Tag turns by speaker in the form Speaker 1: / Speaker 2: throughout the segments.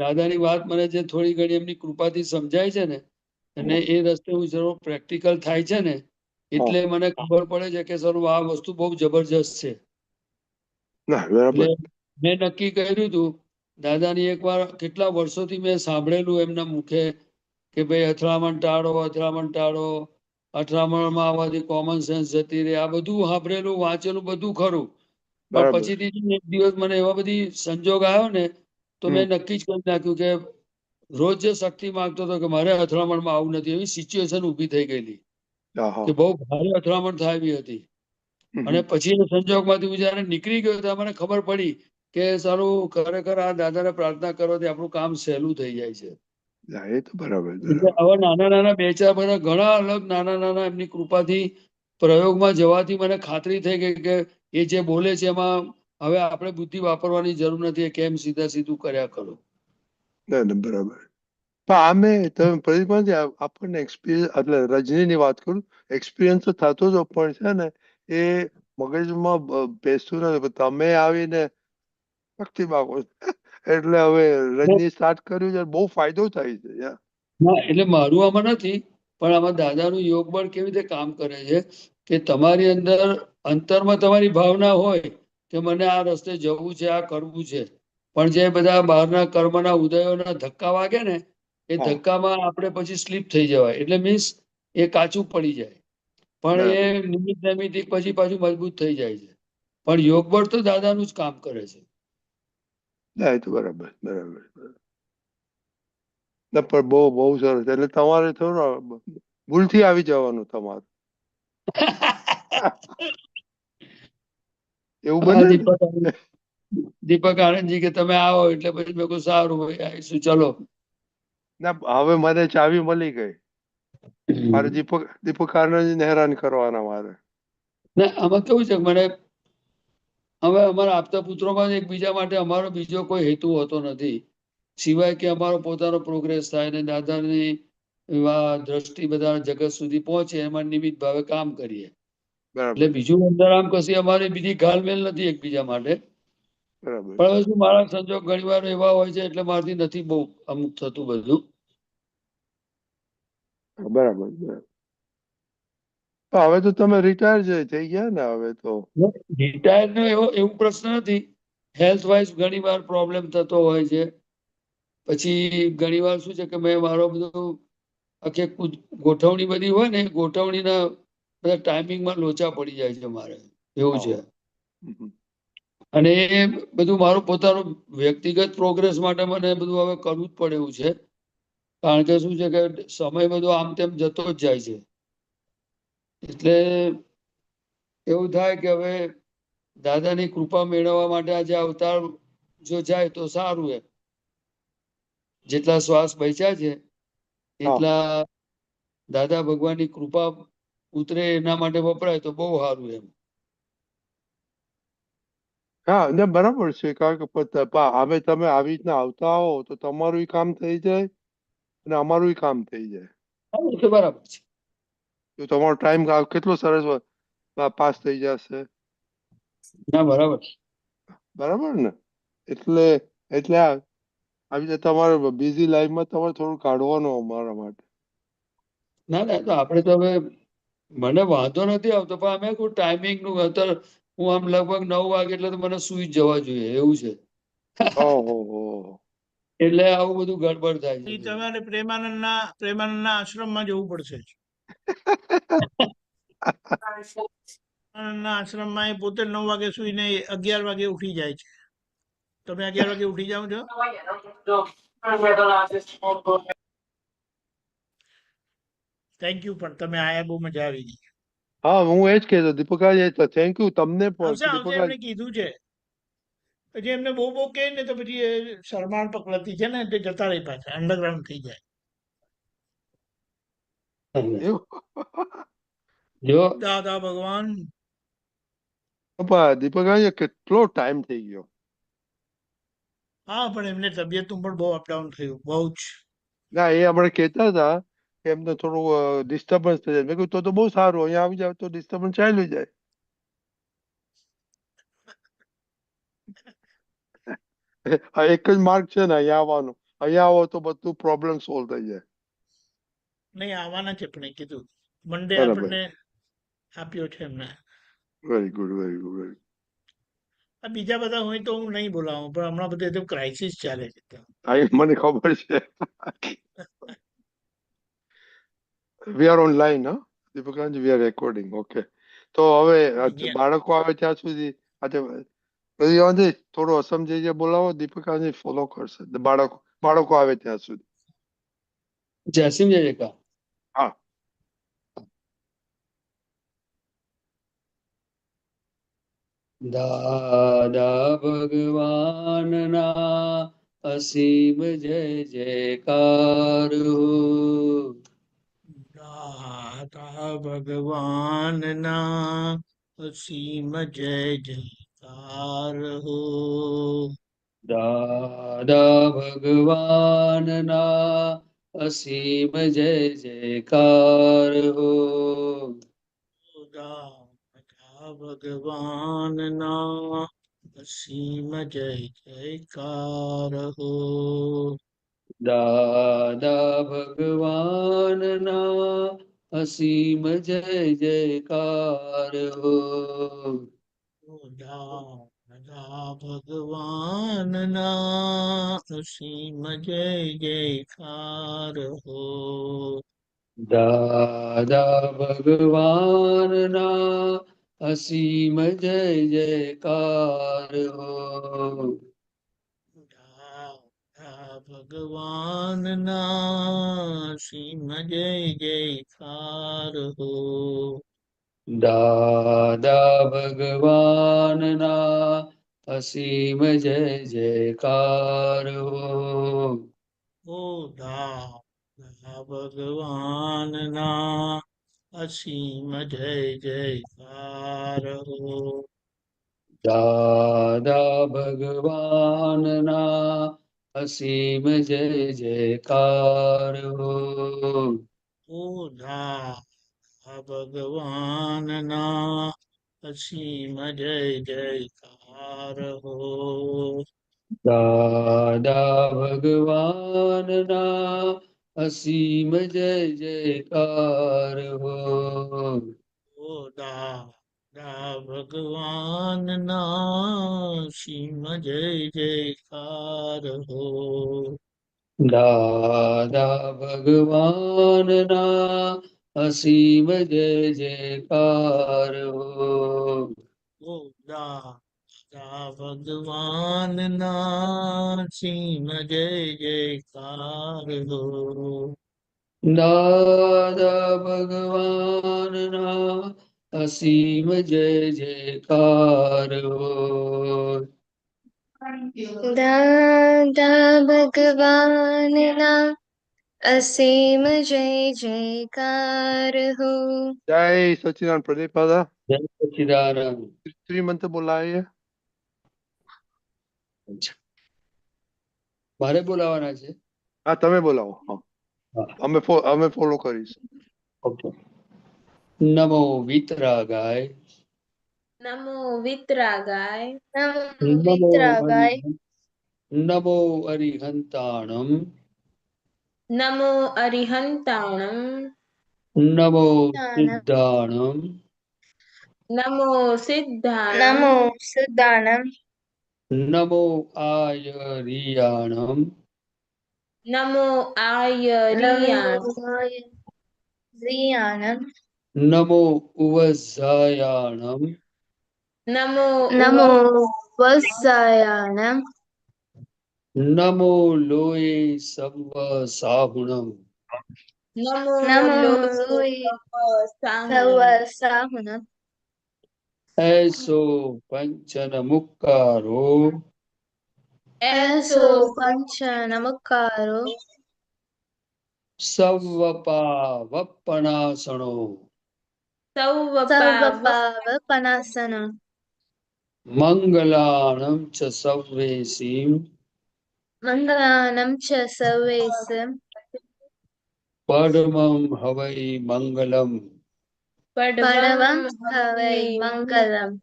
Speaker 1: દાદાની વાત મને જે થોડી ઘણી એમની કૃપાથી સમજાય છે ને, અને એ રસ્તે હું જરૂર પ્રેક્ટિકલ થાય છે ને, એટલે મને ખબર પડે છે કે સર આ વસ્તુ બહુ જબરજસ્ત છે. એટલે મેં નક્કી કર્યું હતું દાદાની એકવાર કેટલા વર્ષોથી મેં સાંભળેલું એમના મુખે કે ભાઈ અથડામણ ટાળો, અથડામણ ટાળો, અથડામણમાં આવવાથી કોમન સેન્સ જતી રહે, આ બધું સાંભળેલું વાંચેલું બધું ખરું. પણ પછીથી એક દિવસ મને એવા બધી સંજોગ આવ્યો ને, તો મેં નક્કી જ કરી નાખ્યું કે રોજ જે શક્તિ માંગતો હતો કે મારે અથડામણમાં આવું નથી, એવી સિચ્યુએશન ઊભી થઈ ગયેલી કે બહુ ભારે અથડામણ થાય હતી. અને પછી એ સંજોગમાંથી હું જયારે નીકળી ગયો ત્યારે મને ખબર પડી કે સારું ખરેખર આ દાદાને પ્રાર્થના કરવાથી આપણું કામ સહેલું થઈ જાય છે.
Speaker 2: એ તો બરાબર.
Speaker 1: એટલે આવા નાના નાના બે ચાર બધા ઘણા અલગ નાના નાના એમની કૃપાથી પ્રયોગમાં જવાથી મને ખાતરી થઈ ગઈ કે એ જે બોલે છે એમાં હવે આપણે બુદ્ધિ વાપરવાની જરૂર નથી, કેમ સીધા સીધું કર્યા કરો.
Speaker 2: બરાબર. પણ આમે તમે પ્રદીપભાઈ આપણને એક્સપિરિયન્સ, એટલે રજનીની વાત કરું, એક્સપિરિયન્સ તો થતો જ પણ છે ને એ મગજમાં બેસતું નથી. તમે આવીને શક્તિ માગો એટલે હવે રજની સ્ટાર્ટ કર્યું છે, બહુ ફાયદો થાય છે.
Speaker 1: ના એટલે મારું આમાં નથી, પણ આમાં દાદાનું યોગ બળ કેવી રીતે કામ કરે છે કે તમારી અંદર અંતરમાં તમારી ભાવના હોય કે મને આ રસ્તે જવું છે, આ કરવું છે, પણ જે બધા બહારના કર્મના ઉદયોના ધક્કા વાગે ને, એ ધક્કામાં આપણે પછી સ્લીપ થઈ જવાય, એટલે મીન્સ એ કાચું પડી જાય. પણ એ નિમિત્ત નૈમિત્તિક પછી પાછું મજબૂત થઈ જાય છે. પણ યોગ બળ તો દાદાનું જ કામ કરે છે.
Speaker 2: એ તો બરાબર બરાબર. પણ બહુ સરસ. એટલે તમારે થોડું ભૂલથી આવી જવાનું તમારે એવું બને.
Speaker 1: દીપક આનંદજી કે તમે આવો એટલે પછી મેં કહ્યું સારું ભાઈ આવીશું, ચલો.
Speaker 2: ના હવે મને ચાવી મળી ગઈ. મારે દીપક આનંદજીને હેરાન કરવાના મારે.
Speaker 1: ના આમાં કેવું છે, મને હવે અમારા આપતા પુત્રોમાં એકબીજા માટે અમારો બીજો કોઈ હેતુ હોતો નથી, સિવાય કે અમારો પોતાનો પ્રોગ્રેસ થાય ને દાદાની એવા દ્રષ્ટિ બધા જગત સુધી પહોંચે એમાં નિમિત્ત ભાવે કામ કરીએ. એટલે બીજું અંદર આમ કશી અમારી બીજી ઘાલમેલ નથી એકબીજા માટે. પણ હવે શું મારા સંજોગ ઘણી વાર એવા હોય છે એટલે મારાથી નથી બહુ અમુક થતું બધું.
Speaker 2: બરાબર. હવે તો તમે રિટાયર થઈ ગયા ને? હવે તો
Speaker 1: રિટાયર નો એવું પ્રશ્ન નથી. હેલ્થ વાઇઝ ઘણી વાર પ્રોબ્લેમ થતો હોય છે. પછી ઘણી વાર શું છે કે મેં મારો બધું આખી ગોઠવણી બધી હોય ને, ગોઠવણીના બધા ટાઈમિંગમાં લોચા પડી જાય છે મારે, એવું છે. અને એ બધું મારું પોતાનું વ્યક્તિગત પ્રોગ્રેસ માટે મને બધું હવે કરવું જ પડે એવું છે. કારણ કે શું છે કે સમય બધો આમ તેમ જતો જ જાય છે. એટલે એવું થાય કે હવે દાદાની કૃપા મેળવવા માટે આજે અવતાર જો જાય તો સારું. એમ જેટલા શ્વાસ બચ્યા છે એટલા દાદા ભગવાનની કૃપા ઉતરે એના માટે વપરાય તો બહુ સારું. એમ
Speaker 2: હા બરાબર છે. કારણ કે હવે તમે આવી રીતના આવતા હો તો તમારું કામ થઈ જાય અને અમારું કામ થઈ જાય.
Speaker 1: બરાબર છે.
Speaker 2: તો તમારો ટાઈમ કેટલો સરસ પાસ થઈ જશે.
Speaker 1: ના બરાબર.
Speaker 2: બરાબર ને? એટલે આવી રીતે તમારે બિઝી લાઈફમાં તમારે થોડું કાઢવાનું અમારા માટે.
Speaker 1: ના ના તો આપણે તો હવે મને વાંધો નથી આવતો, પણ અમે કોઈ ટાઈમિંગ નું અત્યારે હું આમ લગભગ 9 વાગે એટલે તો મને સુઈ જવા જોઈએ એવું છે. એટલે આવું બધું ગડબડ થાય છે.
Speaker 3: તમારે પ્રેમાનંદના આશ્રમમાં જવું પડશે. આશ્રમમાં એ પોતે 9 વાગે સુઈને 11 વાગે ઉઠી જાય છે. તમે 11 વાગે ઉઠી જાઓ છો? Thank you. પણ તમે આયા, બહુ મજા આવી ગઈ.
Speaker 2: હા હું એ જ કહેતો દીપકભાઈ, થેન્ક યુ તમને પણ.
Speaker 3: એમને કીધું છે. પછી એમને બહુ કહે ને તો પછી શરમાળ પકડતી છે ને તે જતા રહી પાછા, અંડરગ્રાઉન્ડ થઈ જાય. દાદા ભગવાન.
Speaker 2: દીપકભાઈ કેટલો ટાઈમ થઈ ગયો.
Speaker 3: હા પણ એમને તબિયતનું પણ બહુ અપડાઉન થયું, બહુ જ.
Speaker 2: ના એ આપણે કહેતા હતા કે એમને થોડું ડિસ્ટર્બન્સ થઈ જાય. મેં કીધું તો બહુ સારું, અહીંયા આવી જાવ તો ડિસ્ટર્બન્સ ચાલ્યું જાય. આ એક જ માર્ગ છે ને અહીંયા આવવાનો. અહીંયા આવો તો બધું પ્રોબ્લેમ સોલ્વ થઈ જાય.
Speaker 3: નહીં આવવાના છે પણ એ કીધું મંડે
Speaker 2: બરાબર.
Speaker 3: આપણને આપ્યો છે એમને.
Speaker 2: Very good, very good, very
Speaker 3: આ બીજા બધા હોય તો હું નહીં બોલાવું પણ હમણાં બધું એકદમ ક્રાઇસિસ ચાલે છે ત્યાં.
Speaker 2: ગુડ. મને ખબર છે. વી આર ઓનલાઈન, હા દીપકાંતજી, વી આર રેકોર્ડિંગ. ઓકે. તો હવે
Speaker 3: અહીંયા
Speaker 2: બાળકો આવે ત્યાં સુધી આજે પ્રતિભાજી થોડું અસમજઈ જે બોલાવો, દીપિકાજી ફોલો કરશે. બાળકો આવે ત્યાં સુધી.
Speaker 1: જયસિંહ જય જયકાર.
Speaker 2: હા.
Speaker 1: દાદા ભગવાનના અસીમ જય જયકાર હો.
Speaker 3: દાતા ભગવાનના અસીમ જય જયકાર હો.
Speaker 1: દાદા ભગવાનના અસીમ જય જયકાર હો.
Speaker 3: દાતા ભગવાનના અસીમ જય જયકાર હો.
Speaker 1: દાદા ભગવાનના અસીમ જય જયકાર હો.
Speaker 3: દાદા ભગવાનના અસીમ જય જયકાર હો.
Speaker 1: દાદા ભગવાનના અસીમ જય જયકાર હો.
Speaker 3: દાદા ભગવાનના અસીમ જય જયકાર હો.
Speaker 1: દાદા ભગવાનના અસીમ જય જયકાર હો.
Speaker 3: ઓ દાદા ભગવાનના અસીમ જય જયકાર હો.
Speaker 1: દાદા ભગવાનના અસીમ જય જયકાર હો.
Speaker 3: ઓ દાદા ભગવાનના અસીમ જય જયકાર હો.
Speaker 1: દાદા ભગવાનના અસીમ જય જયકાર હો.
Speaker 3: ઓ દાદા ભગવાનના અસીમ જય જયકાર હો.
Speaker 1: દાદા ભગવાનના અસીમ જય જયકાર હો.
Speaker 3: ઓ દાદા ભગવાનના અસીમ જય જયકાર હો.
Speaker 1: દાદા ભગવાનના અસીમ જય જયકાર હો.
Speaker 4: દાદા ભગવાનના અસીમ જય જયકાર હો.
Speaker 2: જય સચિદાન પ્રદીપ દાદા.
Speaker 1: જય સચ્ચિદાનંદ.
Speaker 2: શ્રીમંત બોલાવીએ.
Speaker 1: મારે બોલાવાના છે.
Speaker 2: હા તમે બોલાવો. હા
Speaker 1: હા,
Speaker 2: અમે ફોલો કરીશું.
Speaker 1: ઓકે. નમો વિતરાગાય.
Speaker 5: નમો વિતરાગાય.
Speaker 4: નમો
Speaker 1: નમો
Speaker 4: વિતરાગાય.
Speaker 1: નમો અરિહંતાણમ.
Speaker 5: નમો અરિહંતાણમ.
Speaker 1: નમો સિદ્ધાણમ.
Speaker 5: નમો સિદ્ધાણમ.
Speaker 4: નમો સુદાનમ.
Speaker 1: નમો આયરિયાણમ.
Speaker 5: નમો આયરિયાણ.
Speaker 4: નમો રિયાણમ.
Speaker 1: નમો ઉવઝાયાણમ.
Speaker 5: નમો
Speaker 4: નમો વત્સાયાણમ.
Speaker 1: નમો લોય સવ સાહુણમ.
Speaker 5: નમો
Speaker 4: નમો
Speaker 5: લોય
Speaker 4: સવ
Speaker 5: સાહુણમ.
Speaker 4: સાહુણમ.
Speaker 1: એસો પંચન મુક્કારો.
Speaker 4: એસો પંચ નમકારો.
Speaker 1: સવપા વપણાસણો.
Speaker 5: સૌવપા
Speaker 4: સર્વપાવ પનાસનમ.
Speaker 1: મંગલાણમ ચ સવેસીમ.
Speaker 4: મંગલાનમ ચ સર્વેસ.
Speaker 1: પરમં હવૈ મંગલમ.
Speaker 4: પડવમ હવૈ મંગલમ.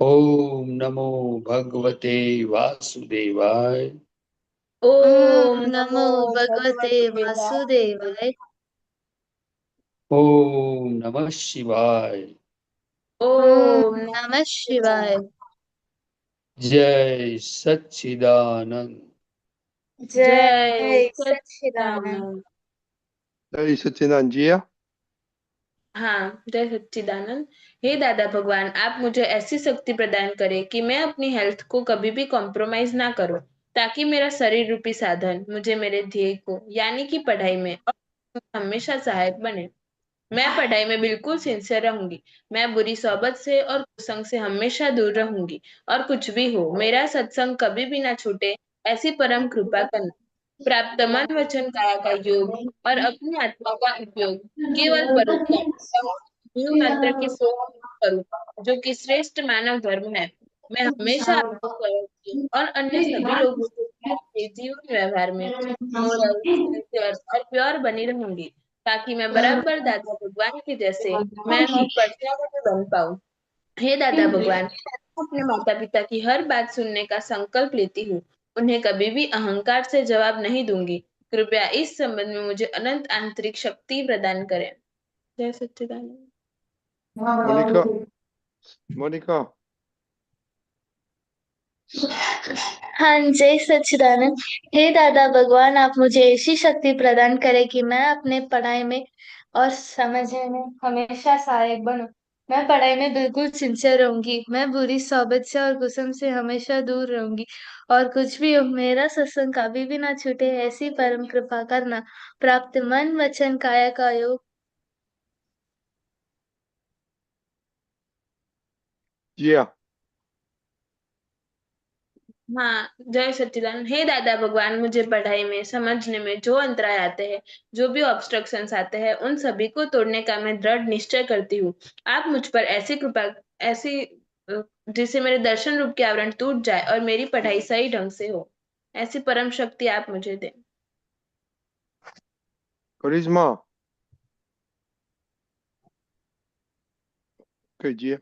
Speaker 1: ओम नमो भगवते वासुदेवाय।
Speaker 5: ओम
Speaker 4: नमो
Speaker 5: नमो
Speaker 4: भगवते
Speaker 5: भगवते
Speaker 4: वासुदेवाय।
Speaker 1: ओम नमः शिवाय।
Speaker 5: ओम
Speaker 4: नमः शिवाय।
Speaker 1: जय सच्चिदानंद।
Speaker 5: जय
Speaker 4: सच्चिदानंद।
Speaker 5: सच्चिदानंद।
Speaker 2: जय सच्चिदानंद जी।
Speaker 5: हाँ, जय सच्चिदानंद। हे दादा भगवान, आप मुझे ऐसी शक्ति प्रदान करें कि मैं अपनी हेल्थ को कभी भी कॉम्प्रोमाइज ना करूं, ताकि मेरा शरीर रूपी साधन मुझे मेरे ध्येय को यानी कि पढ़ाई में और हमेशा सहायक बने। मैं पढ़ाई में बिल्कुल सिंसियर रहूंगी। मैं बुरी सोबत से और कुसंग से हमेशा दूर रहूंगी। और कुछ भी हो, मेरा सत्संग कभी भी ना छूटे, ऐसी परम कृपा करना। प्राप्त मन वचन काया का योग और अपनी आत्मा का उपयोग केवल परोपकार जीव मंत्र की सेवा करूं, जो कि श्रेष्ठ मानव धर्म है। मैं हमेशा आपको सहयोगी और अन्य सभी लोगों के साथ जीवन व्यवहार में मोरल, सिंसियर और प्योर बनी रहूंगी, ताकि मैं बराबर दादा भगवान के जैसे मैन ऑफ पर्सनालिटी बन पाऊं। हे दादा भगवान, मैं अपने माता पिता की हर बात सुनने का संकल्प लेती हूँ। उन्हें कभी भी अहंकार से जवाब नहीं दूंगी। कृपया इस संबंध में मुझे अनंत आंतरिक शक्ति प्रदान करें। जय सच्चिदानंद।
Speaker 2: मोनिका, मोनिका।
Speaker 4: हाँ, जय सच्चिदानंद। हे दादा भगवान, आप मुझे ऐसी शक्ति प्रदान करें कि मैं अपने पढ़ाई में और समझने में हमेशा सहायक बनूं। मैं पढ़ाई में बिल्कुल सिंसियर रहूंगी। मैं बुरी सोबत से और कुसुम से हमेशा दूर रहूंगी। और कुछ भी हो, मेरा सत्संग कभी भी ना छूटे, ऐसी परम कृपा करना। प्राप्त मन वचन काया का योग।
Speaker 2: जी हाँ।
Speaker 5: हाँ, जय सच्चिदानंद। हे दादा भगवान, मुझे पढ़ाई में समझने में जो अंतराय आते हैं, जो भी ऑब्स्ट्रक्शंस आते हैं, उन सभी को तोड़ने का मैं दृढ़ निश्चय करती हूँ। आप मुझ पर ऐसी कृपा, ऐसी जिससे मेरे दर्शन रूप के आवरण टूट जाए और मेरी पढ़ाई सही ढंग से हो, ऐसी परम शक्ति आप मुझे दें।
Speaker 2: करिश्मा। जी।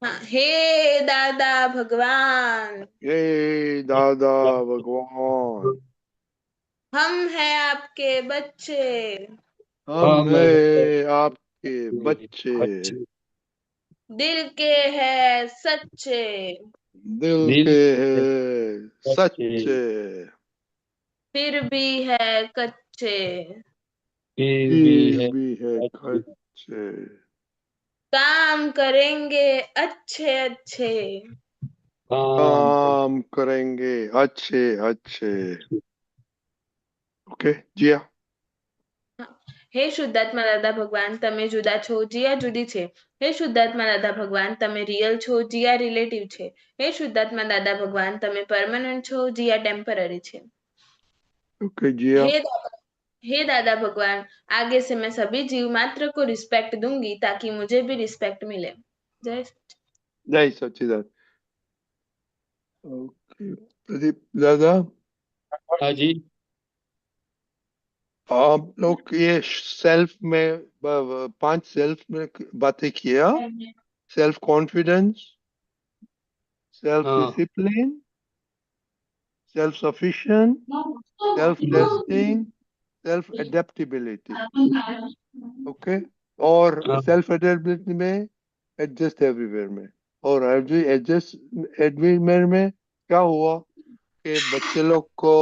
Speaker 5: हाँ, हे दादा भगवान,
Speaker 2: ये दादा भगवान,
Speaker 5: हम हैं आपके बच्चे,
Speaker 2: हम है आपके बच्चे,
Speaker 1: बच्चे
Speaker 5: दिल के हैं सच्चे,
Speaker 2: दिल
Speaker 1: दिल
Speaker 2: के
Speaker 1: के
Speaker 2: है
Speaker 1: बच्चे
Speaker 2: सच्चे,
Speaker 5: फिर भी है कच्चे,
Speaker 1: फिर भी
Speaker 2: फिर
Speaker 1: है
Speaker 2: भी है
Speaker 1: बच्चे।
Speaker 2: कच्चे।
Speaker 5: काम करेंगे अच्छे अच्छे,
Speaker 1: काम
Speaker 2: काम करेंगे अच्छे अच्छे। ओके जी हाँ।
Speaker 5: હે શુદ્ધાત્મા દાદા ભગવાન, તમે જુદા છો, જીયા જુદી છે. હે શુદ્ધાત્મા દાદા ભગવાન, તમે રિયલ છો, જીયા રિલેટિવ છે. હે શુદ્ધાત્મા દાદા ભગવાન, તમે પરમાનન્ટ છો, જીયા ટેમ્પરરી છે.
Speaker 2: ओके जी हाँ।
Speaker 5: हे दादा हे दादा भगवान, आगे से मैं सभी जीव मात्र को रिस्पेक्ट दूंगी, ताकि मुझे भी रिस्पेक्ट मिले। जय
Speaker 2: जय सच्चिदानंद। ओके प्रदीप दादा,
Speaker 1: हाँ जी।
Speaker 2: आप लोग ये सेल्फ में 5 सेल्फ में बातें किया। सेल्फ कॉन्फिडेंस, सेल्फ
Speaker 1: हाँ
Speaker 2: discipline, self sufficient, self testing, self adaptability. Okay. और
Speaker 1: हाँ
Speaker 2: सेल्फ एडेप्टेबिलिटी में एडजस्ट एवरीवेयर में। और एडजस्ट एवरीवेयर में क्या हुआ कि बच्चे लोग को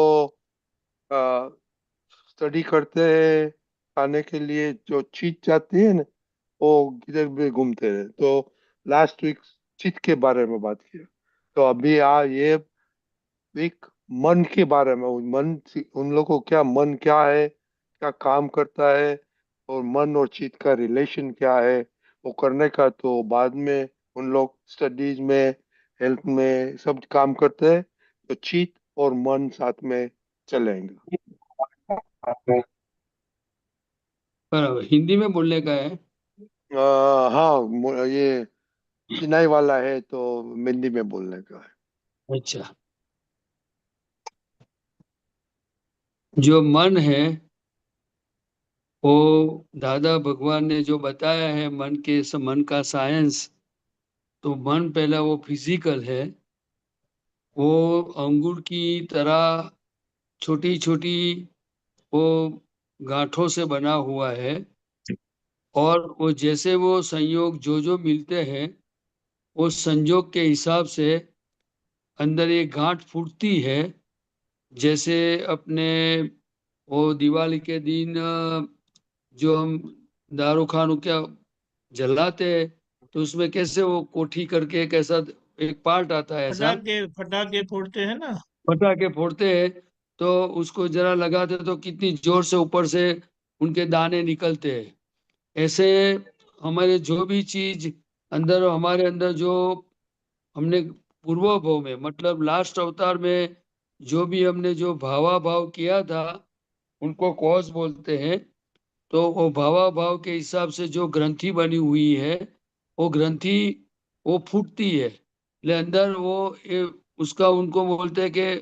Speaker 2: स्टडी करते हैं, खाने के लिए जो चीज जाती है ना, वो किधर भी घूमते रहे। तो लास्ट वीक चित के बारे में बात किया। तो अभी ये वीक मन के बारे में, उन लोगों को क्या मन क्या है, क्या काम करता है, और मन और चित का रिलेशन क्या है, वो करने का। तो बाद में उन लोग स्टडीज में, हेल्थ में सब काम करते हैं, तो चित और मन साथ में चलेंगे।
Speaker 1: बराबर, हिंदी में बोलने का है।
Speaker 2: हाँ, ये चिनाई वाला है तो हिंदी में बोलने का है।
Speaker 1: अच्छा, जो मन है वो दादा भगवान ने जो बताया है, मन का साइंस, तो मन पहला वो फिजिकल है, वो अंगूर की तरह छोटी छोटी वो गांठों से बना हुआ है। और वो जैसे वो संयोग जो मिलते हैं, वो संयोग के हिसाब से अंदर एक गांठ फूटती है। जैसे अपने वो दिवाली के दिन जो हम दारू खानू क्या जलाते हैं, तो उसमें कैसे वो कोठी करके एक ऐसा एक पार्ट आता है ऐसा,
Speaker 3: फटाके फटाके फोड़ते हैं ना।
Speaker 1: पटाखे फोड़ते हैं, तो उसको जरा लगाते तो कितनी जोर से ऊपर से उनके दाने निकलते हैं। ऐसे हमारे जो भी चीज अंदर, हमारे अंदर जो हमने पूर्व भाव में, मतलब लास्ट अवतार में जो भी हमने जो भावा भाव किया था, उनको कॉज बोलते हैं। तो वो भावा भाव के हिसाब से जो ग्रंथि बनी हुई है, वो ग्रंथि वो फूटती है। ले अंदर वो उसका उनको बोलते हैं कि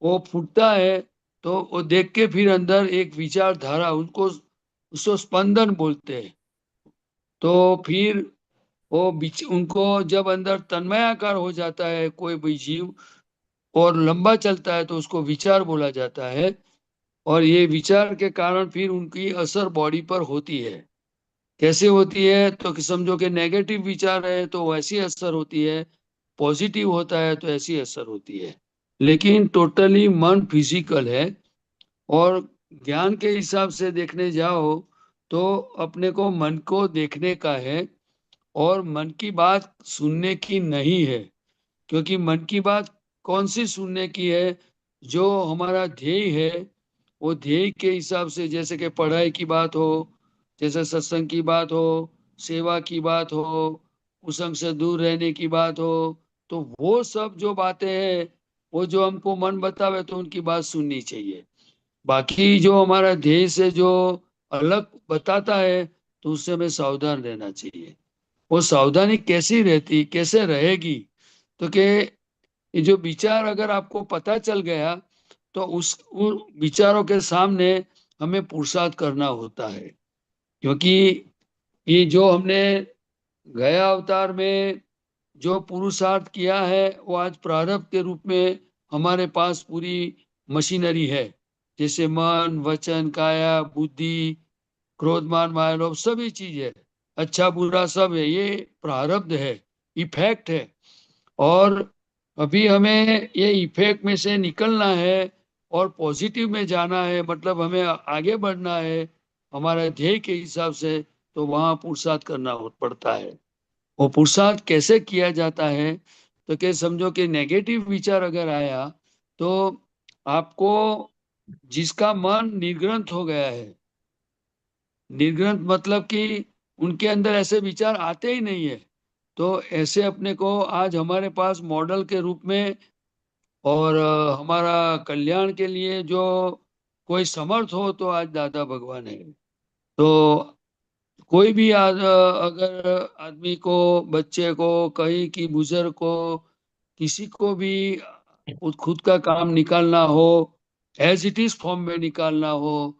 Speaker 1: वो फूटता है, तो वो देख के फिर अंदर एक विचारधारा, उनको उसको स्पंदन बोलते हैं। तो फिर वो उनको जब अंदर तन्मयाकार हो जाता है कोई भी जीव और लंबा चलता है, तो उसको विचार बोला जाता है। और ये विचार के कारण फिर उनकी असर बॉडी पर होती है। कैसे होती है, तो कि समझो कि नेगेटिव विचार है तो वैसी असर होती है, पॉजिटिव होता है तो ऐसी असर होती है। लेकिन टोटली मन फिजिकल है। और ज्ञान के हिसाब से देखने जाओ तो अपने को मन को देखने का है, और मन की बात सुनने की नहीं है। क्योंकि मन की बात कौन सी सुनने की है, जो हमारा ध्येय है, वो ध्येय के हिसाब से, जैसे कि पढ़ाई की बात हो, जैसे सत्संग की बात हो, सेवा की बात हो, कुसंग से दूर रहने की बात हो, तो वो सब जो बातें हैं, वो जो हमको मन बतावे तो उनकी बात सुननी चाहिए। बाकी जो हमारा ध्येय से जो अलग बताता है, तो उससे हमें सावधान रहना चाहिए। वो सावधानी कैसी रहती, कैसे रहेगी, तो कि ये जो विचार अगर आपको पता चल गया, तो उन विचारों के सामने हमें पुरुषार्थ करना होता है। क्योंकि ये जो हमने गया अवतार में जो पुरुषार्थ किया है, वो आज प्रारब्ध के रूप में हमारे पास पूरी मशीनरी है। जैसे मन, वचन, काया, बुद्धि, क्रोध, मान, माया, लोभ, सभी चीज है, अच्छा बुरा सब है, ये प्रारब्ध है, इफेक्ट है। और अभी हमें ये इफेक्ट में से निकलना है और पॉजिटिव में जाना है, मतलब हमें आगे बढ़ना है हमारे ध्येय के हिसाब से, तो वहां पुरुषार्थ करना पड़ता है। वो पुरुषार्थ कैसे किया जाता है, तो क्या समझो कि नेगेटिव विचार अगर आया, तो आपको, जिसका मन निर्ग्रंथ हो गया है, निर्ग्रंथ मतलब कि उनके अंदर ऐसे विचार आते ही नहीं है, तो ऐसे अपने को आज हमारे पास मॉडल के रूप में और हमारा कल्याण के लिए जो कोई समर्थ हो, तो आज दादा भगवान है। तो कोई भी अगर आदमी को, बच्चे को, कहीं की बुजुर्ग को, किसी को भी खुद का काम निकालना हो, एज इट इज फॉर्म में निकालना हो,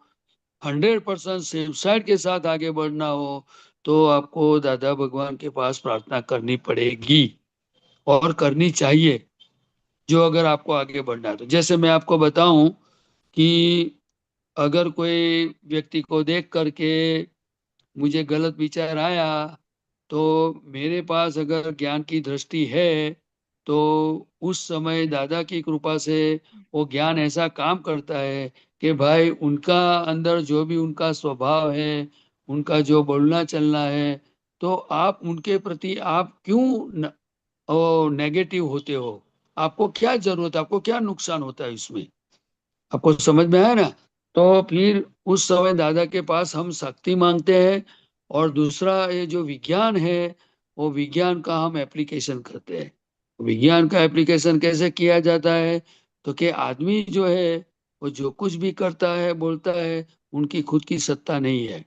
Speaker 1: 100% सेफ साइड के साथ आगे बढ़ना हो, तो आपको दादा भगवान के पास प्रार्थना करनी पड़ेगी और करनी चाहिए। जो अगर आपको आगे बढ़ना है, तो जैसे मैं आपको बताऊं कि अगर कोई व्यक्ति को देख करके मुझे गलत विचार आया, तो मेरे पास अगर ज्ञान की दृष्टि है, तो उस समय दादा की कृपा से वो ज्ञान ऐसा काम करता है कि भाई उनका अंदर जो भी उनका स्वभाव है, उनका जो बोलना चलना है, तो आप उनके प्रति आप क्यों नेगेटिव होते हो, आपको क्या जरूरत है, आपको क्या नुकसान होता है इसमें, आपको समझ में आया ना। तो फिर उस समय दादा के पास हम शक्ति मांगते हैं, और दूसरा ये जो विज्ञान है, वो विज्ञान का हम एप्लीकेशन करते हैं। विज्ञान का एप्लीकेशन कैसे किया जाता है, तो कि आदमी जो है, वो जो कुछ भी करता है, बोलता है, उनकी खुद की सत्ता नहीं है।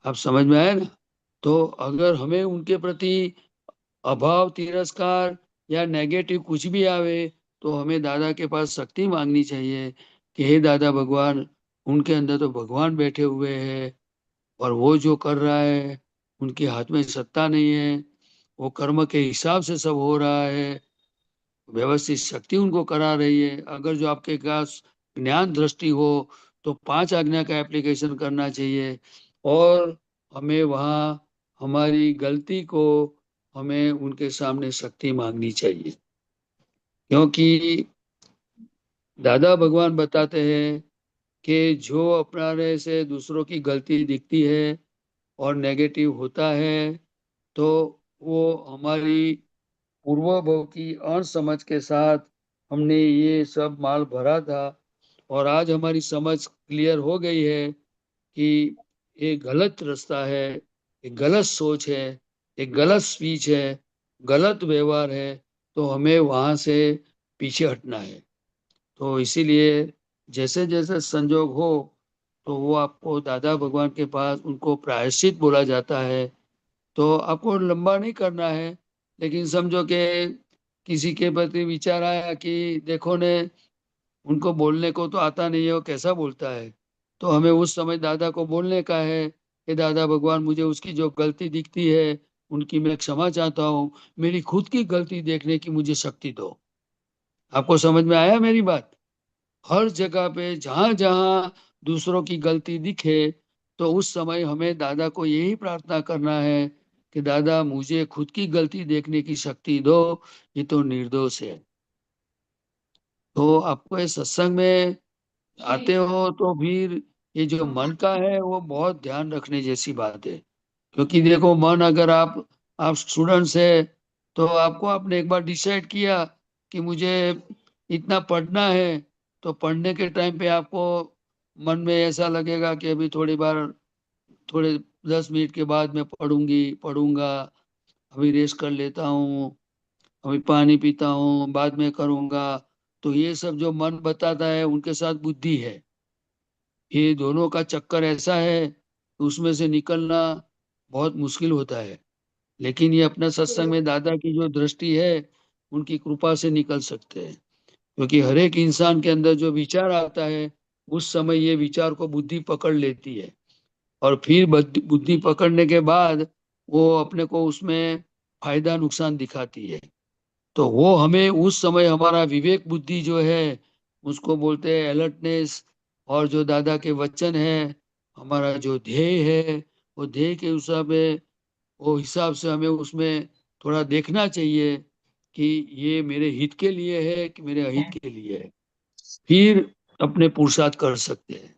Speaker 1: आप समझ में आया ना। तो अगर हमें उनके प्रति अभाव, तिरस्कार या नेगेटिव कुछ भी आवे, तो हमें दादा के पास शक्ति मांगनी चाहिए कि हे दादा भगवान, उनके अंदर तो भगवान बैठे हुए हैं, और वो जो कर रहा है, उनके हाथ में सत्ता नहीं है, वो कर्म के हिसाब से सब हो रहा है, व्यवस्थित शक्ति उनको करा रही है। अगर जो आपके पास ज्ञान दृष्टि हो तो 5 आज्ञा का एप्लीकेशन करना चाहिए, और हमें वहाँ हमारी गलती को हमें उनके सामने शक्ति मांगनी चाहिए। क्योंकि दादा भगवान बताते हैं कि जो अपनाने से दूसरों की गलती दिखती है और नेगेटिव होता है, तो वो हमारी पूर्वभव की अणसमझ के साथ हमने ये सब माल भरा था, और आज हमारी समझ क्लियर हो गई है कि ये गलत रास्ता है, एक गलत सोच है, एक गलत स्पीच है, गलत व्यवहार है, तो हमें वहां से पीछे हटना है। तो इसीलिए जैसे जैसे संजोग हो तो वो आपको दादा भगवान के पास उनको प्रायश्चित बोला जाता है। तो आपको लंबा नहीं करना है, लेकिन समझो कि किसी के प्रति विचार आया कि देखो ने, उनको बोलने को तो आता नहीं है, वो कैसा बोलता है, तो हमें उस समय दादा को बोलने का है कि दादा भगवान, मुझे उसकी जो गलती दिखती है उनकी मैं क्षमा चाहता हूँ, मेरी खुद की गलती देखने की मुझे शक्ति दो। आपको समझ में आया मेरी बात? हर जगह पे जहां जहां दूसरों की गलती दिखे, तो उस समय हमें दादा को यही प्रार्थना करना है कि दादा मुझे खुद की गलती देखने की शक्ति दो, ये तो निर्दोष है। तो आपको इस सत्संग में आते हो तो फिर ये जो मन का है वो बहुत ध्यान रखने जैसी बात है। क्योंकि देखो, मन अगर आप स्टूडेंट्स है, तो आपको आपने एक बार डिसाइड किया कि मुझे इतना पढ़ना है, तो पढ़ने के टाइम पे आपको मन में ऐसा लगेगा कि अभी थोड़े 10 मिनट के बाद मैं पढ़ूंगा, अभी रेस्ट कर लेता हूँ, अभी पानी पीता हूँ, बाद में करूंगा। तो ये सब जो मन बताता है उनके साथ बुद्धि है, ये दोनों का चक्कर ऐसा है कि उसमें से निकलना बहुत मुश्किल होता है। लेकिन ये अपना सत्संग में दादा की जो दृष्टि है, उनकी कृपा से निकल सकते हैं। क्योंकि हर एक इंसान के अंदर जो विचार आता है, उस समय ये विचार को बुद्धि पकड़ लेती है, और फिर बुद्धि पकड़ने के बाद वो अपने को उसमें फायदा नुकसान दिखाती है। तो वो हमें उस समय हमारा विवेक बुद्धि जो है, उसको बोलते हैं अलर्टनेस। और जो दादा के वचन है, हमारा जो ध्येय है, वो ध्येय के हिसाब से हमें उसमें थोड़ा देखना चाहिए कि ये मेरे हित के लिए है कि मेरे अहित के लिए है, फिर अपने पुरुषार्थ कर सकते हैं।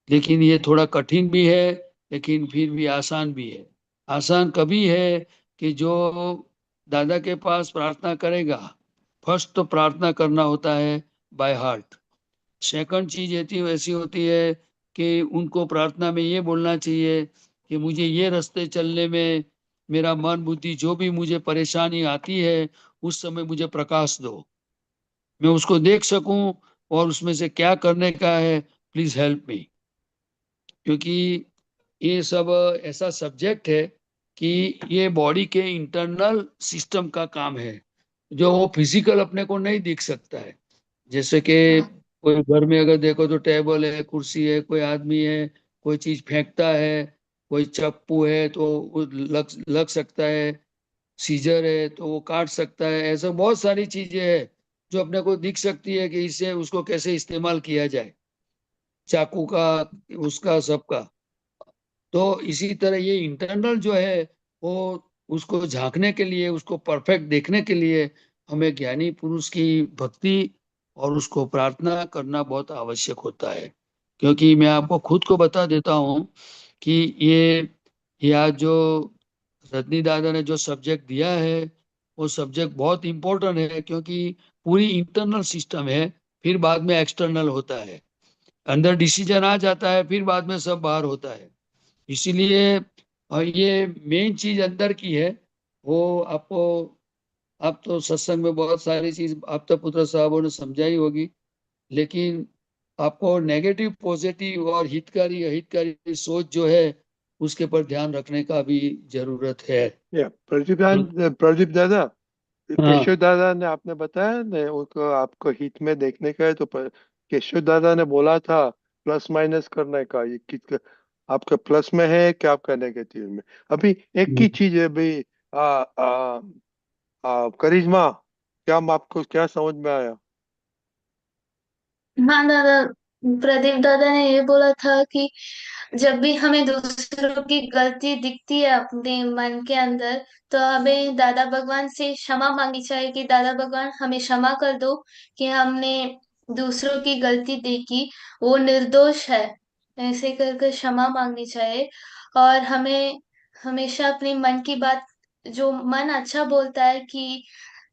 Speaker 1: लेकिन ये थोड़ा कठिन भी है, लेकिन फिर भी आसान भी है। आसान कभी है कि जो दादा के पास प्रार्थना करेगा, फर्स्ट तो प्रार्थना करना होता है बाय हार्ट। सेकंड चीज ऐसी होती है कि उनको प्रार्थना में ये बोलना चाहिए कि मुझे ये रास्ते चलने में मेरा मन बुद्धि जो भी मुझे परेशानी आती है, उस समय मुझे प्रकाश दो, मैं उसको देख सकूं, और उसमें से क्या करने का है, प्लीज हेल्प मी। क्योंकि ये सब ऐसा सब्जेक्ट है कि ये बॉडी के इंटरनल सिस्टम का काम है, जो वो फिजिकल अपने को नहीं दिख सकता है। जैसे कि कोई घर में अगर देखो तो टेबल है, कुर्सी है, कोई आदमी है, कोई चीज फेंकता है, कोई चाकू है तो वो लग सकता है, सीजर है तो वो काट सकता है, ऐसा बहुत सारी चीजें हैं जो अपने को दिख सकती है कि इससे उसको कैसे इस्तेमाल किया जाए, चाकू का, उसका सबका। तो इसी तरह ये इंटरनल जो है, वो उसको झांकने के लिए, उसको परफेक्ट देखने के लिए हमें ज्ञानी पुरुष की भक्ति और उसको प्रार्थना करना बहुत आवश्यक होता है। क्योंकि मैं आपको खुद को बता देता हूँ कि ये आज जो रजनी दादा ने जो सब्जेक्ट दिया है, वो सब्जेक्ट बहुत इंपॉर्टेंट है। क्योंकि पूरी इंटरनल सिस्टम है, फिर बाद में एक्सटर्नल होता है, अंदर डिसीजन आ जाता है, फिर बाद में सब बाहर होता है। इसीलिए ये मेन चीज अंदर की है। वो आपको, आप तो सत्संग में बहुत सारी चीज आप तो पुत्र साहबों ने समझाई होगी, लेकिन आपको नेगेटिव पॉजिटिव और हितकारी अहितकारी सोच जो है, उसके पर ध्यान रखने का भी जरूरत है।
Speaker 2: या प्रदीप दादा,
Speaker 1: हाँ।
Speaker 2: केशव दादा ने आपने बताया ना उनको आपको हित में देखने का है, तो केशव दादा ने बोला था प्लस माइनस करने का, ये आपका प्लस में है कि आपका नेगेटिव में। अभी एक ही चीज है भाई, करिश्मा, क्या आपको क्या समझ में आया?
Speaker 4: हाँ दादा, प्रदीप दादा ने ये बोला था कि जब भी हमें दूसरों की गलती दिखती है अपने मन के अंदर, तो हमें दादा भगवान से क्षमा मांगनी चाहिए कि दादा भगवान हमें क्षमा कर दो कि हमने दूसरों की गलती देखी, वो निर्दोष है, ऐसे करके क्षमा मांगनी चाहिए। और हमें हमेशा अपने मन की बात, जो मन अच्छा बोलता है कि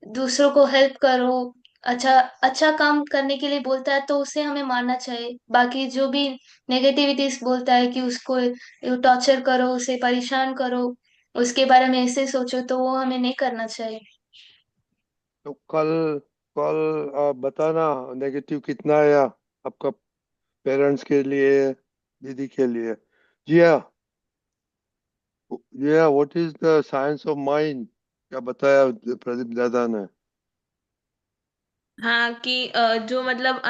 Speaker 4: दूसरों को हेल्प करो, अच्छा अच्छा काम करने के लिए बोलता है, तो उसे हमें मानना चाहिए। बाकी जो भी नेगेटिविटीज बोलता है कि उसको टॉर्चर करो, उसे परेशान करो, उसके बारे में ऐसे सोचो, तो वो हमें नहीं करना चाहिए।
Speaker 2: तो कल कल बताना नेगेटिव कितना आया आपका, पेरेंट्स के लिए, दीदी के लिए। Jiya, Jiya, what is the science of mind, क्या बताया प्रदीप दादा ने?
Speaker 5: हाँ कि जो मतलब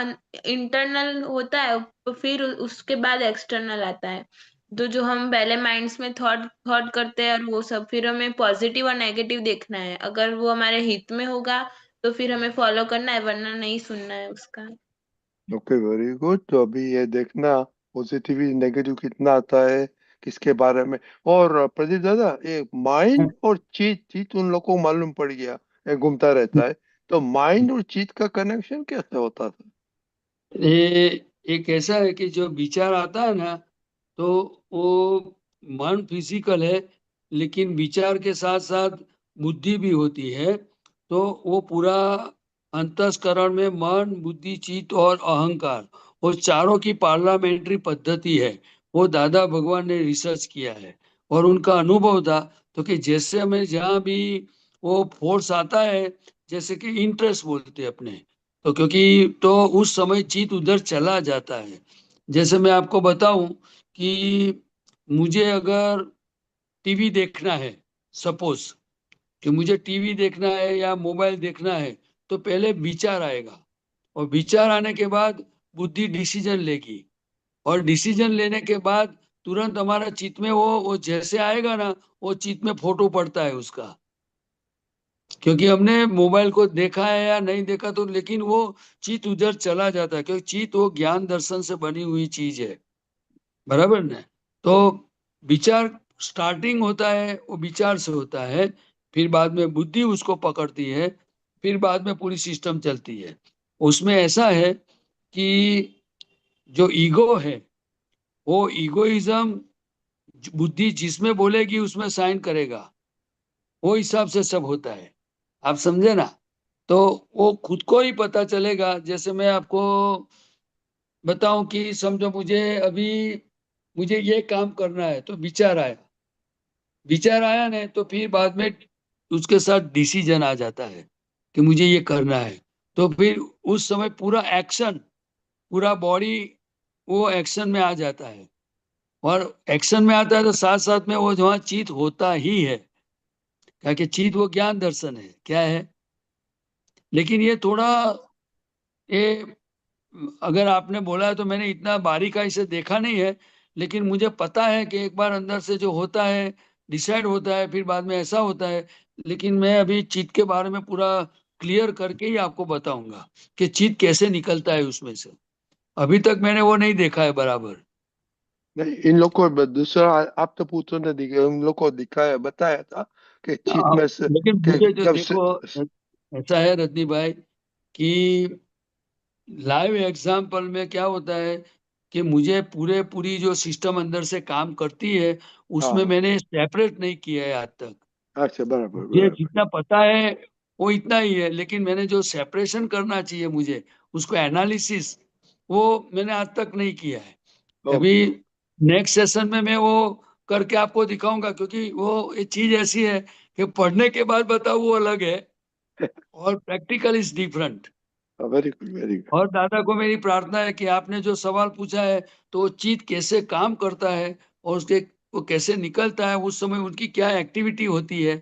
Speaker 5: इंटरनल होता है, फिर उसके बाद एक्सटर्नल आता है। तो जो हम पहले माइंड्स में थॉट थॉट करते हैं और वो सब, फिर हमें पॉजिटिव और नेगेटिव देखना है। अगर वो हमारे हित में होगा तो फिर हमें फॉलो करना है, वरना नहीं सुनना है उसका।
Speaker 2: Okay, very good. तो अभी ये देखना पॉजिटिव नेगेटिव कितना आता है, किसके बारे में। और प्रदीप दादा, ये माइंड और चीत, चीत उन लोगों को मालूम पड़ गया, ये घूमता रहता है। तो माइंड और चीत का कनेक्शन कैसे होता था?
Speaker 1: ये एक ऐसा है कि जो विचार आता है ना, तो वो मन फिजिकल है, लेकिन विचार के साथ साथ बुद्धि भी होती है। तो वो पूरा अंतस्करण में मन, बुद्धि, चित्त और अहंकार, वो चारों की पार्लियामेंट्री पद्धति है। वो दादा भगवान ने रिसर्च किया है और उनका अनुभव था। तो कि जैसे हमें जहाँ भी वो फोर्स आता है, जैसे कि इंटरेस्ट बोलते हैं अपने, तो क्योंकि तो उस समय चित्त उधर चला जाता है। जैसे मैं आपको बताऊं कि मुझे अगर टीवी देखना है, सपोज कि मुझे टीवी देखना है या मोबाइल देखना है, तो पहले विचार आएगा, और विचार आने के बाद बुद्धि डिसीजन लेगी, और डिसीजन लेने के बाद तुरंत हमारा चित्त में वो जैसे आएगा ना, वो चित्त में फोटो पड़ता है उसका। क्योंकि हमने मोबाइल को देखा है या नहीं देखा, तो लेकिन वो चित्त उधर चला जाता है, क्योंकि चित्त वो ज्ञान दर्शन से बनी हुई चीज है, बराबर ना। तो विचार स्टार्टिंग होता है, वो विचार से होता है, फिर बाद में बुद्धि उसको पकड़ती है, फिर बाद में पूरी सिस्टम चलती है। उसमें ऐसा है कि जो ईगो है, वो इगोइज्म, बुद्धि जिसमें बोलेगी उसमें साइन करेगा, वो हिसाब से सब होता है। आप समझे ना। तो वो खुद को ही पता चलेगा। जैसे मैं आपको बताऊं कि समझो मुझे ये काम करना है, तो विचार आया ना, तो फिर बाद में उसके साथ डिसीजन आ जाता है कि मुझे ये करना है। तो फिर उस समय पूरा एक्शन, पूरा बॉडी वो एक्शन में आ जाता है, और एक्शन में आता है तो साथ साथ में वो वहाँ चित होता ही है, क्या कि चित वो ज्ञान दर्शन है, क्या है। लेकिन ये थोड़ा, ये अगर आपने बोला है तो मैंने इतना बारीकाई से देखा नहीं है, लेकिन मुझे पता है कि एक बार अंदर से जो होता है, डिसाइड होता है, फिर बाद में ऐसा होता है। लेकिन मैं अभी चित्त के बारे में पूरा क्लियर करके ही आपको बताऊंगा कि चित्त कैसे निकलता है उसमें से। अभी तक मैंने वो नहीं देखा है बराबर।
Speaker 2: नहीं, इन लोग को दूसरा, आप तो पुत्र ने दिखा, उन लोग को दिखाया, बताया था कि चित में से,
Speaker 1: लेकिन
Speaker 2: कि
Speaker 1: मुझे जो
Speaker 2: जब से।
Speaker 1: देखो, ऐसा है रजनी भाई कि लाइव एग्जाम्पल में क्या होता है कि मुझे पूरी जो सिस्टम अंदर से काम करती है, उसमें
Speaker 2: हाँ,
Speaker 1: मैंने सेपरेट नहीं किया है आज तक।
Speaker 2: अच्छा, बराबर
Speaker 1: ये
Speaker 2: बराबर।
Speaker 1: जितना पता है वो इतना ही है, लेकिन मैंने जो सेपरेशन करना चाहिए मुझे, उसको एनालिसिस, वो मैंने आज तक नहीं किया है। अभी
Speaker 2: ओके।
Speaker 1: नेक्स्ट सेशन में मैं वो करके आपको दिखाऊंगा, क्योंकि वो एक चीज ऐसी है कि पढ़ने के बाद बताओ वो अलग है, और practical is different.
Speaker 2: Very good, very good.
Speaker 1: और दादा को मेरी प्रार्थना है कि आपने जो सवाल पूछा है, तो वो चीज कैसे काम करता है, और उसके वो कैसे निकलता है, उस समय उनकी क्या एक्टिविटी होती है,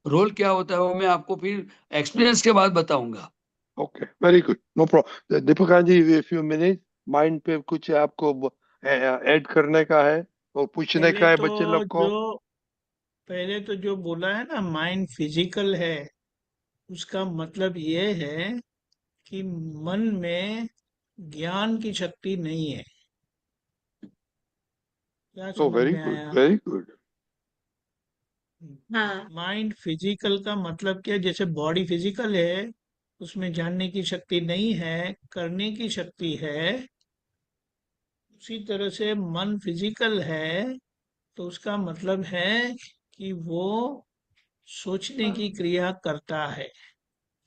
Speaker 1: रोल क्या होता है, वो मैं आपको फिर एक्सपीरियंस के बाद बताऊंगा।
Speaker 2: Okay, very good, no problem. Deepak ji, few minute, mind पे कुछ आपको ऐड करने का है और पूछने
Speaker 3: पहले
Speaker 2: का है
Speaker 3: तो
Speaker 2: बच्चे लोग को?
Speaker 3: जो पहले तो जो बोला है ना माइंड फिजिकल है, उसका मतलब ये है कि मन में ज्ञान की शक्ति नहीं है। क्या
Speaker 2: Oh,
Speaker 3: समझ
Speaker 2: very
Speaker 3: में
Speaker 2: good,
Speaker 3: आया?
Speaker 2: very good.
Speaker 5: हाँ।
Speaker 3: माइंड फिजिकल का मतलब क्या? जैसे बॉडी फिजिकल है, उसमें जानने की शक्ति नहीं है, करने की शक्ति है। उसी तरह से मन फिजिकल है, तो उसका मतलब है कि वो सोचने की क्रिया करता है।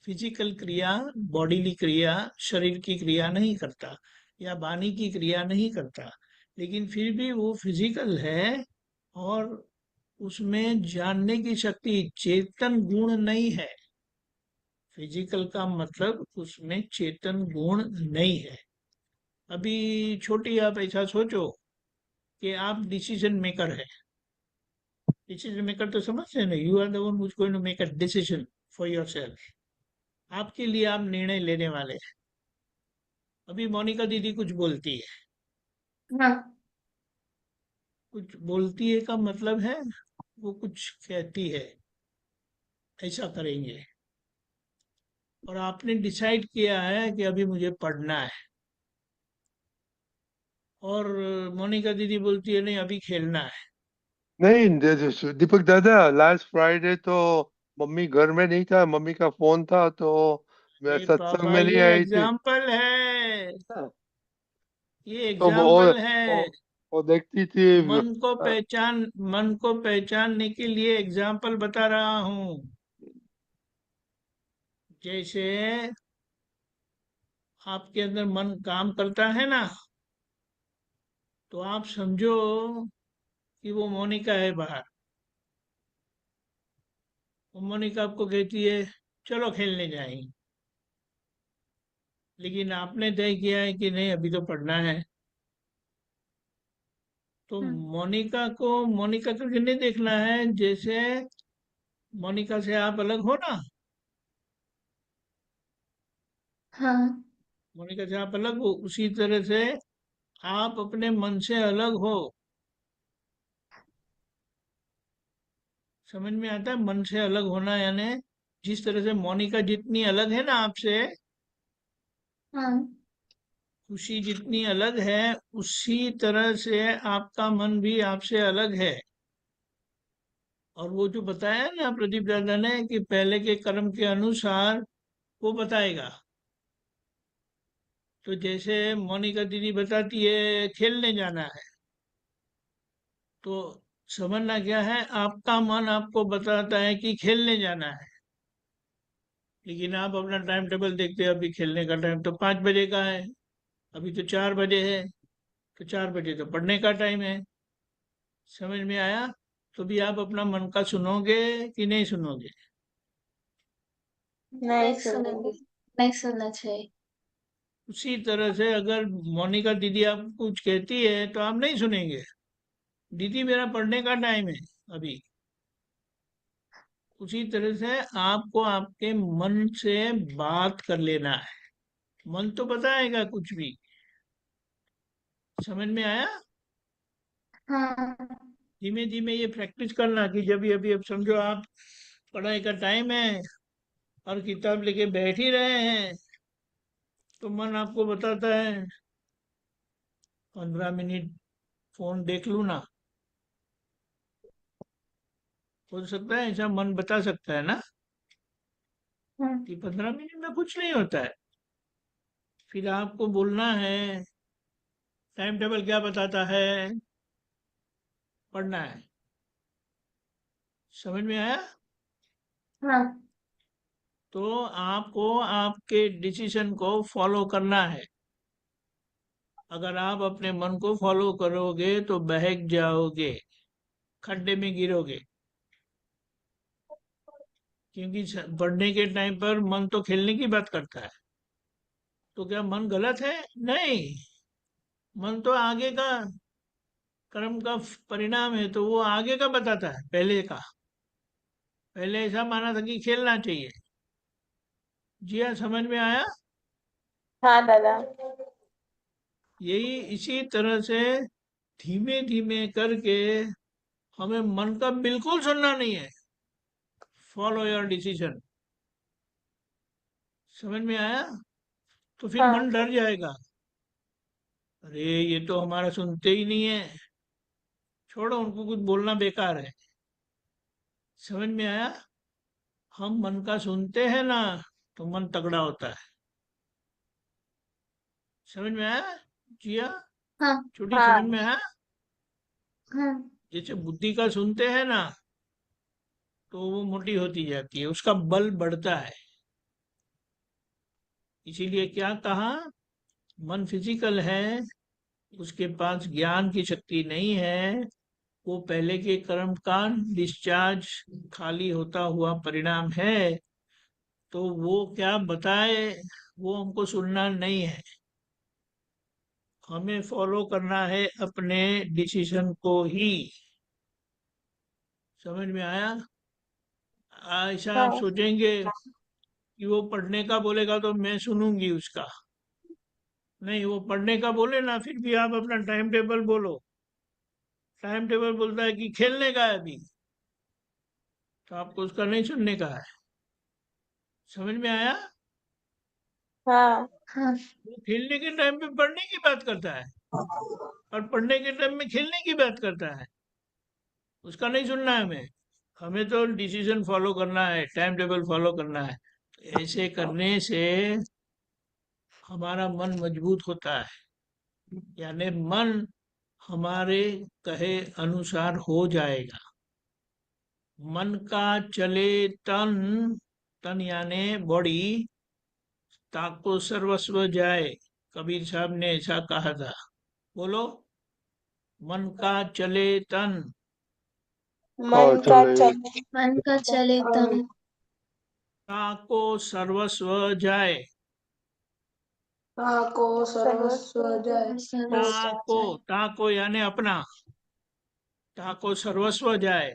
Speaker 3: फिजिकल क्रिया, बॉडीली क्रिया, शरीर की क्रिया नहीं करता, या वाणी की क्रिया नहीं करता, लेकिन फिर भी वो फिजिकल है। और उसमें जानने की शक्ति, चेतन गुण नहीं है। फिजिकल का मतलब उसमें चेतन गुण नहीं है। अभी छोटी आप ऐसा सोचो कि आप डिसीजन मेकर है। डिसीजन मेकर तो समझते हैं ना, you are the one who is going to make a decision for yourself. आपके लिए आप निर्णय लेने वाले हैं। अभी मोनिका दीदी कुछ बोलती है,
Speaker 4: हाँ।
Speaker 3: कुछ बोलती है का मतलब है वो कुछ कहती है, ऐसा करेंगे। और आपने डिसाइड किया है कि अभी मुझे पढ़ना है, और मोनिका दीदी बोलती है नहीं अभी खेलना है।
Speaker 2: नहीं, दीपक दादा, लास्ट फ्राइडे तो मम्मी घर में नहीं था, मम्मी का फोन था, तो मैं
Speaker 3: अरे
Speaker 2: सत्संग
Speaker 3: पापा,
Speaker 2: में नहीं
Speaker 3: ये
Speaker 2: आई थी।
Speaker 3: एग्जाम्पल है,
Speaker 2: हाँ,
Speaker 3: ये
Speaker 2: तो वो
Speaker 3: एग्जाम्पल है।
Speaker 2: वो, वो देखती थी।
Speaker 3: मन को पहचानने के लिए एग्जाम्पल बता रहा हूँ। जैसे आपके अंदर मन काम करता है ना, तो आप समझो कि वो मोनिका है बाहर। वो मोनिका आपको कहती है चलो खेलने जाएंगे, लेकिन आपने तय किया है कि नहीं अभी तो पढ़ना है। तो मोनिका करके नहीं देखना है। जैसे मोनिका से आप अलग हो ना,
Speaker 4: हाँ।
Speaker 3: मोनिका से आप अलग हो, उसी तरह से आप अपने मन से अलग हो। समझ में आता है? मन से अलग होना यानी जिस तरह से मोनिका जितनी अलग है ना आपसे,
Speaker 4: हाँ।
Speaker 3: खुशी जितनी अलग है, उसी तरह से आपका मन भी आपसे अलग है। और वो जो बताया ना प्रदीप दादा ने कि पहले के कर्म के अनुसार वो बताएगा। तो जैसे मोनिका दीदी बताती है खेलने जाना है, तो समझना क्या है, आपका मन आपको बताता है कि खेलने जाना है, लेकिन आप अपना टाइम टेबल देखते हैं, अभी खेलने का टाइम तो 5 बजे का है, अभी तो 4 बजे है, तो 4 बजे तो पढ़ने का टाइम है। समझ में आया? तो भी आप अपना मन का सुनोगे कि नहीं सुनोगे?
Speaker 5: नहीं
Speaker 4: नहीं
Speaker 5: सुनेंगे।
Speaker 4: सुनेंगे। नहीं सुनना चाहिए।
Speaker 3: उसी तरह से अगर मोनिका दीदी आपको कुछ कहती है तो आप नहीं सुनेंगे। दीदी मेरा पढ़ने का टाइम है अभी। उसी तरह से आपको आपके मन से बात कर लेना है। मन तो बताएगा कुछ भी। समझ में आया?
Speaker 4: हाँ।
Speaker 3: धीमे धीमे ये प्रैक्टिस करना कि जब अभी अब समझो आप पढ़ाई का टाइम है और किताब लेके बैठ ही रहे हैं, तो मन आपको बताता है 15 मिनट फोन देख लूँ ना। हो सकता है ऐसा मन बता सकता है ना
Speaker 4: हाँ।
Speaker 3: कि 15 मिनट में कुछ नहीं होता है। फिर आपको बोलना है टाइम टेबल क्या बताता है, पढ़ना है। समझ में आया?
Speaker 4: हाँ।
Speaker 3: तो आपको आपके डिसीजन को फॉलो करना है। अगर आप अपने मन को फॉलो करोगे तो बहक जाओगे, खड्डे में गिरोगे। क्योंकि पढ़ने के टाइम पर मन तो खेलने की बात करता है। तो क्या मन गलत है? नहीं, मन तो आगे का कर्म का परिणाम है, तो वो आगे का बताता है, पहले का। पहले ऐसा माना था कि खेलना चाहिए। जी हाँ, समझ में आया?
Speaker 5: हाँ दादा।
Speaker 3: यही इसी तरह से धीमे धीमे करके हमें मन का बिल्कुल सुनना नहीं है। Follow your decision. समझ में आया? तो फिर
Speaker 5: हाँ।
Speaker 3: मन डर जाएगा, अरे ये तो हमारा सुनते ही नहीं है, छोड़ो उनको, कुछ बोलना बेकार है। समझ में आया? हम मन का सुनते हैं ना, तो मन तगड़ा होता है। समझ में आया? जिया,
Speaker 4: हाँ।
Speaker 3: छोटी,
Speaker 5: हाँ।
Speaker 3: समझ में आया?
Speaker 4: हाँ।
Speaker 3: जैसे बुद्धि का सुनते हैं ना, तो वो मोटी होती जाती है, उसका बल बढ़ता है। इसीलिए क्या कहा, मन फिजिकल है, उसके पास ज्ञान की शक्ति नहीं है, वो पहले के कर्म का डिस्चार्ज, खाली होता हुआ परिणाम है। तो वो क्या बताए, वो हमको सुनना नहीं है। हमें फॉलो करना है अपने डिसीजन को ही। समझ में आया? ऐसा आप
Speaker 5: हाँ।
Speaker 3: सोचेंगे कि वो पढ़ने का बोलेगा तो मैं सुनूंगी उसका, नहीं, वो पढ़ने का बोले ना, फिर भी आप अपना टाइम टेबल बोलो। टाइम टेबल बोलता है कि खेलने का है अभी, तो आपको उसका नहीं सुनने का है। समझ में आया?
Speaker 5: हाँ।
Speaker 4: हाँ।
Speaker 3: वो खेलने के टाइम पे पढ़ने की बात करता है, और पढ़ने के टाइम में खेलने की बात करता है। उसका नहीं सुनना है हमें। हमें तो डिसीजन फॉलो करना है, टाइम टेबल फॉलो करना है। ऐसे करने से हमारा मन मजबूत होता है, यानी मन हमारे कहे अनुसार हो जाएगा। मन का चले तन, तन यानी बॉडी, ताको सर्वस्व जाए, कबीर साहब ने ऐसा कहा था। बोलो, मन का चले तन,
Speaker 5: मन का
Speaker 2: चले
Speaker 5: चले
Speaker 4: मन का चले तन,
Speaker 3: ताको सर्वस्व जाए।
Speaker 5: को सर्वस्व जाय हो
Speaker 3: ताको,
Speaker 5: जाए।
Speaker 3: ताको यानी अपना, ताको सर्वस्व जाए।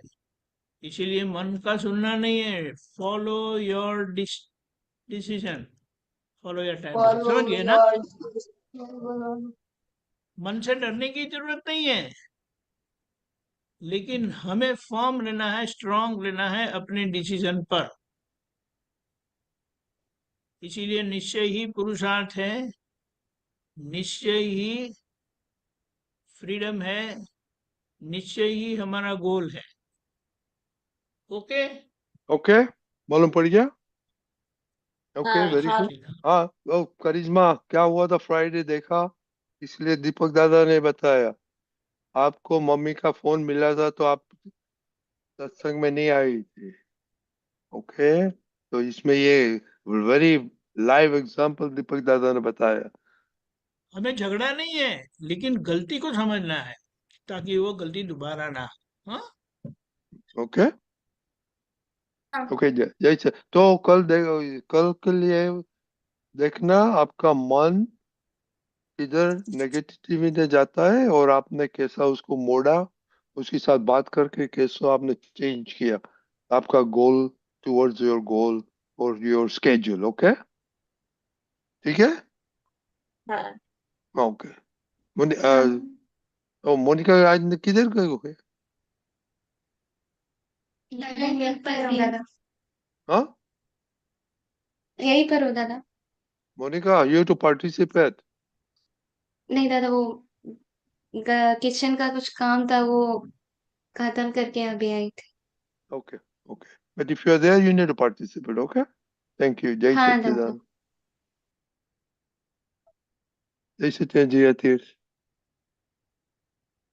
Speaker 3: इसीलिए मन का सुनना नहीं है, follow your decision, follow your time table.
Speaker 5: Follow
Speaker 3: समझ गए ना?
Speaker 5: योर।
Speaker 3: मन से डरने की जरूरत नहीं है, लेकिन हमें फर्म लेना है, स्ट्रांग लेना है अपने डिसीजन पर। इसीलिए निश्चय ही पुरुषार्थ है, निश्चय ही फ्रीडम है, निश्चय ही हमारा गोल है। ओके।
Speaker 2: ओके, मालूम पड़ गया? ओके,
Speaker 5: हाँ।
Speaker 2: वेरी
Speaker 5: हाँ।
Speaker 2: गुड। हाँ, वो करिश्मा क्या हुआ था फ्राइडे देखा? इसलिए दीपक दादा ने बताया आपको मम्मी का फोन मिला था तो आप सत्संग में नहीं आई थी। ओके, तो इसमें ये वेरी लाइव एग्जांपल दीपक दादा ने बताया।
Speaker 3: हमें झगड़ा नहीं है, लेकिन गलती को समझना है, ताकि वो गलती दोबारा ना। हाँ।
Speaker 2: ओके।
Speaker 4: हाँ।
Speaker 2: ओके, जैसे तो कल के लिए देखना आपका मन किधर नेगेटिविटी में जाता है और आपने कैसा उसको मोड़ा, उसके साथ बात करके कैसा आपने चेंज किया आपका गोल टुवर्ड्स योर गोल और योर स्केड्यूल। ओके, ठीक है।
Speaker 5: हाँ।
Speaker 2: ओके। मोनि,
Speaker 4: हाँ।
Speaker 2: मोनिका आज किधर गए हुए?
Speaker 4: यहीं पर हूँ दादा,
Speaker 2: हाँ,
Speaker 4: यहीं पर हूँ दादा।
Speaker 2: Monika, you too participate.
Speaker 4: नहीं दादा, वो किचन का कुछ काम था, वो खत्म करके अभी आई थी।
Speaker 2: Okay, okay, but if you are there you need to participate. Okay, thank you. जय
Speaker 4: हाँ दादा।
Speaker 2: सच्चिदानंद। जय सच्चिदानंद जी तीर्थ।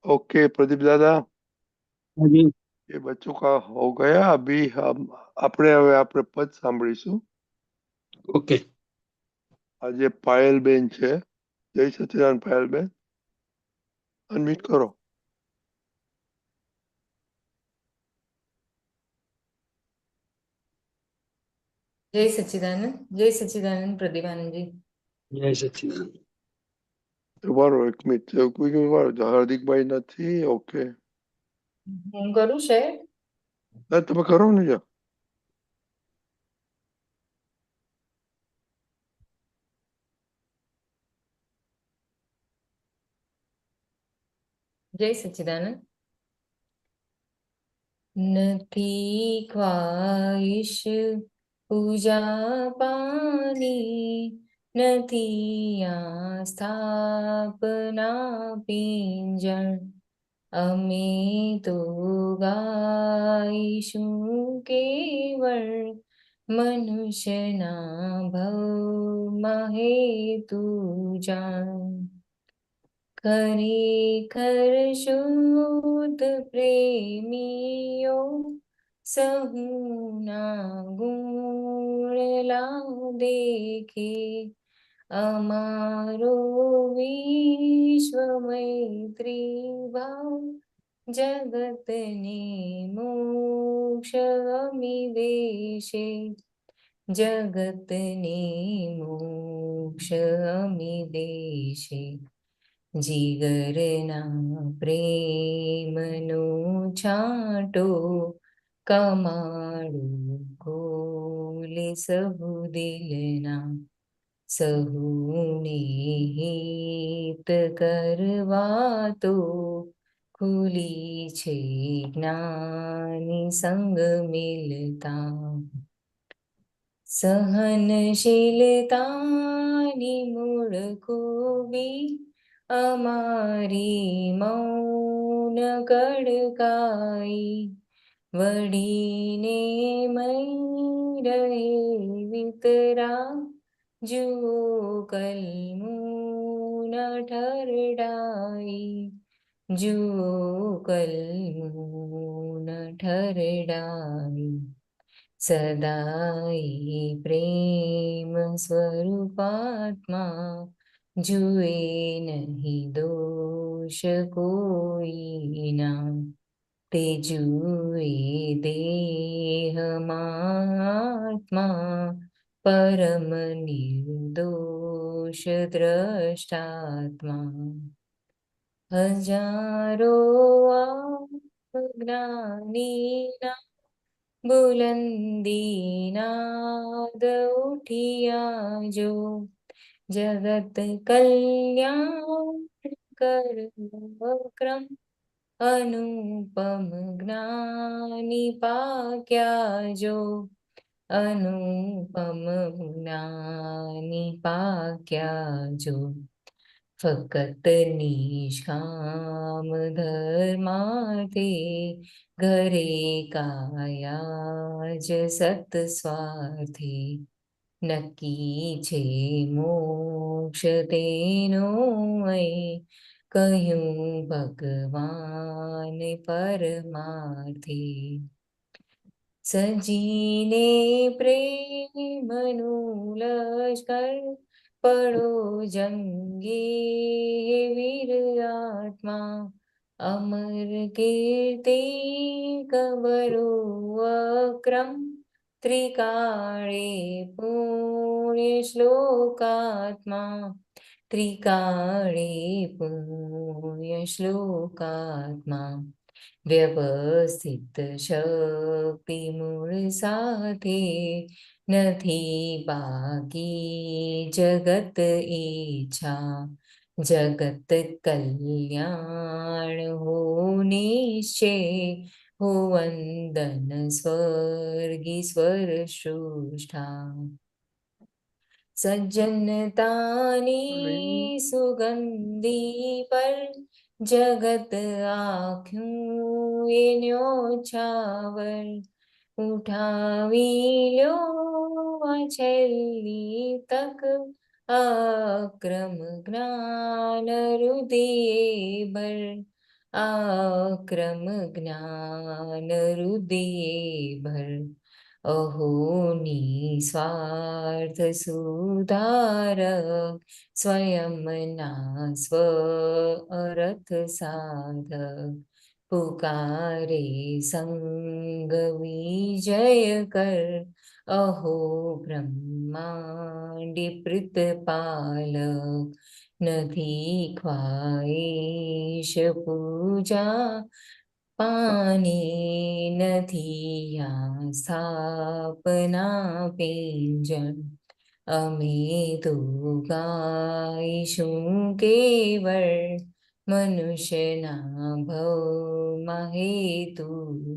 Speaker 2: ओके प्रदीप दादा,
Speaker 1: हाँ जी।
Speaker 2: ये बच्चों का हो गया। अभी हम આપણે હવે આપણે પદ સાંભળીશું।
Speaker 1: ઓકે.
Speaker 2: આજે પાયલબેન છે। જય સચ્ચિદાનંદ પાયલબેન, અનમ્યુટ કરો।
Speaker 6: जय सच्चिदानंद प्रतिभानंद जी।
Speaker 1: જય સચ્ચિદાનંદ.
Speaker 2: ઉભારો એક મિનિટ, કોઈ ઉભારો, હાર્દિકભાઈ નથી। ઓકે,
Speaker 6: હું કરું શેર।
Speaker 2: ના તમે કરો ને જા।
Speaker 6: जय सच्चिदानंद। નથી ખ્વાઈશ પૂજા પાની, નથી આ સ્થાપના પિંજણ, અમે તો ગાઈશું કેવળ મનુષ્યના ભવમાં હેતુ જાણ. ખરેખર શુદ્ધ પ્રેમીઓ સહુના ગુણ દેખે, અમારો વિશ્વ મૈત્રી ભાવ જગતને મોક્ષ અમી દેશે, જગતને મોક્ષ અમી દેશે. જીગરના પ્રેમનો છાંટો કમાડું ખોલે સહુ દિલના, સહુને હિત કરવા તો ખુલી છે જ્ઞાની સંગ મિલતા. સહનશીલતાની મૂળ ખૂબી અમારી મૌન કડકાઈ, વડીને મૈ રહે વિતરા જુઓ કલમૂન ઠરડાઈ, જુઓ કલમૂન ઠરડાઈ. સદાઈ પ્રેમ સ્વરૂપાત્મા જુએ નહીં દોષ કોઈના, તે જુએ દેહમાત્મા પરમ નિર્દોષ દ્રષ્ટાત્મા. હજારો જ્ઞાનીના બુલંદી નાદ ઉઠિયા જો, જગત કલ્યાણ કરમ અનુપમ જ્ઞાની પાક્યા જો, અનુપમ જ્ઞાની પાક્યા જો. ફકત નિષ્કામ ધર્માર્થે ઘરે કાયા જ સત સ્વાર્થે, નક્કી છે મોક્ષ તેનો કહ્યું ભગવાન પરમાર્થે. સજીને પ્રેમનું લશ્કર પડો જંગે વીર આત્મા, અમર કીર્તિ કબરો અક્રમ ત્રિકાળે પુણ્ય શ્લોકાત્મા, ત્રિકાળે પુણ્ય શ્લોકાત્મા. વ્યવસ્થિત શક્તિ મૂળ સાથે નથી બાકી જગત ઈચ્છા, જગત કલ્યાણ હો નિશ્ચય, હો વંદન સ્વર્ગી સ્વર શ્રુષ્ઠા. સજ્જનતાની સુગંધી પર જગત આખ્યું એ ન્યોછાવર, ઉઠાવી લ્યો આ છેલ્લી તક અક્રમ જ્ઞાન હૃદયે ભર, અક્રમ જ્ઞાન હૃદયે ભર. અહો નિસ્વાર્થ સુધારક સ્વયંના સ્વ અરથ સાધક, પુકારે સંગ વિજય કર અહો બ્રહ્માંડી પ્રીતપાલક. નથી ખ્વાઈશ પૂજા પાની, નથી આ સ્થાપના પિંજણ, અમે તો ગાઈશું કેવળ મનુષ્યના ભવમાં હેતુ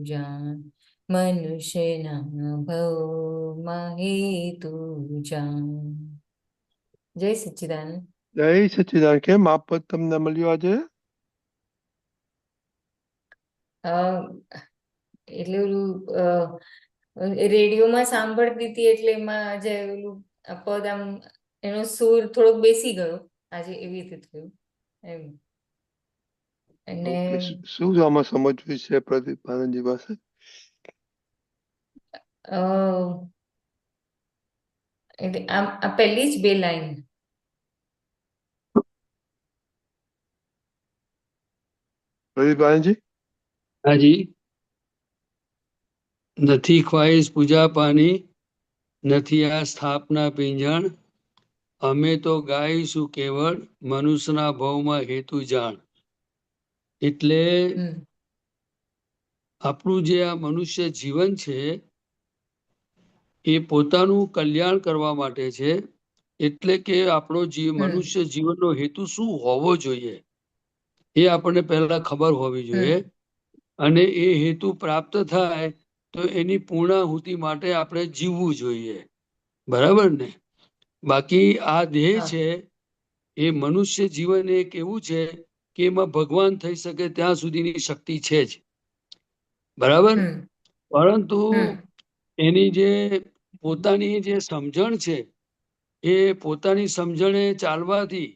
Speaker 6: જાણ, મનુષ્યના ભવમાં હેતુ જાણ. જય સચ્ચિદાનંદ.
Speaker 2: જય સચ્ચિદાનંદ. કેમ આ પદ તમને મળ્યું આજે?
Speaker 6: અ, એટલે ઓલું રેડિયોમાં સાંભળતી હતી એટલે એમાં આજે ઓલું આ પદ આમ એનો સૂર થોડોક બેસી ગયો આજે, એવી રીતે થયું એમ. અને
Speaker 2: ઓકે, શું આમાં સમજવું છે પ્રદીપ આનંદજી પાસે?
Speaker 6: એટલે આ પહેલી જ બે લાઈન.
Speaker 2: પ્રદીપ આનંદજી?
Speaker 1: હાજી. નથી ખ્વાહિશ પૂજા પાની, નથી આ સ્થાપના પીંજણ, અમે તો ગાઈશું કેવળ મનુષ્યના ભવમાં હેતુ જાણ. એટલે આપણું જે આ મનુષ્ય જીવન છે એ પોતાનું કલ્યાણ કરવા માટે છે. એટલે કે આપણો મનુષ્ય જીવનનો હેતુ શું હોવો જોઈએ એ આપણને પહેલા ખબર હોવી જોઈએ. અને એ હેતુ પ્રાપ્ત થાય તો એની પૂર્ણાહુતિ માટે આપણે જીવવું જોઈએ. બરાબર ને? બાકી આ દેહ છે એ મનુષ્ય જીવન એક એવું છે કે એમાં ભગવાન થઈ શકે ત્યાં સુધીની શક્તિ છે જ. બરાબર? પરંતુ એની જે પોતાની જે સમજણ છે એ પોતાની સમજણે ચાલવાથી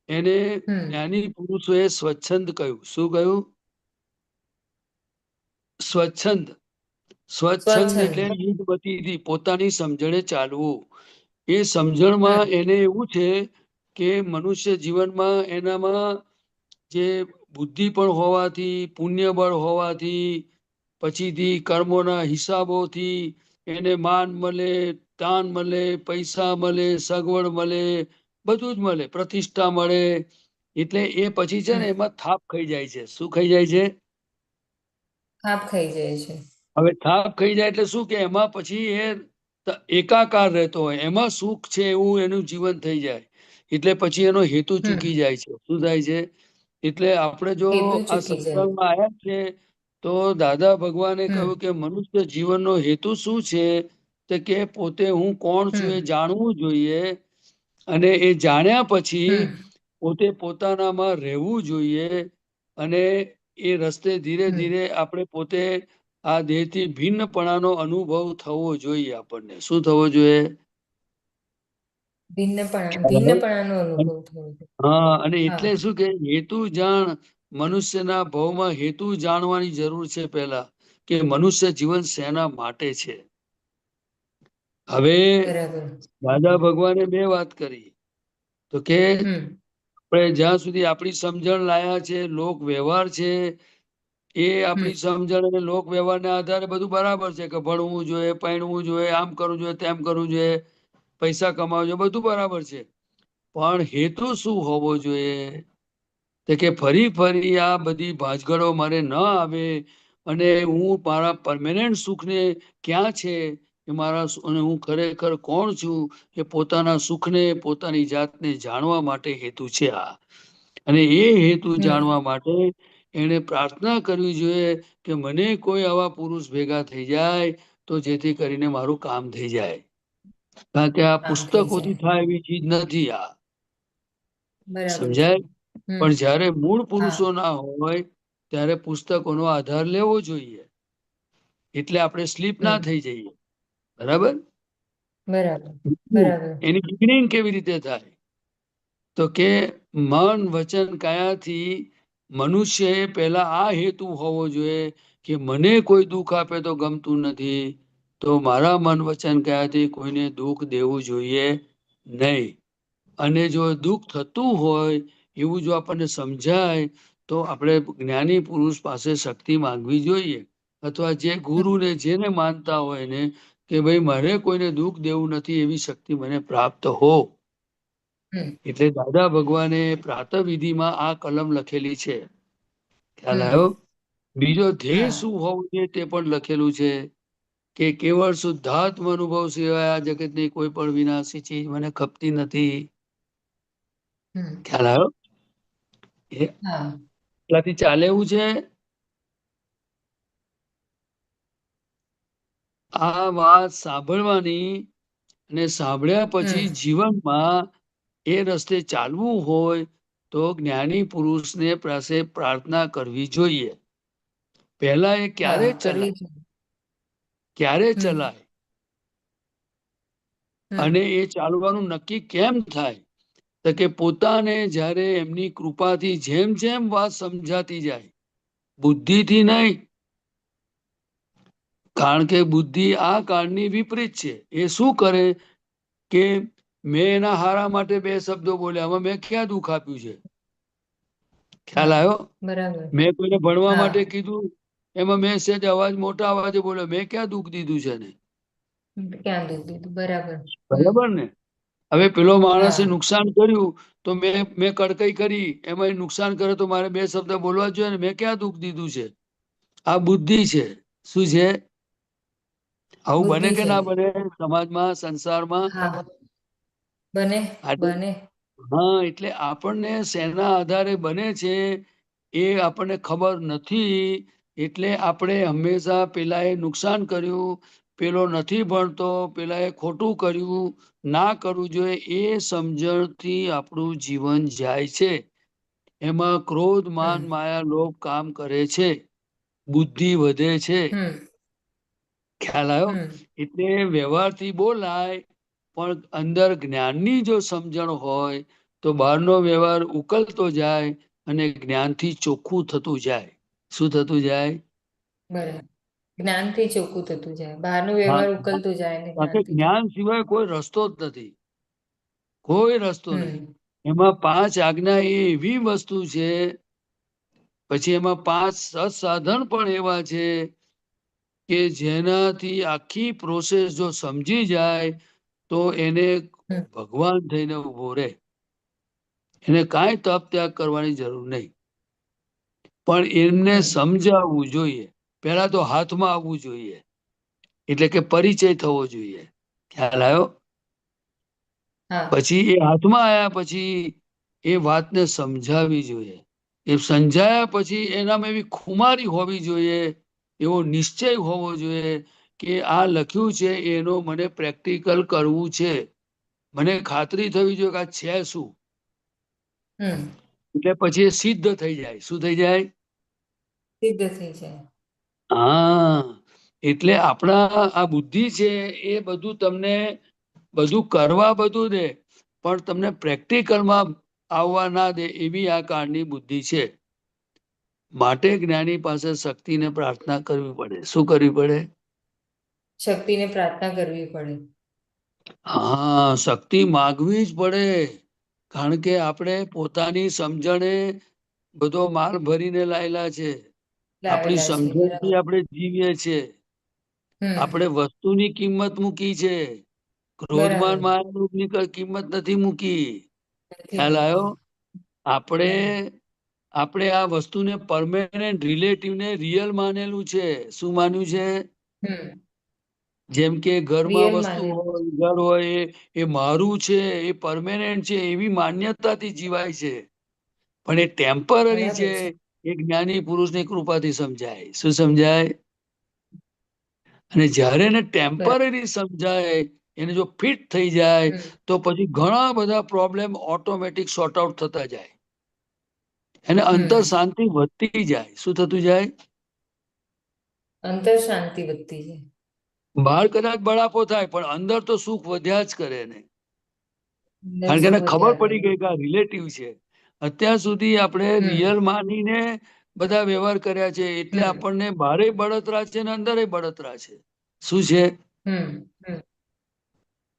Speaker 1: એને જ્ઞાની પુરુષોએ સ્વચ્છંદ કહ્યું. શું કહ્યું? સ્વચ્છંદ. સ્વચ્છંદ એટલે નિર્ગતિથી પોતાની સમજણે ચાલવું. એ સમજણમાં એને એવું છે કે મનુષ્ય જીવનમાં એનામાં જે બુદ્ધિ પણ હોવાથી, પુણ્ય બળ હોવાથી, પછીથી કર્મોના હિસાબોથી એને માન મળે, તાન મળે, પૈસા મળે, સગવડ મળે, બધું જ મળે, પ્રતિષ્ઠા મળે. એટલે એ પછી છે ને એમાં થાપ ખાઈ જાય છે. શું ખાઈ જાય છે?
Speaker 6: થાપ ખાઈ જાય છે.
Speaker 1: હવે થાપ ખાઈ જાય એટલે શું કે એમાં પછી એ એકાકાર રહેતો હોય, એમાં સુખ છે એવું એનું જીવન થઈ જાય. એટલે પછી એનો હેતુ ચૂકી જાય છે. શું થાય છે? એટલે આપણે જો
Speaker 6: હેતુ
Speaker 1: આ
Speaker 6: ચૂકી જાય.
Speaker 1: સત્સંગમાં આવ્યા છે તો દાદા ભગવાને કહ્યું કે મનુષ્ય જીવનનો હેતુ શું છે? તો કે પોતે હું કોણ છું એ જાણવું જોઈએ. અને એ જાણ્યા પછી પોતે પોતાનામાં રહેવું જોઈએ. અને એ રસ્તે ધીરે ધીરે આપણે પોતે આ દેહથી ભિન્નપણાનો અનુભવ થવો જોઈએ આપણને. શું થવો જોઈએ?
Speaker 6: ભિન્નપણાનો અનુભવ થયો છે.
Speaker 1: હા. અને એટલે શું કે હેતુ જાણ, મનુષ્યના ભવમાં હેતુ જાણવાની જરૂર છે પહેલા, કે મનુષ્ય જીવન શેના માટે છે. હવે
Speaker 6: બરાબર.
Speaker 1: દાદા ભગવાને બે વાત કરી. તો કે આપણે જ્યાં સુધી આપણી સમજણ લાયા છે, લોક વ્યવહાર છે, એ આપણી સમજણ અને લોક વ્યવહારના આધારે બધું બરાબર છે કે ભણવું જોઈએ, પરણવું જોઈએ, આમ કરવું જોઈએ, તેમ કરવું જોઈએ, પૈસા કમાવવા જોઈએ, બધું બરાબર છે. પણ હેતુ શું હોવો જોઈએ? તો કે ફરી ફરી આ બધી ભાજગડો મારે ન આવે અને હું મારા પરમેનન્ટ સુખને ક્યાં છે એ મારા અને હું ખરેખર કોણ છું એ પોતાના સુખને, પોતાની જાતને જાણવા માટે હેતુ છે આ. અને એ હેતુ જાણવા માટે એને પ્રાર્થના કરવી જોઈએ કે મને કોઈ આવા પુરુષ ભેગા થઈ જાય તો જેથી કરીને મારું કામ થઈ જાય. કારણ કે આ
Speaker 6: કામ થઈ
Speaker 1: પુસ્તકોથી
Speaker 6: જાય.
Speaker 1: થાય એવી ચીજ નથી આ.
Speaker 6: બરાબર છે.
Speaker 1: સમજાય? પણ જ્યારે મૂળ
Speaker 6: હા.
Speaker 1: પુરુષો ના હોય ત્યારે પુસ્તકોનો આધાર લેવો જોઈએ. એટલે આપણે સ્લીપ ના થઈ જઈએ. બરાબર?
Speaker 6: બરાબર. બરાબર.
Speaker 1: એની બિગિનિંગ કેવી રીતે થાય? તો કે મન, વચન, કાયાથી મનુષ્યએ પહેલા આ હેતુ હોવો જોઈએ કે મને કોઈ દુઃખ આપે તો ગમતું નથી, તો મારા મન, વચન, કાયાથી કોઈને દુઃખ દેવું જોઈએ નહીં. અને જો દુઃખ થતું હોય એવું જો આપણને સમજાય તો આપણે જ્ઞાની પુરુષ પાસે શક્તિ માંગવી જોઈએ. અથવા જે ગુરુને જેને માનતા હોય ને કે ભાઈ મારે કોઈને દુઃખ દેવું નથી, એવી શક્તિ મને પ્રાપ્ત હો. એટલે દાદા ભગવાને પ્રાતઃવિધિમાં આ કલમ લખેલી છે. ખ્યાલ આવ્યો? બીજો ધ્યેય
Speaker 6: હા.
Speaker 1: શું હોવું જોઈએ તે પણ લખેલું છે કે કેવળ શુદ્ધાત્મ અનુભવ સિવાય આ જગતની કોઈ પણ વિનાશી ચીજ મને ખપતી નથી. ખ્યાલ આવ્યો?
Speaker 6: હા
Speaker 1: એટલાથી ચાલે એવું છે. આ વાત સાંભળવાની અને સાંભળ્યા પછી જીવનમાં એ રસ્તે ચાલવું હોય તો જ્ઞાની પુરુષને પાસે પ્રાર્થના કરવી જોઈએ. પહેલા એ ક્યારે
Speaker 6: હા કરવી
Speaker 1: ચલાય,
Speaker 6: જોઈએ.
Speaker 1: ક્યારે
Speaker 6: હમ
Speaker 1: ચલાય
Speaker 6: હમ
Speaker 1: અને એ ચાલવાનું નક્કી કેમ થાય? તો કે પોતાને જ્યારે એમની કૃપાથી જેમ જેમ વાત સમજાતી જાય, બુદ્ધિથી નહીં, કારણ કે બુદ્ધિ આ કાળની વિપરીત છે. એ શું કરે કે મેં એના હારા માટે બે શબ્દો બોલ્યા, આમાં મેં ક્યાં દુઃખ આપ્યું છે? ખ્યાલ
Speaker 6: હા
Speaker 1: આવ્યો?
Speaker 6: બરાબર.
Speaker 1: મેં કોઈને ભણવા
Speaker 6: હા
Speaker 1: માટે કીધું, એમાં મેં સહેજ અવાજ મોટા અવાજે બોલ્યો, મેં ક્યાં દુઃખ દીધું છે ને?
Speaker 6: ક્યાં દૂધ દીધું બરાબર.
Speaker 1: બરાબર ને? હવે પેલો માણસે
Speaker 6: હા
Speaker 1: નુકસાન કર્યું તો મેં કડકાઈ કરી, એમાં એ નુકસાન કરે તો મારે બે શબ્દ બોલવા જોઈએ ને, મેં ક્યાં દુઃખ દીધું છે? આ બુદ્ધિ છે. શું છે? આવું બને
Speaker 6: બુદ્ધિ
Speaker 1: કે
Speaker 6: છે.
Speaker 1: ના બને સમાજમાં, સંસારમાં?
Speaker 6: હા બને
Speaker 1: આજે
Speaker 6: બને.
Speaker 1: હા, એટલે આપણને શેના આધારે બને છે એ આપણને ખબર નથી. એટલે આપણે હંમેશા પેલાએ નુકસાન કર્યું, પેલો નથી ભણતો, પેલાએ ખોટું કર્યું, ના કરવું જોઈએ, એ સમજણથી આપણું જીવન જાય છે. એમાં ક્રોધ, માન,
Speaker 6: હમ
Speaker 1: માયા, લોભ કામ કરે છે. બુદ્ધિ વધે છે.
Speaker 6: હમ
Speaker 1: ખ્યાલ આવ્યો?
Speaker 6: હમ
Speaker 1: એટલે વ્યવહારથી બોલાય, પણ અંદર જ્ઞાનની જો સમજણ હોય તો બહારનો વ્યવહાર ઉકલતો જાય અને જ્ઞાનથી ચોખ્ખું થતું જાય. શું થતું જાય?
Speaker 6: બરાબર. જ્ઞાનથી ચોખ્ખું થતું જાય, બહારનો
Speaker 1: હા,
Speaker 6: વ્યવહાર ઉકલતું જાય ને
Speaker 1: કારણ કે
Speaker 6: જ્ઞાનથી ચોખ્ખું.
Speaker 1: જ્ઞાન સિવાય કોઈ રસ્તો જ નથી. કોઈ રસ્તો નહીં.
Speaker 6: હમ
Speaker 1: એમાં 5 આજ્ઞા એ એવી વસ્તુ છે, પછી એમાં 5 સત્સાધન પણ એવા છે કે જેનાથી આખી પ્રોસેસ જો સમજી જાય તો એને
Speaker 6: હમ
Speaker 1: ભગવાન થઈને ઉભો રહે. એને કાંઈ તપ ત્યાગ કરવાની જરૂર નહીં. પણ એમને
Speaker 6: હમ
Speaker 1: સમજાવવું જોઈએ. પહેલા તો હાથમાં આવવું જોઈએ. એટલે કે પરિચય થવો જોઈએ. ખ્યાલ આવ્યો?
Speaker 6: હા
Speaker 1: પછી એ હાથમાં આવ્યા પછી એ વાતને સમજાવવી જોઈએ. એ સમજાયા પછી એનામાં એવી ખુમારી હોવી જોઈએ, એવો નિશ્ચય હોવો જોઈએ કે આ લખ્યું છે એનો મને પ્રેક્ટિકલ કરવું છે. મને ખાતરી થવી જોઈએ કે આ છે શું.
Speaker 6: હમ
Speaker 1: એટલે પછી એ સિદ્ધ થઈ જાય. શું થઈ જાય?
Speaker 6: સિદ્ધ થઈ જાય.
Speaker 1: હા, એટલે આપણા આ બુદ્ધિ છે એ બધું તમને બધું કરવા બધું દે, પણ તમને પ્રેક્ટિકલમાં આવવા ના દે એવી આ કાળની બુદ્ધિ છે. માટે જ્ઞાની પાસે શક્તિને પ્રાર્થના કરવી પડે. શું કરવી પડે?
Speaker 6: શક્તિને પ્રાર્થના કરવી પડે.
Speaker 1: હા, શક્તિ માગવી જ પડે. કારણ કે આપણે પોતાની સમજણે બધો માલ ભરીને લાયેલા છે. આપણી
Speaker 6: લાવેલા છે
Speaker 1: સમજણથી
Speaker 6: બરાબર.
Speaker 1: આપણે જીવીએ છીએ. આપણે
Speaker 6: હમ
Speaker 1: વસ્તુની કિંમત મૂકી છે. ક્રોધમાન
Speaker 6: બરાબર.
Speaker 1: માયાની કિંમત નથી મૂકી.
Speaker 6: નથી
Speaker 1: ખ્યાલ આવ્યો?
Speaker 6: મૂકી.
Speaker 1: આપણે
Speaker 6: બરાબર.
Speaker 1: આપણે આ વસ્તુને પરમેનન્ટ રિલેટિવને રિયલ માનેલું છે. શું માન્યું છે?
Speaker 6: હમ
Speaker 1: જેમ કે ઘરમાં
Speaker 6: રિયલ
Speaker 1: વસ્તુ
Speaker 6: માનેલું
Speaker 1: હોય,
Speaker 6: છે.
Speaker 1: ઘર હોય, એ મારું છે, એ પરમેનન્ટ છે, એવી માન્યતાથી જીવાય છે. પણ એ ટેમ્પરરી છે. એ જ્ઞાની પુરુષની કૃપાથી સમજાય. શું સમજાય? અને જ્યારે એને
Speaker 6: બરાબર.
Speaker 1: ટેમ્પરરી સમજાય, એને જો ફિટ થઈ જાય
Speaker 6: હમ
Speaker 1: તો પછી ઘણા બધા પ્રોબ્લેમ ઓટોમેટિક સોર્ટ આઉટ થતા જાય. એને અંતર
Speaker 6: હમ
Speaker 1: શાંતિ વધતી જાય. શું થતું જાય?
Speaker 6: અંતર શાંતિ વધતી છે.
Speaker 1: બહાર કદાચ બળાપો થાય પણ અંદર તો સુખ વધ્યા જ કરે ને.
Speaker 6: અંદર
Speaker 1: કારણ કે એને
Speaker 6: સુખ
Speaker 1: ખબર
Speaker 6: વધ્યા કરે.
Speaker 1: પડી ગઈ કે આ રિલેટિવ છે. અત્યાર સુધી આપણે
Speaker 6: હમ
Speaker 1: રિયલ માનીને બધા વ્યવહાર કર્યા છે, એટલે
Speaker 6: હમ
Speaker 1: આપણને બહારે બળતરા છે ને અંદર બળતરા છે. શું છે?
Speaker 6: હમ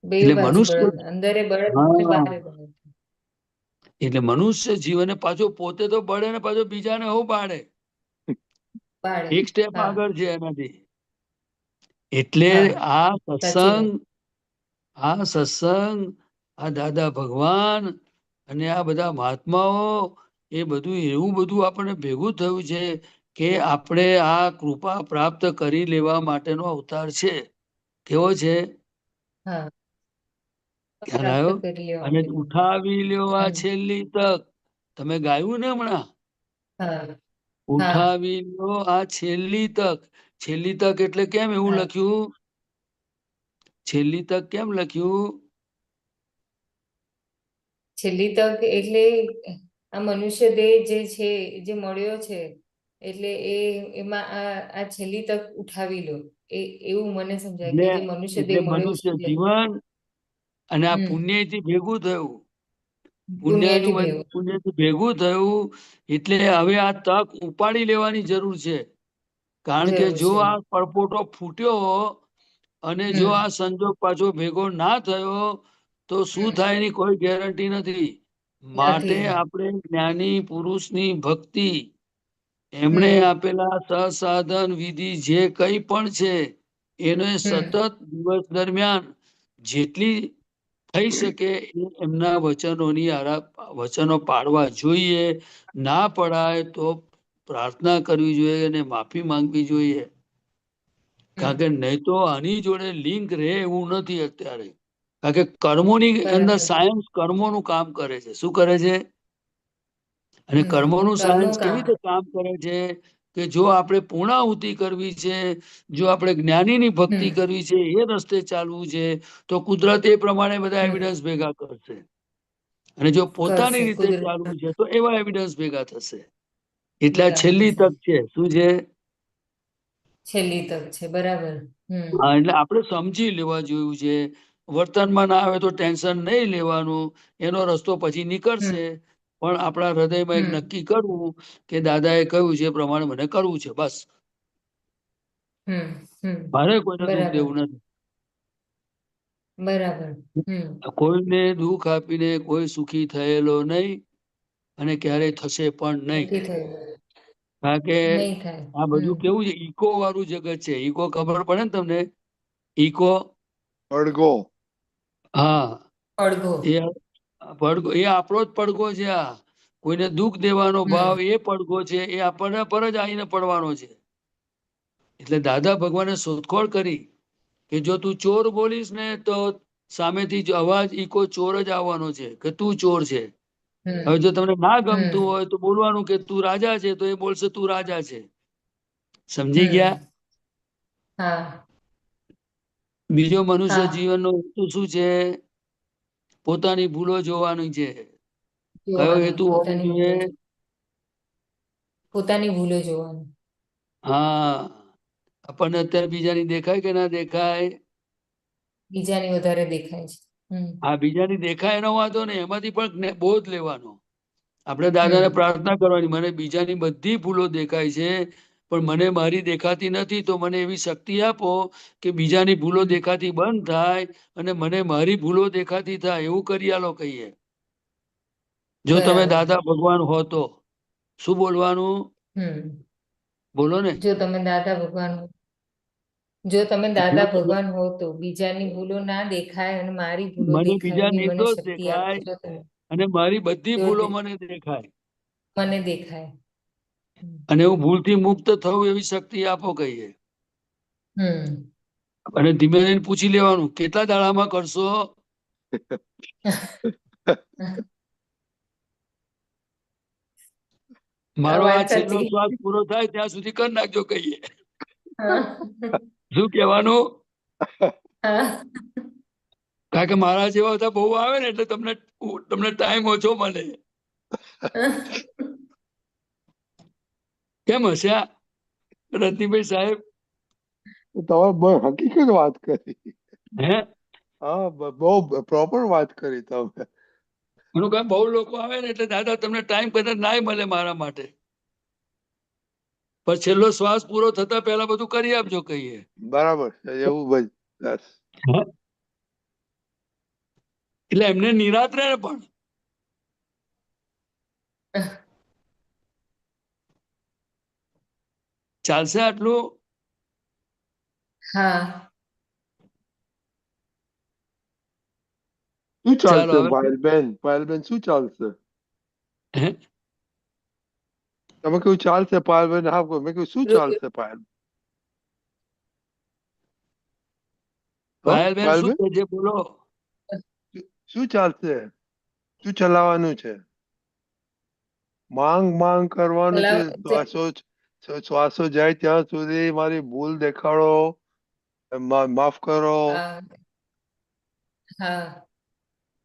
Speaker 6: બે
Speaker 1: એટલે
Speaker 6: બાજુ
Speaker 1: મનુષ્ય,
Speaker 6: બળદ, અંદરે બળદ ને
Speaker 1: હા,
Speaker 6: બારે બળદ.
Speaker 1: એટલે મનુષ્ય જીવને પાછો પોતે તો બળે ને પાછો બીજાને હું બાળે.
Speaker 6: પાડે.
Speaker 1: એક સ્ટેપ
Speaker 6: હા
Speaker 1: આગળ છે એનાથી. એટલે
Speaker 6: હા
Speaker 1: આ
Speaker 6: સાચી
Speaker 1: સત્સંગ,
Speaker 6: વાત.
Speaker 1: આ દાદા ભગવાન અને આ બધા મહાત્માઓ, એ બધું એવું બધું આપણને ભેગું થયું છે કે આપણે આ કૃપા પ્રાપ્ત કરી લેવા માટેનો અવતાર છે. કેવો છે?
Speaker 6: હા
Speaker 1: ખ્યાલ
Speaker 6: પ્રાપ્ત
Speaker 1: આવ્યો?
Speaker 6: કરી લેવા
Speaker 1: અને
Speaker 6: માટે.
Speaker 1: ઉઠાવી લેવા
Speaker 6: હમ
Speaker 1: છેલ્લી તક. તમે ગાયું ને હમણાં,
Speaker 6: હા હા
Speaker 1: ઉઠાવી લો આ છેલ્લી તક. છેલ્લી તક એટલે કેમ એવું
Speaker 6: હા
Speaker 1: લખ્યું? છેલ્લી તક કેમ લખ્યું?
Speaker 6: છેલ્લી તક એટલે આ મનુષ્ય દેહ જે છે, જે મળ્યો છે, એટલે એમાં આ છેલ્લી તક ઉઠાવી લો, એવું મને સમજાય કે
Speaker 1: એટલે
Speaker 6: જે મનુષ્ય દેહ
Speaker 1: એટલે
Speaker 6: મળ્યો છે
Speaker 1: મનુષ્ય
Speaker 6: એટલે
Speaker 1: જીવન અને આ
Speaker 6: હમ
Speaker 1: પુણ્યથી ભેગું થયું.
Speaker 6: પુણ્યથી ભેગું.
Speaker 1: પુણ્યથી ભેગું થયું એટલે હવે આ તક ઉપાડી લેવાની જરૂર છે. કારણ કે
Speaker 6: જરૂર
Speaker 1: જો
Speaker 6: છે.
Speaker 1: આ પરપોટો ફૂટ્યો અને જો
Speaker 6: હમ
Speaker 1: આ સંજોગ પાછો ભેગો ના થયો તો શું
Speaker 6: હમ
Speaker 1: થાય એની કોઈ ગેરંટી નથી. માટે
Speaker 6: નથી.
Speaker 1: આપણે જ્ઞાની પુરુષની ભક્તિ, એમણે
Speaker 6: હમ
Speaker 1: આપેલા સસાધન વિધિ જે કંઈ પણ છે એને
Speaker 6: હમ
Speaker 1: સતત દિવસ દરમિયાન જેટલી થઈ શકે એમના વચનો પાળવા જોઈએ. ના પડાય તો પ્રાર્થના કરવી જોઈએ અને માફી માંગવી જોઈએ. કારણ કે
Speaker 6: હમ
Speaker 1: નહીં તો આની જોડે લિંક રહે એવું નથી અત્યારે. કારણ કે કર્મોની અંદર
Speaker 6: બરાબર.
Speaker 1: સાયન્સ કર્મોનું કામ કરે છે. શું કરે છે? અને કર્મોનું સાયન્સ
Speaker 6: ઘરનું
Speaker 1: કેવી
Speaker 6: કામ.
Speaker 1: રીતે કામ કરે છે? કે જો આપણે પૂર્ણાહુતિ કરવી છે, જો આપણે જ્ઞાનીની ભક્તિ
Speaker 6: હમ
Speaker 1: કરવી છે, એ રસ્તે ચાલવું છે, તો કુદરત એ પ્રમાણે બધા
Speaker 6: હમ
Speaker 1: એવિડન્સ ભેગા કરશે. અને જો પોતાની
Speaker 6: કરશે
Speaker 1: રીતે
Speaker 6: કુદરત
Speaker 1: ચાલવું છે તો એવા એવિડન્સ ભેગા થશે. એટલે આ
Speaker 6: ભેગા
Speaker 1: છેલ્લી
Speaker 6: થશે.
Speaker 1: તક છે. શું છે?
Speaker 6: છેલ્લી તક છે. બરાબર.
Speaker 1: હા, એટલે આપણે સમજી લેવા જેવું છે. વર્તનમાં ના આવે તો ટેન્શન નહીં લેવાનું, એનો રસ્તો પછી
Speaker 6: હમ
Speaker 1: નીકળશે. પણ આપણા હૃદયમાં એક
Speaker 6: હમ
Speaker 1: નક્કી કરવું કે દાદાએ કહ્યું છે એ પ્રમાણે મને કરવું છે, બસ.
Speaker 6: હમ
Speaker 1: મારે કોઈને દુઃખ
Speaker 6: બરાબર.
Speaker 1: દેવું નથી.
Speaker 6: બરાબર. હમ
Speaker 1: કોઈને દુઃખ આપીને કોઈ સુખી થયેલો નહીં અને ક્યારેય થશે પણ નહીં.
Speaker 6: નથી થયું.
Speaker 1: કારણ કે
Speaker 6: નહીં થાય.
Speaker 1: આ બધું કેવું છે, ઈકો વાળું જગત છે. ઈકો ખબર પડે ને તમને? ઈકો,
Speaker 2: પડઘો.
Speaker 1: હા,
Speaker 6: પડઘો.
Speaker 1: એ પડઘો એ આપણો જ પડઘો છે. આ કોઈને દુઃખ દેવાનો ભાવ
Speaker 6: હમ
Speaker 1: એ પડઘો છે, એ આપણને પર જ આવીને પડવાનો છે. એટલે દાદા ભગવાને શોધખોળ કરી કે જો તું ચોર બોલીશ ને તો સામેથી જ અવાજ ઈકો ચોર જ આવવાનો છે કે તું ચોર છે. હવે જો
Speaker 6: હમ
Speaker 1: તમને ના ગમતું
Speaker 6: હમ
Speaker 1: હોય તો બોલવાનું કે તું રાજા છે, તો એ બોલશે તું રાજા છે. સમજી ગયા?
Speaker 6: હમ હા
Speaker 1: બીજો મનુષ્ય
Speaker 6: હા
Speaker 1: જીવનનો હેતુ શું છે? પોતાની ભૂલો જોવાની છે. કયો
Speaker 6: જોવાનું
Speaker 1: હેતુ હોવો
Speaker 6: પોતાની
Speaker 1: જોઈએ?
Speaker 6: ભૂલો પોતાની ભૂલો જોવાનું.
Speaker 1: હા, આપણને અત્યારે બીજાની દેખાય કે ના દેખાય?
Speaker 6: બીજાની વધારે દેખાય છે.
Speaker 1: હા, બીજાની દેખાય એનો વાંધો નહીં, એમાંથી પણ બોધ લેવાનો. આપણે દાદાને
Speaker 6: હમ
Speaker 1: પ્રાર્થના કરવાની, મને બીજાની બધી ભૂલો દેખાય છે, પણ મને મારી દેખાતી નથી, તો મને એવી શક્તિ આપો કે બીજાની ભૂલો
Speaker 6: હમ
Speaker 1: દેખાતી બંધ થાય અને મને મારી ભૂલો દેખાતી થાય. એવું કરી આલો કહીએ. જો તમે
Speaker 6: બરાબર.
Speaker 1: દાદા ભગવાન હો તો શું બોલવાનું?
Speaker 6: હમ
Speaker 1: બોલો ને.
Speaker 6: જો તમે દાદા ભગવાન હો, જો તમે
Speaker 1: જો
Speaker 6: દાદા
Speaker 1: તમે
Speaker 6: ભગવાન હો તો બીજાની ભૂલો ના દેખાય અને મારી ભૂલો
Speaker 1: મને
Speaker 6: દેખાય
Speaker 1: બીજા
Speaker 6: એવી મને
Speaker 1: નિર્દોષ
Speaker 6: શક્તિ આપો.
Speaker 1: દેખાય
Speaker 6: જો તમે
Speaker 1: અને મારી બધી
Speaker 6: જો
Speaker 1: ભૂલો મને દેખાય
Speaker 6: મને દેખાય.
Speaker 1: અને હું ભૂલથી મુક્ત થવું એવી શક્તિ આપો કહીએ.
Speaker 6: હમ
Speaker 1: અને ધીમે ધીમે પૂછી લેવાનું કેટલા દાડામાં કરશો? મારો
Speaker 6: વાત
Speaker 1: આ છેલ્લો
Speaker 6: સાચી.
Speaker 1: શ્વાસ પૂરો થાય ત્યાં સુધી કરી નાખજો કહીએ.
Speaker 6: હા
Speaker 1: શું કહેવાનું?
Speaker 6: હા
Speaker 1: કારણ કે મારા જેવા બધા બહુ આવે ને એટલે તમને તમને ટાઈમ ઓછો મળે. કેમ હસ્યા રત્નીભાઈ સાહેબ?
Speaker 2: તમે બહુ હકીકત વાત કરી.
Speaker 1: હે
Speaker 2: હા, બહુ પ્રોપર વાત કરી તમે.
Speaker 1: એનું કામ બહુ લોકો આવે ને એટલે દાદા તમને ટાઈમ કદાચ નાય મળે મારા માટે, પણ છેલ્લો શ્વાસ પૂરો થતા પહેલા બધું કરી આપજો કહીએ.
Speaker 2: બરાબર છે, એવું ભાઈ. બસ.
Speaker 1: હે? એટલે એમને નિરાત રહે ને પણ ચાલશે આટલું?
Speaker 6: હા
Speaker 2: શું
Speaker 1: ચાલો
Speaker 2: ચાલશે
Speaker 1: હવે
Speaker 2: પાયલબેન? પાયલબેન શું ચાલશે?
Speaker 1: હે?
Speaker 2: તમે કહ્યું ચાલશે પાયલબેન? હા, મેં કહ્યું શું ચાલશે પાયલ? હા,
Speaker 1: પાયલબેન શું
Speaker 2: પાયલબેન
Speaker 1: કે છે બોલો?
Speaker 2: શું ચાલશે? શું ચલાવવાનું છે? માંગ કરવાનું છે.
Speaker 6: ચલાવ
Speaker 2: શ્વાસો જાય ત્યાં સુધી મારી ભૂલ દેખાડો, માફ કરો.
Speaker 6: આ હા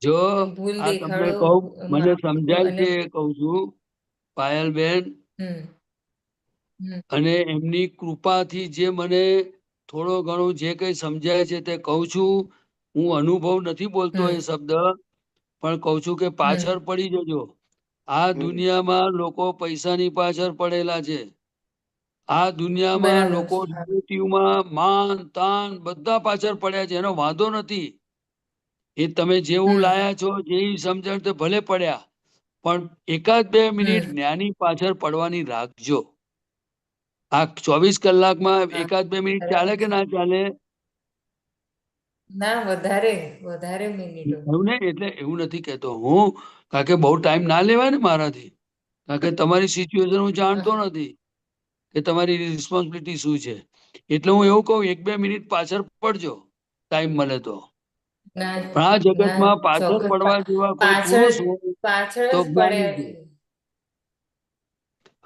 Speaker 1: જો
Speaker 6: ભૂલ
Speaker 1: આ તમને
Speaker 6: દેખાડો,
Speaker 1: કહું, મને
Speaker 6: માફ કરો
Speaker 1: સમજાય
Speaker 6: અને
Speaker 1: છે એ કહું છું પાયલબેન,
Speaker 6: હમ હમ
Speaker 1: અને એમની કૃપાથી જે મને થોડો ઘણો જે કઈ સમજાય છે તે કહું છું. હું અનુભવ નથી બોલતો
Speaker 6: હમ
Speaker 1: એ શબ્દ, પણ કહું છું કે
Speaker 6: હમ
Speaker 1: પાછળ પડી જજો. આ દુનિયામાં લોકો પૈસાની પાછળ પડેલા છે. આ દુનિયામાં
Speaker 6: બરાબર
Speaker 1: લોકો
Speaker 6: હા
Speaker 1: રિલેટિવમાં માન તાન બધા પાછળ પડ્યા છે. એનો વાંધો નથી. એ તમે જેવું
Speaker 6: હમ
Speaker 1: લાયા છો, જેવી સમજણ તે ભલે પડ્યા, પણ એકાદ બે મિનિટ
Speaker 6: હમ
Speaker 1: જ્ઞાની પાછળ પડવાની રાખજો. આ 24 કલાકમાં
Speaker 6: હા
Speaker 1: એકાદ બે મિનિટ ચાલે
Speaker 6: બરાબર
Speaker 1: કે
Speaker 6: છે.
Speaker 1: ના ચાલે?
Speaker 6: ના વધારે વધારે મિનિટો.
Speaker 1: એવું ને, એટલે એવું નથી કહેતો હું, કારણ કે બહુ ટાઈમ ના લેવાય ને મારાથી, કારણ કે તમારી સિચ્યુએશન હું જાણતો
Speaker 6: હા,
Speaker 1: નથી કે તમારી રિસ્પોન્સિબિલિટી શું છે. એટલે હું એવું કહું, 1-2 મિનિટ પાછળ પડજો ટાઈમ મળે તો.
Speaker 6: ના
Speaker 1: પણ આ
Speaker 6: ના
Speaker 1: જગતમાં પાછળ
Speaker 6: ચોક્કસ
Speaker 1: પડવા જેવા કોઈ
Speaker 6: પાછળ
Speaker 1: પુરુષ હોય
Speaker 6: પાછળ
Speaker 1: તો
Speaker 6: જ
Speaker 1: જ્ઞાની
Speaker 6: પડ્યા
Speaker 1: છે.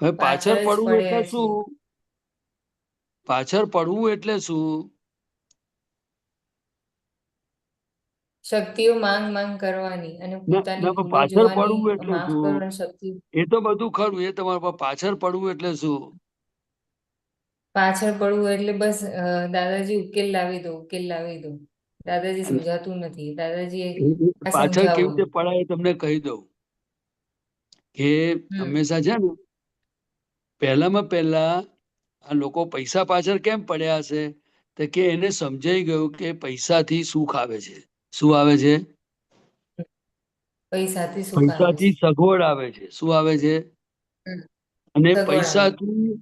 Speaker 1: હવે પાછળ
Speaker 6: જ
Speaker 1: પડવું એટલે
Speaker 6: પડ્યા
Speaker 1: શું?
Speaker 6: છીએ.
Speaker 1: પાછળ પડવું એટલે શું?
Speaker 6: શક્તિઓ માંગ કરવાની અને પોતાની
Speaker 1: પણ
Speaker 6: ભૂલો
Speaker 1: પાછળ
Speaker 6: જોવાની,
Speaker 1: પડવું એટલે
Speaker 6: માફ
Speaker 1: શું?
Speaker 6: કરવાની શક્તિ.
Speaker 1: એ તો બધું ખરું, એ તમારા પર. પાછળ પડવું એટલે શું?
Speaker 6: પાછળ પડવું એટલે બસ દાદાજી ઉકેલ લાવી દો. દાદાજી સમજાતું નથી, દાદાજી આ
Speaker 1: પાછળ કેવી
Speaker 6: સમજાવો.
Speaker 1: રીતે પડાય એ તમને કહી દઉં કે
Speaker 6: હમ
Speaker 1: હંમેશા છે ને, પહેલામાં પહેલા આ લોકો પૈસા પાછળ કેમ પડ્યા હશે? તો કે એને સમજાઈ ગયું કે પૈસાથી સુખ આવે છે. શું આવે છે?
Speaker 6: પૈસાથી સુખ આવે છે.
Speaker 1: પૈસાથી સગવડ આવે છે. શું આવે છે?
Speaker 6: હમ,
Speaker 1: અને
Speaker 6: સગવડ આવે.
Speaker 1: પૈસાથી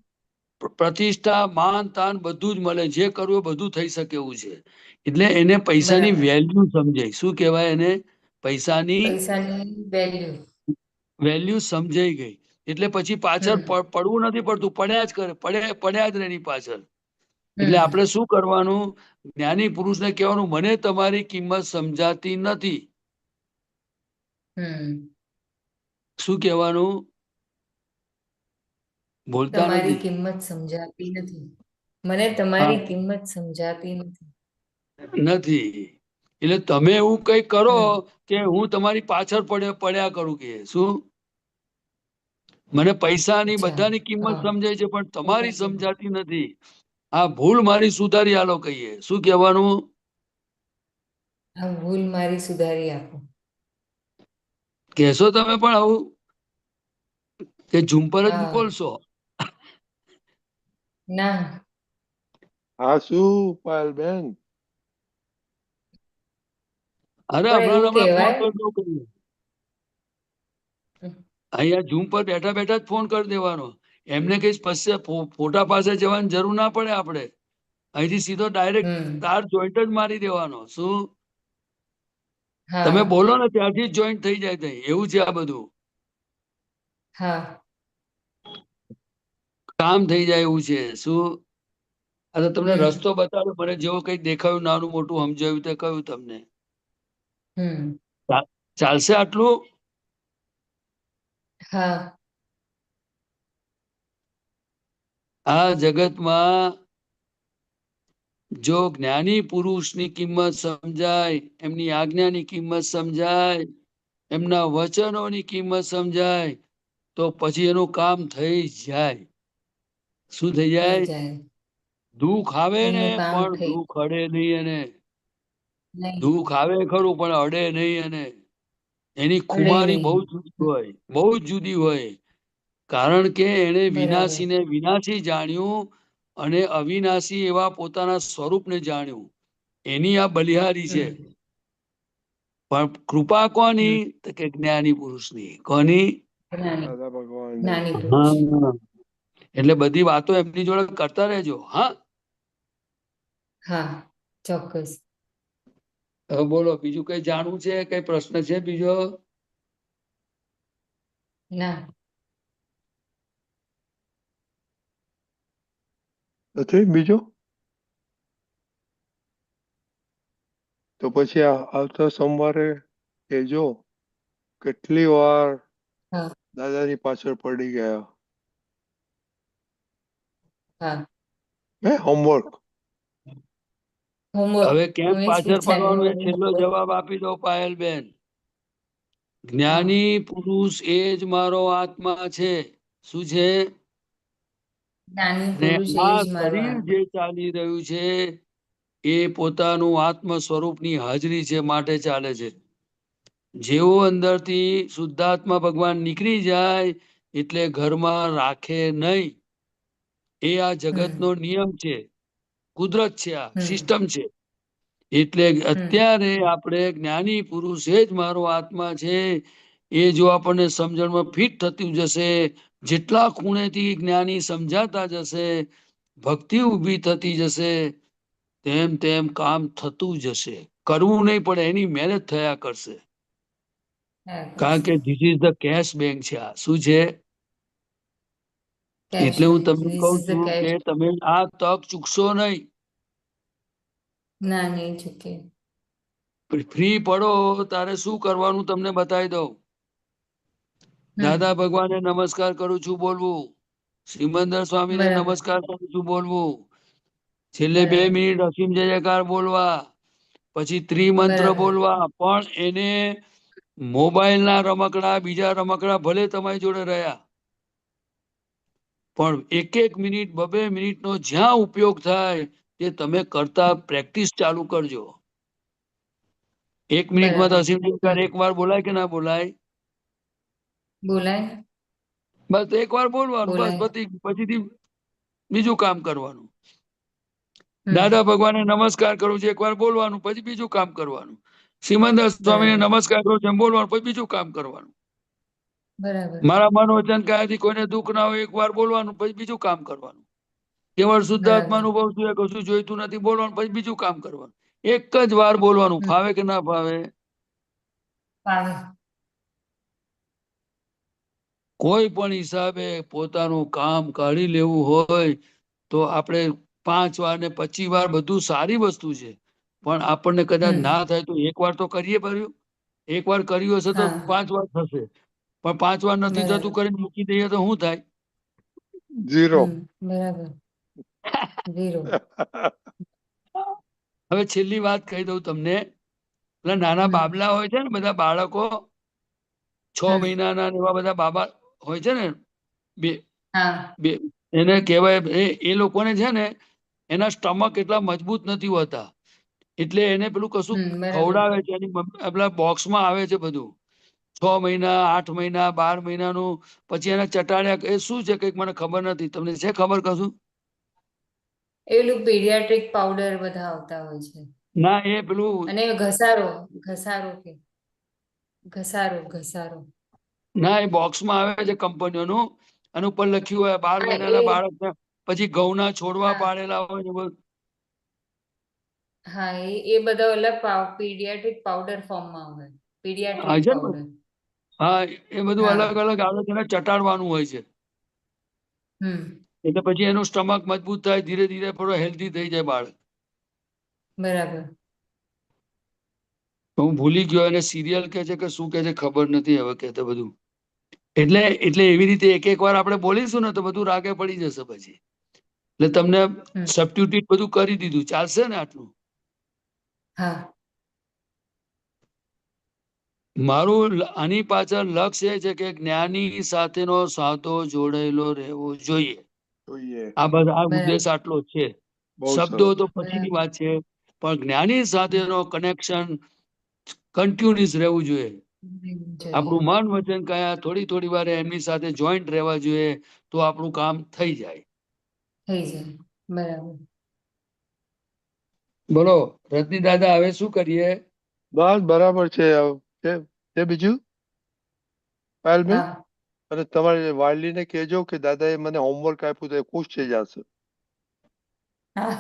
Speaker 1: પ્રતિષ્ઠા, માન તાન બધું જ મળે. જે કરવું એ બધું થઈ શકે એવું છે. એટલે એને પૈસાની
Speaker 6: બરાબર.
Speaker 1: વેલ્યુ સમજાય. શું કહેવાય એને? પૈસાની
Speaker 6: પૈસાની વેલ્યુ.
Speaker 1: વેલ્યુ સમજાઈ ગઈ. એટલે પછી પાછળ
Speaker 6: હમ
Speaker 1: પડવું નથી પડતું, પડ્યા જ કરે, પડ્યા જ રહે એની પાછળ. એટલે
Speaker 6: હમ
Speaker 1: આપણે શું કરવાનું? જ્ઞાની પુરુષને કહેવાનું, મને તમારી કિંમત સમજાતી નથી.
Speaker 6: હમ
Speaker 1: શું કહેવાનું? બોલતા
Speaker 6: તમારી
Speaker 1: નથી.
Speaker 6: કિંમત સમજાતી નથી. મને
Speaker 1: હા,
Speaker 6: તમારી કિંમત સમજાતી નથી.
Speaker 1: નથી. એટલે તમે એવું કઈ કરો
Speaker 6: હમ
Speaker 1: કે હું તમારી પાછળ પડ્યા કરું. કે શું? મને પૈસાની
Speaker 6: અચ્છા
Speaker 1: બધાની કિંમત
Speaker 6: હા
Speaker 1: સમજાય છે, પણ તમારી સમજાતી નથી. આ ભૂલ મારી સુધારી આલો કહીએ. શું કહેવાનું?
Speaker 6: આ ભૂલ મારી સુધારી આપો.
Speaker 1: કહેશો તમે પણ આવું, કે ઝુંપર જ
Speaker 6: હા
Speaker 1: બોલશો?
Speaker 6: ના
Speaker 2: હા શું પાયલબેન?
Speaker 1: અરે
Speaker 6: પણ
Speaker 1: હમણાં
Speaker 6: એવું
Speaker 1: હમણાં ફોન
Speaker 6: કહેવાય.
Speaker 1: કરજો કહીએ. અહીંયા ઝૂમ પર બેઠા બેઠા જ ફોન કરી દેવાનો. એમને કઈ પછી ફોટા પાસે જવાની જરૂર ના પડે. આપણે અહીંથી સીધો ડાયરેક્ટ
Speaker 6: હમ
Speaker 1: તાર જોઈન્ટ જ મારી દેવાનો. શું? તમે
Speaker 6: હા
Speaker 1: બોલો ને ત્યારથી જ જોઈન્ટ થઈ જાય. તઈ એવું છે આ બધું.
Speaker 6: હા
Speaker 1: કામ થઈ જાય એવું છે. શું? આ તો તમને
Speaker 6: હમ
Speaker 1: રસ્તો બતાવ્યો, મને જેવો કઈ દેખાયું, નાનું મોટું સમજાવ્યું તે કહ્યું તમને.
Speaker 6: હમ
Speaker 1: ચાલશે આટલું?
Speaker 6: હા
Speaker 1: આ જગતમાં જો જ્ઞાની પુરુષની કિંમત સમજાય, એમની આજ્ઞાની કિંમત સમજાય, એમના વચનોની કિંમત સમજાય, તો પછી એનું કામ થઈ જાય. શું થઈ જાય? દુઃખ આવે ને,
Speaker 6: એમનું કામ
Speaker 1: પણ
Speaker 6: થઈ
Speaker 1: દુઃખ અડે નહીં. એને
Speaker 6: નહીં.
Speaker 1: દુઃખ આવે ખરું, પણ અડે નહીં. એને એની
Speaker 6: અડે
Speaker 1: ખુમારી બહુ
Speaker 6: નહીં.
Speaker 1: જુદી હોય, બહુ જ જુદી હોય. કારણ કે એને
Speaker 6: બરાબર.
Speaker 1: વિનાશીને વિનાશી જાણ્યું, અને અવિનાશી એવા પોતાના સ્વરૂપને જાણ્યું. એની આ બલિહારી છે.
Speaker 6: હમ
Speaker 1: પણ કૃપા કોની?
Speaker 6: હમ
Speaker 1: તો કે જ્ઞાની પુરુષની. કોની?
Speaker 2: દાદા ભગવાનની.
Speaker 6: જ્ઞાની પુરુષ.
Speaker 1: હા. એટલે બધી વાતો એમની જોડે કરતા રહેજો. હા,
Speaker 6: હા ચોક્કસ.
Speaker 1: હવે બોલો, બીજું કઈ જાણવું છે? કઈ પ્રશ્ન છે બીજો?
Speaker 6: ના
Speaker 2: નથી બીજો? તો પછી આવતા સોમવારે કહેજો કેટલી વાર
Speaker 6: હા
Speaker 2: દાદાની પાછળ પડી ગયા.
Speaker 6: હા
Speaker 2: હોમવર્ક.
Speaker 6: હોમવર્ક
Speaker 1: હવે કેમ
Speaker 6: હું એ જ
Speaker 1: પાછળ પડવાનું એ
Speaker 6: વિચાર્યું
Speaker 1: છેલ્લો
Speaker 6: homework.
Speaker 1: જવાબ આપી દો પાયલબેન. જ્ઞાની પુરુષ એ જ મારો આત્મા છે. શું છે?
Speaker 6: જ્ઞાની
Speaker 1: ને
Speaker 6: પુરુષ એ
Speaker 1: આ
Speaker 6: જ મારો
Speaker 1: શરીર જે ચાલી રહ્યું છે એ પોતાનું આત્મ સ્વરૂપની હાજરી છે માટે ચાલે છે. જેવો અંદરથી શુદ્ધાત્મા ભગવાન નીકળી જાય એટલે ઘરમાં રાખે નહીં. એ આ જગતનો નિયમ છે, કુદરત છે, આ સિસ્ટમ છે. એટલે અત્યારે આપણે જ્ઞાની પુરુષ એ જ મારો આત્મા છે એ જો આપણને સમજણમાં ફિટ થતું જશે, જેટલા ખૂણેથી જ્ઞાની સમજાતા જશે, ભક્તિ ઊભી થતી જશે, તેમ તેમ કામ થતું જશે. કરવું નહીં પડે, એની મહેનત થયા કરશે. કારણ કે this is the cash bank છે. આ શું છે? એટલે હું તમને કહું છું કે તમે આ તક ચૂકશો નહીં.
Speaker 6: ના નહીં ચૂકે.
Speaker 1: ફ્રી પડો તારે શું કરવાનું તમને બતાવી દઉં. દાદા ભગવાને નમસ્કાર કરું છું બોલવું, સિમંદર સ્વામીને
Speaker 6: બરાબર
Speaker 1: નમસ્કાર કરું છું બોલવું, છેલ્લે 2
Speaker 6: બરાબર
Speaker 1: મિનિટ અસીમ જય જયકાર બોલવા, પછી ત્રિમંત્ર
Speaker 6: બરાબર
Speaker 1: બોલવા. પણ એને મોબાઈલના રમકડા, બીજા રમકડા ભલે તમારી જોડે રહ્યા, પણ 1 મિનિટ 2 મિનિટનો જ્યાં ઉપયોગ થાય તે તમે કરતા પ્રેક્ટિસ ચાલુ કરજો. 1 મિનિટમાં તો
Speaker 6: બરાબર
Speaker 1: અસીમ જયકાર એક વાર બોલાય કે ના બોલાય?
Speaker 6: બોલાય
Speaker 1: બસ એક વાર બોલવાનું, બસ
Speaker 6: બોલાય
Speaker 1: પછીથી બીજું કામ કરવાનું.
Speaker 6: હમ
Speaker 1: દાદા ભગવાને નમસ્કાર કરું છું, એકવાર બોલવાનું, પછી બીજું કામ કરવાનું. સિમંદર સ્વામીને
Speaker 6: બરાબર
Speaker 1: નમસ્કાર કરું છું, એમ બોલવાનું, પછી બીજું કામ કરવાનું.
Speaker 6: બરાબર
Speaker 1: મારા મન વચન કાયાથી કોઈને દુઃખ ના હોય, એકવાર બોલવાનું, પછી બીજું કામ કરવાનું. કેવળ શુદ્ધાત્મા
Speaker 6: બરાબર
Speaker 1: અનુભવ છું, કશું જોઈતું નથી બોલવાનું, પછી બીજું કામ કરવાનું. એક જ વાર બોલવાનું. ફાવે કે ના ફાવે?
Speaker 6: ફાવે.
Speaker 1: કોઈ પણ હિસાબે પોતાનું કામ કાઢી લેવું હોય તો આપણે 5 વાર ને 25 વાર બધું સારી વસ્તુ છે, પણ આપણને કદાચ ના થાય તો એક વાર તો કરીએ. ભર્યું એક વાર કર્યું હશે તો
Speaker 6: હા
Speaker 1: 5 વાર થશે, પણ 5 વાર નથી થતું
Speaker 6: બરાબર
Speaker 1: કરીને મૂકી દઈએ તો શું થાય?
Speaker 2: ઝીરો.
Speaker 6: બરાબર ઝીરો.
Speaker 1: હવે છેલ્લી વાત કહી દઉં તમને. પેલા નાના બાબલા હોય છે ને, બધા બાળકો 6 મહિનાના એવા બધા બાબા હોય છે ને, બે
Speaker 6: હા
Speaker 1: બે એને કહેવાય, એ લોકોને છે ને એના સ્ટમક એટલા મજબૂત નથી હોતા, એટલે એને પેલું કશું
Speaker 6: બરાબર
Speaker 1: ખવડાવે છે. એની પેલા બોક્સમાં આવે છે બધું, 6 મહિના, 8 મહિના, 12 મહિનાનું. પછી એના ચટાડ્યા એ શું છે કંઈક મને ખબર નથી. તમને છે ખબર કશું?
Speaker 6: એલું પીડિયાટ્રિક પાવડર બધા આવતા હોય છે.
Speaker 1: ના, એ પેલું
Speaker 6: અને ઘસારો ઘસારો કે ઘસારો ઘસારો
Speaker 1: ના, એ બોક્સમાં આવે છે કંપનીઓનું, અને ઉપર લખ્યું હોય 12
Speaker 6: હા
Speaker 1: મહિનાના બાળકને પછી ઘઉંના છોડવા
Speaker 6: હા
Speaker 1: પાડેલા હોય છે બધું.
Speaker 6: હા એ બધા અલગ પીડિયાટ્રિક પાવડર ફોર્મમાં હોય. પીડિયાટ્રિક
Speaker 1: હા છે ને?
Speaker 6: પાવડર.
Speaker 1: હા, એ બધું
Speaker 6: હા
Speaker 1: અલગ અલગ આવે છે, એને ચટાડવાનું હોય છે. એટલે પછી એનું સ્ટમક મજબૂત થાય, ધીરે ધીરે થોડો હેલ્ધી થઈ જાય બાળક.
Speaker 6: બરાબર.
Speaker 1: હું ભૂલી ગયો, એને સિરિયલ કે છે કે શું કે છે ખબર નથી હવે કે બધું. એટલે એવી રીતે એક વાર આપણે બોલીશું ને તો બધું રાગે પડી જશે પછી. એટલે તમને સબસ્ટિટ્યુટ બધું કરી દીધું, ચાલશે ને આટલું?
Speaker 6: હા
Speaker 1: મારું આની પાછળ લક્ષ્ય એ છે કે જ્ઞાની સાથેનો સાધો જોડાયેલો રહેવો જોઈએ.
Speaker 2: જોઈએ.
Speaker 1: આ બધા
Speaker 6: બરાબર
Speaker 1: ઉદ્દેશ આટલો છે.
Speaker 2: બહુ
Speaker 1: શબ્દો
Speaker 2: સરસ.
Speaker 1: તો પછીની
Speaker 6: બરાબર
Speaker 1: વાત છે, પણ જ્ઞાની સાથેનો કનેક્શન કન્ટિન્યુઅસ રહેવું જોઈએ.
Speaker 6: જોઈએ.
Speaker 1: આપણું મન વચન કાયા થોડી થોડી વાર એમની સાથે જોઈન્ટ રહેવા જોઈએ, તો આપણું કામ થઈ જાય.
Speaker 6: થઈ જાય. બરાબર.
Speaker 1: બોલો રજની દાદા, હવે શું કરીએ?
Speaker 2: બસ બરાબર છે. છે બીજું પાયલબેન?
Speaker 6: હા
Speaker 2: અને તમારી વાલીને કહેજો કે દાદાએ મને હોમવર્ક આપ્યું તો એ ખુશ થઈ જશે.
Speaker 6: હા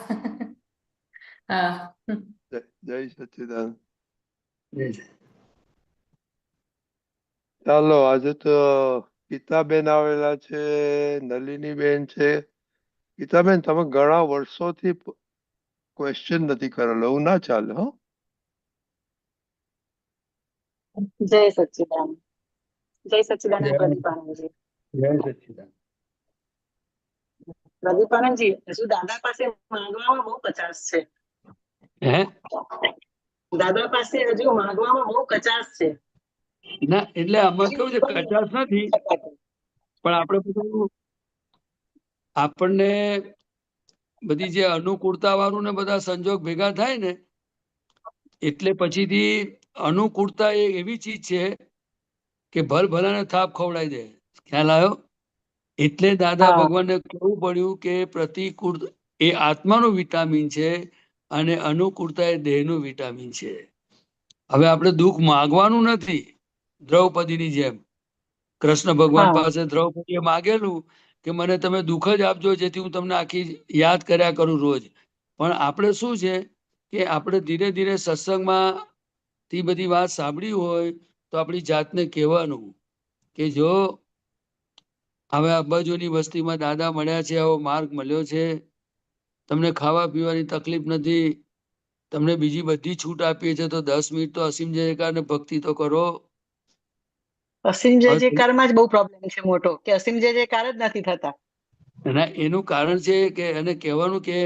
Speaker 6: હા
Speaker 2: જય સચ્ચિદાનંદ. ચાલો, આજે તો ગીતાબેન આવેલા છે, નલિની બેન છે. ગીતાબેન, તમે ઘણા વર્ષોથી ક્વેશ્ચન નથી કરેલો, એવું ના ચાલે.
Speaker 7: જય સચ્ચિદાનંદ. જય સચ્ચિદાનંદ
Speaker 1: જય
Speaker 7: પ્રદીપાનંદજી.
Speaker 1: જય સચ્ચિદાનંદ.
Speaker 7: પ્રદીપાનંદજી, હજુ દાદા પાસે માંગવામાં બહુ કચાશ છે.
Speaker 1: હે
Speaker 7: દાદા પાસે હજુ માંગવામાં બહુ કચાશ છે.
Speaker 1: ના એટલે આમાં કેવું છે, કચાશ નથી, પણ આપણે બધું આપણને બધી જે અનુકૂળતા વાળું ને બધા સંજોગ ભેગા થાય ને એટલે પછીથી અનુકૂળતા એ એવી ચીજ છે કે ભલાને થાપ ખવડાવી દે. ખ્યાલ આવ્યો? એટલે દાદા
Speaker 7: હા.
Speaker 1: ભગવાનને કહેવું પડ્યું કે પ્રતિકૂળ એ આત્માનું વિટામિન છે અને અનુકૂળતા એ દેહનું વિટામિન છે. હવે આપણે દુઃખ માગવાનું નથી. દ્રૌપદીની જેમ કૃષ્ણ ભગવાન
Speaker 7: હા.
Speaker 1: પાસે દ્રૌપદીએ માગેલું કે મને તમે દુઃખ જ આપજો જેથી હું તમને આખી યાદ કર્યા કરું રોજ. પણ આપણે શું છે કે આપણે ધીરે ધીરે સત્સંગમાં થી બધી વાત સાંભળી હોય તો આપણી જાતને કહેવાનું કે જો હવે અબજોની વસ્તીમાં દાદા મળ્યા છે, આવો માર્ગ મળ્યો છે, તમને ખાવા પીવાની તકલીફ નથી, તમને બીજી બધી છૂટ આપીએ છે, તો 10 મિનિટ તો અસીમ જયકાર ને ભક્તિ તો કરો.
Speaker 7: અસીમ જય જયકારમાં જ બહુ પ્રોબ્લેમ છે મોટો, કે અસીમ જય જયકાર જ નથી થતા.
Speaker 1: અને એનું કારણ છે કે એને કહેવાનું કે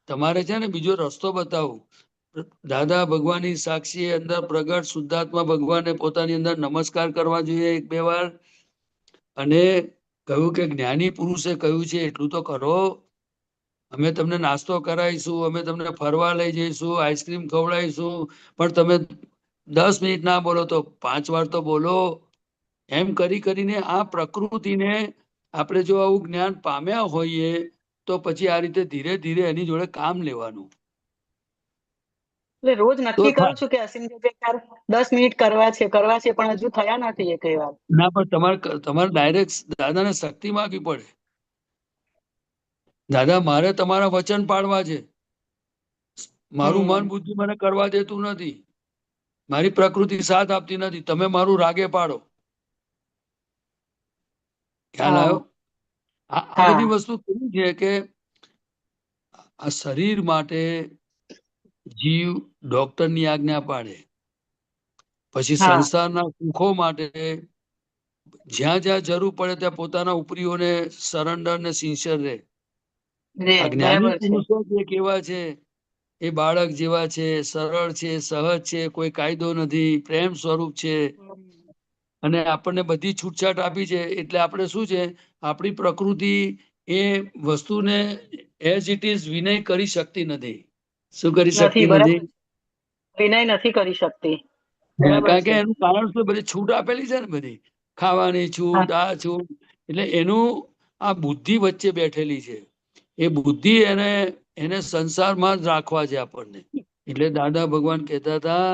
Speaker 1: તમારે છે ને બીજો રસ્તો બતાવું. દાદા ભગવાનની સાક્ષી અંદર પ્રગટ શુદ્ધાત્મા ભગવાને પોતાની અંદર નમસ્કાર કરવા જોઈએ 1-2 વાર. અને કહ્યું કે જ્ઞાની પુરુષે કહ્યું છે એટલું તો કરો. અમે તમને નાસ્તો કરાવીશું, અમે તમને ફરવા લઈ જઈશું, આઈસ્ક્રીમ ખવડાવીશું, પણ તમે 10 મિનિટ ના બોલો તો 5 વાર તો બોલો. એમ કરીને આ પ્રકૃતિને આપણે જો આવું જ્ઞાન પામ્યા હોઈએ તો પછી આ રીતે ધીરે ધીરે એની જોડે કામ લેવાનું.
Speaker 7: એટલે રોજ
Speaker 1: તો
Speaker 7: નક્કી કરું
Speaker 1: થાય.
Speaker 7: છું કે અસીમ જય જયકાર 10 મિનિટ કરવા છે પણ હજુ થયા નથી એ કઈ વાર.
Speaker 1: ના, પણ તમારે ડાયરેક્ટ દાદાને શક્તિ માંગવી પડે. દાદા મારે તમારા વચન પાડવા છે, મારું મન બુદ્ધિ મને કરવા દેતું નથી, મારી પ્રકૃતિ સાથ આપતી નથી, તમે મારું રાગે પાડો. ખ્યાલ
Speaker 7: હા.
Speaker 1: આવ્યો? આ
Speaker 7: હા.
Speaker 1: બધી વસ્તુ કેવી છે કે આ શરીર માટે જીવ ડોક્ટરની આજ્ઞા પાડે, પછી
Speaker 7: હા.
Speaker 1: સંસારના સુખો માટે જ્યાં જ્યાં જરૂર પડે ત્યાં પોતાના ઉપરીઓને સરેન્ડર ને સિન્સિયર રહે. આ જ્ઞાની
Speaker 7: બરાબર છે.
Speaker 1: પુરુષો જે કેવા છે એ બાળક જેવા છે, સરળ છે, સહજ છે, કોઈ કાયદો નથી, પ્રેમ સ્વરૂપ છે, અને આપણને બધી છૂટછાટ આપી છે. એટલે આપણે શું છે, આપણી પ્રકૃતિ એ વસ્તુને એઝ ઇટ ઇઝ વિનય કરી શકતી નથી. શું કરી
Speaker 7: નથી,
Speaker 1: શકતી
Speaker 7: બરાબર
Speaker 1: નથી?
Speaker 7: છે. વિનય નથી કરી શકતી. બરાબર
Speaker 1: કારણ કે
Speaker 7: છે.
Speaker 1: એનું કારણ શું, બધી છૂટ આપેલી છે ને, બધી ખાવાની
Speaker 7: હા.
Speaker 1: છૂટ, આ છૂટ. એટલે એનું આ બુદ્ધિ વચ્ચે બેઠેલી છે. એ બુદ્ધિ એને સંસારમાં જ રાખવા છે આપણને. એટલે દાદા ભગવાન કહેતા હતા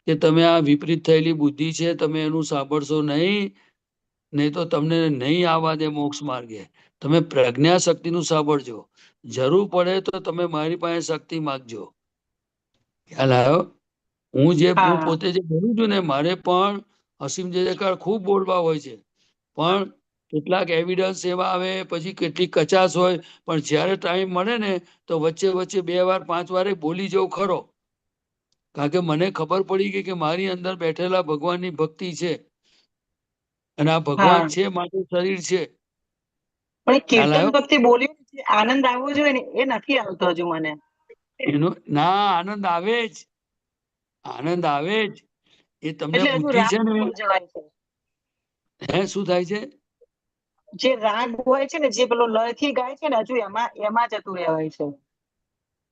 Speaker 1: કે તમે આ વિપરીત થયેલી બુદ્ધિ છે, તમે એનું સાંભળશો નહીં તો તમને નહીં આવવા દે મોક્ષ માર્ગે. તમે પ્રજ્ઞા શક્તિનું સાંભળજો, જરૂર પડે તો તમે મારી પાસે શક્તિ માગજો. ખ્યાલ આવ્યો? હું
Speaker 7: હા.
Speaker 1: પોતે જે બોલું છું ને, મારે પણ અસીમ જય જયકાર ખૂબ બોલવા હોય છે, પણ કેટલાક એવિડન્સ એવા આવે, પછી કેટલીક કચાશ હોય, પણ જ્યારે ટાઈમ મળે ને તો વચ્ચે વચ્ચે 2 વાર 5 વાર બોલી જવું ખરો. કારણ કે મને ખબર પડી ગઈ કે મારી અંદર બેઠેલા ભગવાનની ભક્તિ છે, અને આ ભગવાન
Speaker 7: હા.
Speaker 1: છે માટે શરીર છે.
Speaker 7: પણ એ
Speaker 1: ખ્યાલ
Speaker 7: કીર્તન
Speaker 1: આવ્યો?
Speaker 7: ભક્તિ બોલી આનંદ આવવો જોઈએ ને, એ નથી આવતો હજુ મને.
Speaker 1: એનો ના આનંદ આવે જ, આનંદ આવે જ. એ તમને
Speaker 7: એટલે હજુ
Speaker 1: બુદ્ધિ
Speaker 7: રાગ
Speaker 1: છે ને.
Speaker 7: ઉપર જવાય છે.
Speaker 1: શું થાય છે?
Speaker 7: જે રાગ હોય છે ને, જે પેલો લય થી ગાય છે ને, હજુ એમાં જતું રહેવાય છે.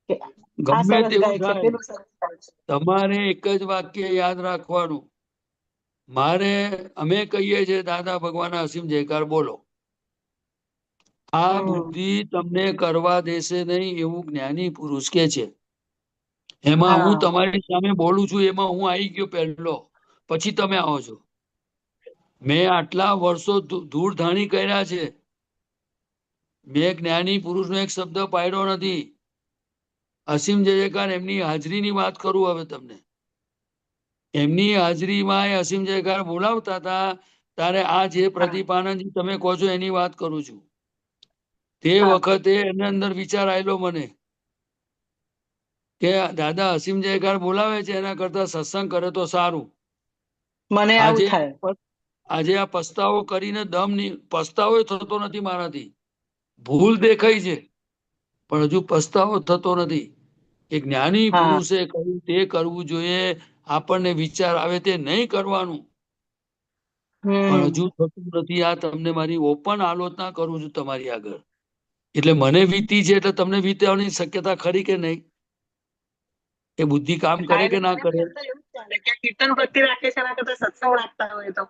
Speaker 7: કે આ
Speaker 1: ગમે
Speaker 7: સરસ
Speaker 1: તેવું
Speaker 7: ગાય છે,
Speaker 1: થાય,
Speaker 7: પેલું સરસ ગાય છે.
Speaker 1: તમારે એક જ વાક્ય યાદ રાખવાનું. અમે કહીએ છીએ દાદા ભગવાન અસીમ જયકાર બોલો. આ
Speaker 7: હમ.
Speaker 1: બુદ્ધિ તમને કરવા દેશે નહીં એવું જ્ઞાની પુરુષ કે છે. એમાં હું
Speaker 7: હા.
Speaker 1: તમારી સામે બોલું છું, એમાં હું આવી ગયો પહેલો, પછી તમે આવો છો. મેં આટલા વર્ષો ધૂળ ધાણી કર્યા છે, મેં જ્ઞાની પુરુષનો એક શબ્દ પાડ્યો નથી. અસીમ જય જયકાર એમની હાજરીની વાત કરું હવે તમને. એમની હાજરીમાં અસીમ જયકાર બોલાવતા હતા, ત્યારે આ જે
Speaker 7: હા.
Speaker 1: પ્રદીપાનંદજી તમે કહો છો એની વાત કરું છું. તે
Speaker 7: હા.
Speaker 1: વખતે એની અંદર વિચાર આવેલો મને કે દાદા અસીમ જયકાર બોલાવે છે, એના કરતા સત્સંગ કરે તો સારું.
Speaker 7: મને આવું
Speaker 1: આજે
Speaker 7: થાય.
Speaker 1: આજે આ પસ્તાવો કરીને પસ્તાવો થતો નથી મારાથી. ભૂલ દેખાય છે પણ હજુ પસ્તાવો થતો નથી. એ જ્ઞાની
Speaker 7: હા
Speaker 1: પુરુષે કહ્યું તે કરવું જોઈએ. આપણને વિચાર આવે તે નહીં કરવાનું, પણ
Speaker 7: હમ
Speaker 1: હજુ થતું નથી. આ તમને મારી ઓપન આલોચના કરું છું તમારી આગળ. એટલે મને વીતી છે એટલે તમને વીતવાની શક્યતા ખરી કે નહીં? એ બુદ્ધિ કામ કરે કે ના કરે?
Speaker 7: મને તો એવું જ ચાલે કે કીર્તન ભક્તિ રાખે છે એના કરતા સત્સંગ રાખતા હોય તો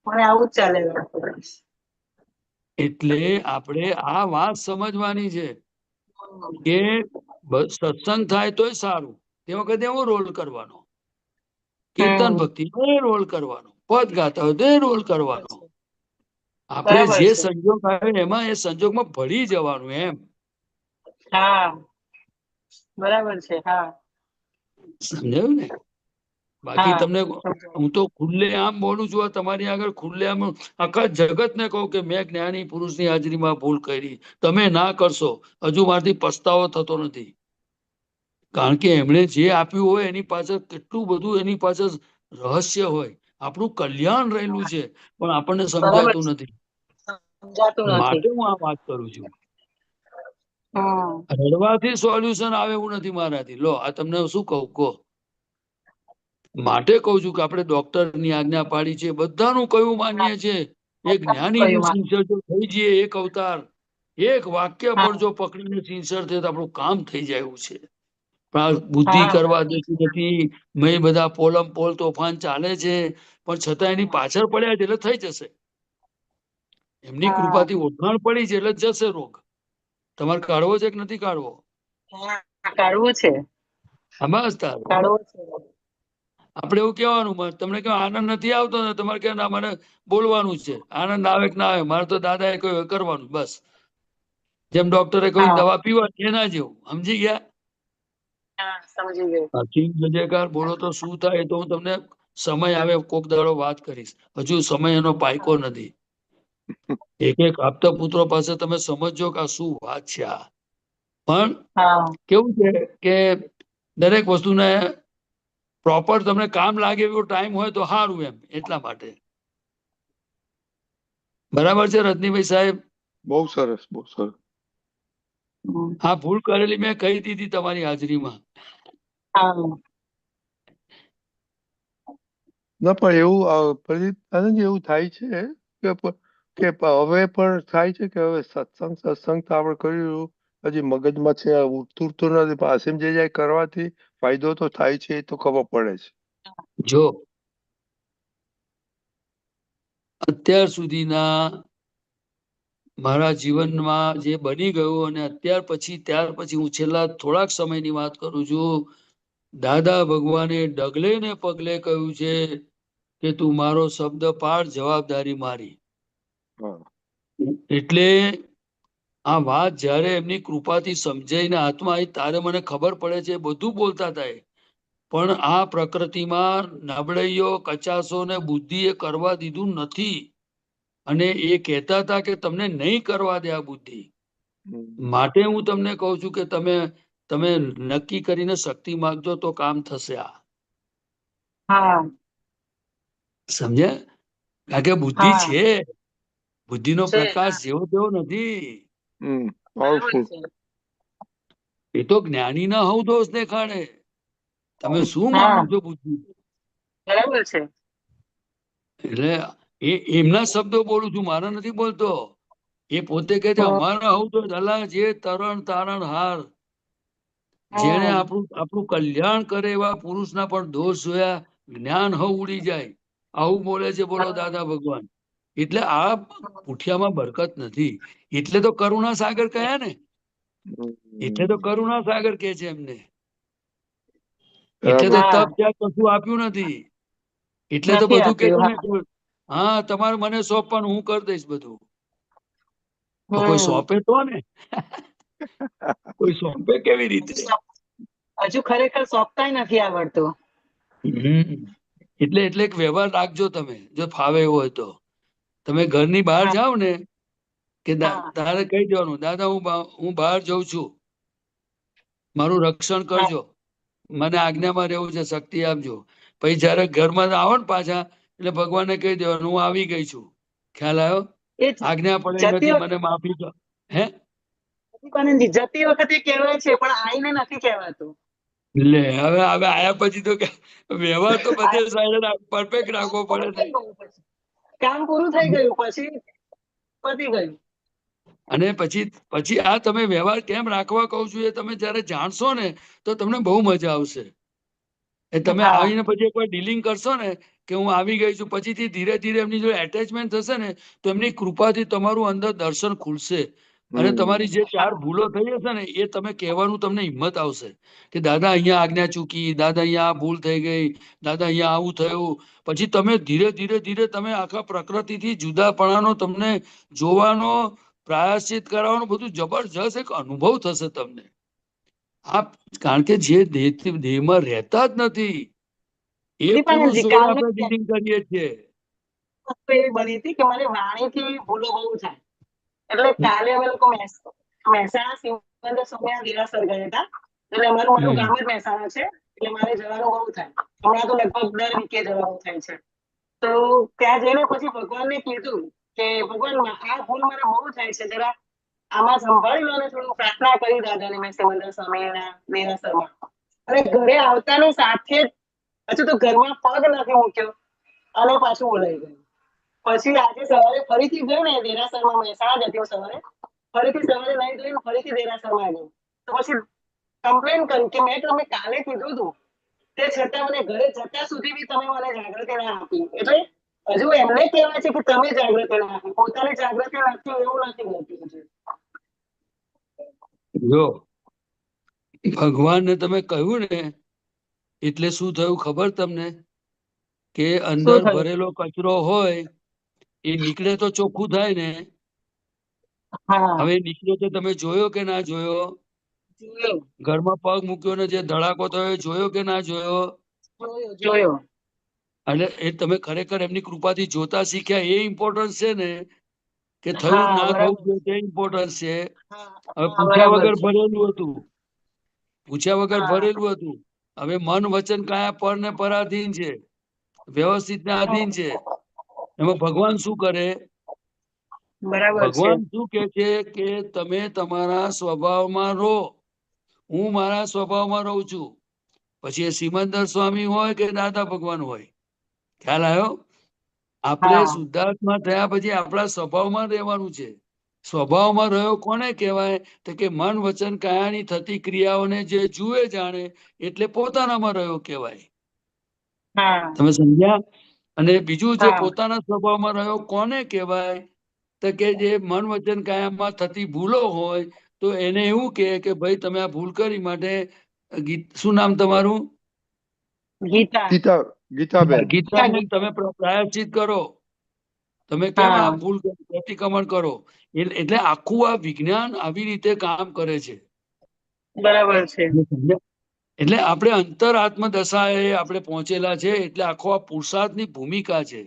Speaker 7: મને આવું જ ચાલે.
Speaker 1: એટલે આપણે આ વાત સમજવાની છે કે સત્સંગ થાય તોય સારું, તે વખતે એવો રોલ કરવાનો, કીર્તન ભક્તિ એ રોલ કરવાનો, પદ ગાતા હોય તો એ રોલ કરવાનો. આપણે
Speaker 7: બરાબર
Speaker 1: જે
Speaker 7: છે.
Speaker 1: સંજોગ આવે એમાં એ સંજોગમાં ભળી જવાનું એમ.
Speaker 7: હા બરાબર છે. હા
Speaker 1: સમજાયું ને? બાકી
Speaker 7: હા
Speaker 1: તમને
Speaker 7: સમજાયું.
Speaker 1: હું તો ખુલ્લે આમ બોલું છું, આ તમારી આગળ ખુલ્લે આમ આખા જગતને કહું કે મેં જ્ઞાની પુરુષની હાજરીમાં ભૂલ કરી, તમે ના કરશો. હજુ મારાથી પસ્તાવો થતો નથી. કારણ કે એમણે જે આપ્યું હોય એની પાછળ કેટલું બધું એની પાછળ રહસ્ય હોય, આપણું કલ્યાણ રહેલું છે, પણ આપણને
Speaker 7: બરાબર
Speaker 1: સમજાતું
Speaker 7: છે.
Speaker 1: નથી.
Speaker 7: સમજાતું નથી.
Speaker 1: માટે હું આ વાત કરું છું.
Speaker 7: હમ
Speaker 1: રડવાથી સોલ્યુશન આવે એવું નથી મારાથી. લો આ તમને શું કહું કહો. માટે કહું છું કે આપણે ડોક્ટરની આજ્ઞા પાડી છે, બધાનું કયું માન્ય છે. એક જ્ઞાનીનું
Speaker 7: કયું માં?
Speaker 1: સિન્સર જો થઈ જઈએ, એક અવતાર એક વાક્ય
Speaker 7: હા
Speaker 1: પર જો પકડીને સિન્સર થાય તો આપણું કામ થઈ જાય એવું છે. પણ આ બુદ્ધિ
Speaker 7: હા
Speaker 1: કરવા દેતી નથી. મેં બધા પોલમ પોલ તોફાન ચાલે છે, પણ છતાં એની પાછળ પડ્યા છે એટલે થઈ જશે. એમની
Speaker 7: હા
Speaker 1: કૃપાથી ઓળખાણ પડી છે એટલે જશે રોગ. તમારે કાઢવો છે કે નથી કાઢવો?
Speaker 7: હા, કાઢવું છે.
Speaker 1: હા બસ તારે
Speaker 7: કાઢવું છે.
Speaker 1: આપણે એવું કહેવાનું, તમને કહો આનંદ નથી આવતો ને, તમારે કે ના મને બોલવાનું છે, આનંદ આવે કે ના આવે, મારે તો દાદાએ કહ્યું એ કરવાનું બસ. જેમ ડોક્ટરે કહ્યું
Speaker 7: હા
Speaker 1: દવા પીવા એના જેવું. સમજી ગયા?
Speaker 7: હા સમજી ગઈ.
Speaker 1: સાચી જજેકાર બોલો તો શું થાય એ તો હું તમને સમય આવે કોક દાડો વાત કરીશ. હજુ સમય એનો પાયકો નથી. એક એક આપતા પુત્રો પાસે તમે સમજો કે આ શું વાત છે. આ પણ
Speaker 7: હા
Speaker 1: કેવું છે કે દરેક વસ્તુને પ્રોપર તમને કામ લાગે એવો ટાઈમ હોય તો સારું એમ, એટલા માટે. બરાબર છે રજનીભાઈ સાહેબ?
Speaker 2: બહુ સરસ, બહુ સરસ.
Speaker 7: હમ.
Speaker 1: હા, ભૂલ કરેલી મેં કહી દીધી તમારી હાજરીમાં.
Speaker 7: હા
Speaker 2: ના પણ એવું પ્રદીપ આનંદજી એવું થાય છે હવે પણ થાય છે કે હવે સત્સંગ તો આપણે કર્યું, હજી મગજમાં છે ઉતરતું નથી, પણ અસીમ જે જાય કરવાથી ફાયદો તો થાય છે એ તો ખબર પડે છે.
Speaker 1: જો અત્યાર સુધીના મારા જીવનમાં જે બની ગયું અને ત્યાર પછી હું છેલ્લા થોડાક સમયની વાત કરું છું. દાદા ભગવાને ડગલે ને પગલે કહ્યું છે કે તું મારો શબ્દ પાડ, જવાબદારી મારી.
Speaker 2: હા
Speaker 1: એટલે આ વાત જ્યારે એમની કૃપાથી સમજાઈને હાથમાં આવી ત્યારે મને ખબર પડે છે. બધું બોલતા હતા પણ આ પ્રકૃતિમાં નબળાઈઓ, કચાસો ને બુદ્ધિ એ કરવા દીધું નથી. અને એ કહેતા હતા કે તમને નહીં કરવા દે આ બુદ્ધિ. માટે હું તમને કહું છું કે તમે નક્કી કરીને શક્તિ માંગજો તો કામ થશે. આ
Speaker 7: હા
Speaker 1: સમજ્યા? કારણ કે બુદ્ધિ
Speaker 7: હા
Speaker 1: છે, બુદ્ધિનો
Speaker 7: છે.
Speaker 1: પ્રકાશ
Speaker 7: હા
Speaker 1: જેવો તેવો નથી.
Speaker 7: બરાબર
Speaker 2: પાવરફુલ.
Speaker 7: છે.
Speaker 1: એ તો જ્ઞાનીના હવ દોષ દેખાડે. તમે શું માનો
Speaker 7: હા
Speaker 1: છો બુદ્ધિ?
Speaker 7: બરાબર છે.
Speaker 1: એટલે એમના શબ્દો બોલું છું, મારા નથી બોલતો. એ પોતે કહે છે
Speaker 7: હમ
Speaker 1: અમારા હવ તો જલા જે તરણ તારણ હાર. જેને
Speaker 7: હમ
Speaker 1: આપણું કલ્યાણ કરે એવા પુરુષના પણ દોષ જોયા, જ્ઞાન હવ ઉડી જાય. આવું બોલે છે બોલો
Speaker 7: હા
Speaker 1: દાદા ભગવાન. એટલે આ પુઠિયામાં બરકત નથી. એટલે તો કરુણા સાગર કયા ને. એટલે તો કરુણા સાગર કે છે એમને. એટલે તો
Speaker 2: બરાબર.
Speaker 7: હા
Speaker 1: તપ ત્યાં કશું આપ્યું નથી. એટલે તો
Speaker 7: નથી
Speaker 1: બધું કે
Speaker 7: આપ્યું.
Speaker 1: છે ને
Speaker 7: હા
Speaker 1: કે હા તમારે મને સોંપવાનું, હું કરી દઈશ બધું. તો કોઈ
Speaker 7: હમ
Speaker 1: સોંપે તો ને. કોઈ સોંપે કેવી રીતે?
Speaker 7: હજુ ખરેખર સોંપતાય નથી આવડતું.
Speaker 1: એટલે એક વ્યવહાર રાખજો તમે, જો ફાવે એવો હોય તો. તમે ઘરની બહાર
Speaker 7: હા
Speaker 1: જાઓ ને કે
Speaker 7: હા
Speaker 1: તારે કહી દેવાનું, દાદા હું બહાર જઉં છું, મારું રક્ષણ
Speaker 7: હા
Speaker 1: કરજો, મને આજ્ઞામાં રહેવું છે, શક્તિ આપજો. પછી જયારે ઘરમાં આવો ને પાછા એટલે ભગવાનને કહી દેવાનું હું આવી ગઈ છું. ખ્યાલ આવ્યો?
Speaker 7: એ જ
Speaker 1: આજ્ઞા પડી
Speaker 7: જતી
Speaker 1: નથી,
Speaker 7: વખતે
Speaker 1: મને માફી દો. હે
Speaker 7: આનંદજી જતી વખતે કહેવાય છે પણ આઈને નથી કહેવાતું.
Speaker 1: લે હવે આયા પછી તો વ્યવહાર તો બધે સાઈડ પરફેક્ટ રાખવો પડે ને.
Speaker 7: કામ પૂરું થઈ ગયું પછી પતી ગયું.
Speaker 1: અને પછી આ તમે વ્યવહાર કેમ રાખવા કહું છું એ તમે જયારે જાણશો ને તો તમને બહુ મજા આવશે. એ તમે
Speaker 7: હા
Speaker 1: આવીને પછી એકવાર ડીલિંગ કરશો ને કે હું આવી ગઈ છું, પછીથી ધીરે ધીરે એમની જો એટેચમેન્ટ થશે ને તો એમની કૃપાથી તમારું અંદર દર્શન ખુલશે. અને તમારી જે ચાર ભૂલો થઈ હશે ને એ તમે કહેવાનું તમને હિંમત આવશે કે દાદા અહીંયા આજ્ઞા ચૂકી, દાદા અહીંયા આ ભૂલ થઈ ગઈ, દાદા અહીંયા આવું થયું. પછી તમે ધીરે ધીરે ધીરે તમે આખા પ્રકૃતિથી જુદાપણાનો તમને જોવાનો, પ્રાયશ્ચિત કરવાનો બધું જબરજસ્ત એક અનુભવ થશે તમને. આપ કારણ કે જે દેહમાં રહેતા જ નથી એ પુરુષ
Speaker 7: દીપાનંદજી
Speaker 1: જોડે
Speaker 7: કાલની
Speaker 1: આપણે ડીલિંગ કરીએ છીએ.
Speaker 7: વસ્તુ એવી બની હતી કે મને વાણીથી ભૂલો બહુ થાય. એટલે કાલે અમે લોકો મહેસાણા સિમંદર સ્વામિના દેરાસર ગયા હતા. એટલે મારું ગામ જ મહેસાણા છે એટલે મારે જવાનું બહુ થાય. હમણાં તો લગભગ દર વીકે જવાનું થાય છે. તો ત્યાં જઈને પછી ભગવાનને કીધું કે ભગવાન આ ભૂલ મને બહુ થાય છે, જરા આમાં સંભાળી લો ને. થોડું પ્રાર્થના કરી દાદાને મેં સિમંદર સ્વામીના દેરાસરમાં. અને ઘરે આવતાની સાથે જ હજુ તો ઘરમાં પગ નથી મૂક્યો અને પાછું બોલાઈ ગયું. પછી આજે સવારે ફરીથી ગયું ને દેરાસરમાં, મહેસાણા જ હતી હું સવારે, ફરીથી સવારે નહીં ધોઈને ફરીથી દેરાસરમાં આવ્યું. તો પછી કમ્પ્લેન કરી કે મેં તમે કાલે કીધું હતું તે છતાં મને ઘરે જતા સુધી બી તમે મને જાગૃતિ ના આપી. એટલે હજુ એમને કહેવાય છે કે તમે જાગૃતિ ના આપી, પોતાની જાગૃતિ નથી એવું નથી હોતું હજુ.
Speaker 1: જો ભગવાનને તમે કહ્યું ને એટલે શું થયું ખબર તમને? કે અંદર
Speaker 7: શું થયું?
Speaker 1: ભરેલો કચરો હોય એ નીકળે તો ચોખ્ખું થાય ને.
Speaker 7: હા
Speaker 1: હવે નીકળ્યો તો તમે જોયો કે ના જોયો?
Speaker 7: જોયું
Speaker 1: ઘરમાં પગ મૂક્યો ને જે ધડાકો થયો એ જોયો કે ના જોયો?
Speaker 7: જોયું.
Speaker 1: એટલે એ તમે ખરેખર એમની કૃપાથી જોતા શીખ્યા એ ઇમ્પોર્ટન્સ છે ને, કે થયું
Speaker 7: હા
Speaker 1: ના થવું
Speaker 7: બરાબર.
Speaker 1: જોઈએ તે ઇમ્પોર્ટન્સ છે.
Speaker 7: હા
Speaker 1: હવે
Speaker 7: હા
Speaker 1: પૂછ્યા
Speaker 7: બરાબર
Speaker 1: વગર
Speaker 7: છે.
Speaker 1: ભરેલું હતું, પૂછ્યા વગર
Speaker 7: હા
Speaker 1: ભરેલું હતું. હવે મન વચન કાયા પર ને પરાધીન છે, વ્યવસ્થિત ને આધીન છે. એમાં ભગવાન શું કરે?
Speaker 7: બરાબર છે.
Speaker 1: ભગવાન શું કે છે કે તમે તમારા સ્વભાવમાં રહો, હું મારા સ્વભાવમાં રહું છું. પછી એ સિમંદર સ્વામી હોય કે દાદા ભગવાન હોય. ખ્યાલ આવ્યો? આપણે
Speaker 7: હા
Speaker 1: શુદ્ધાત્મા થયા પછી આપણા સ્વભાવમાં રહેવાનું છે. સ્વભાવમાં રહ્યો કોને કહેવાય? તો કે મન વચન કાયાની થતી ક્રિયાઓને જે જુએ જાણે એટલે પોતાનામાં રહ્યો કહેવાય.
Speaker 7: હા
Speaker 1: તમે સમજ્યા? અને બીજું જે
Speaker 7: હા
Speaker 1: પોતાના સ્વભાવમાં રહ્યો કોને કહેવાય? તો કે જે મન વચન કાયામાં થતી ભૂલો હોય તો એને એવું કે ભાઈ તમે આ ભૂલ કરી માટે શું નામ તમારું?
Speaker 7: ગીતા.
Speaker 2: ગીતાબેન.
Speaker 1: ગીતાબેન તમે પ્રાયશ્ચિત કરો. તમે કેમ આ
Speaker 7: હા
Speaker 1: ભૂલ પ્રતિક્રમણ કરો. એટલે આખું આ વિજ્ઞાન આવી રીતે કામ કરે છે.
Speaker 7: બરાબર છે.
Speaker 1: એટલે આપણે અંતર આત્મદશાએ આપણે પહોંચેલા છે. એટલે આખો આ પુરુષાર્થની ભૂમિકા છે.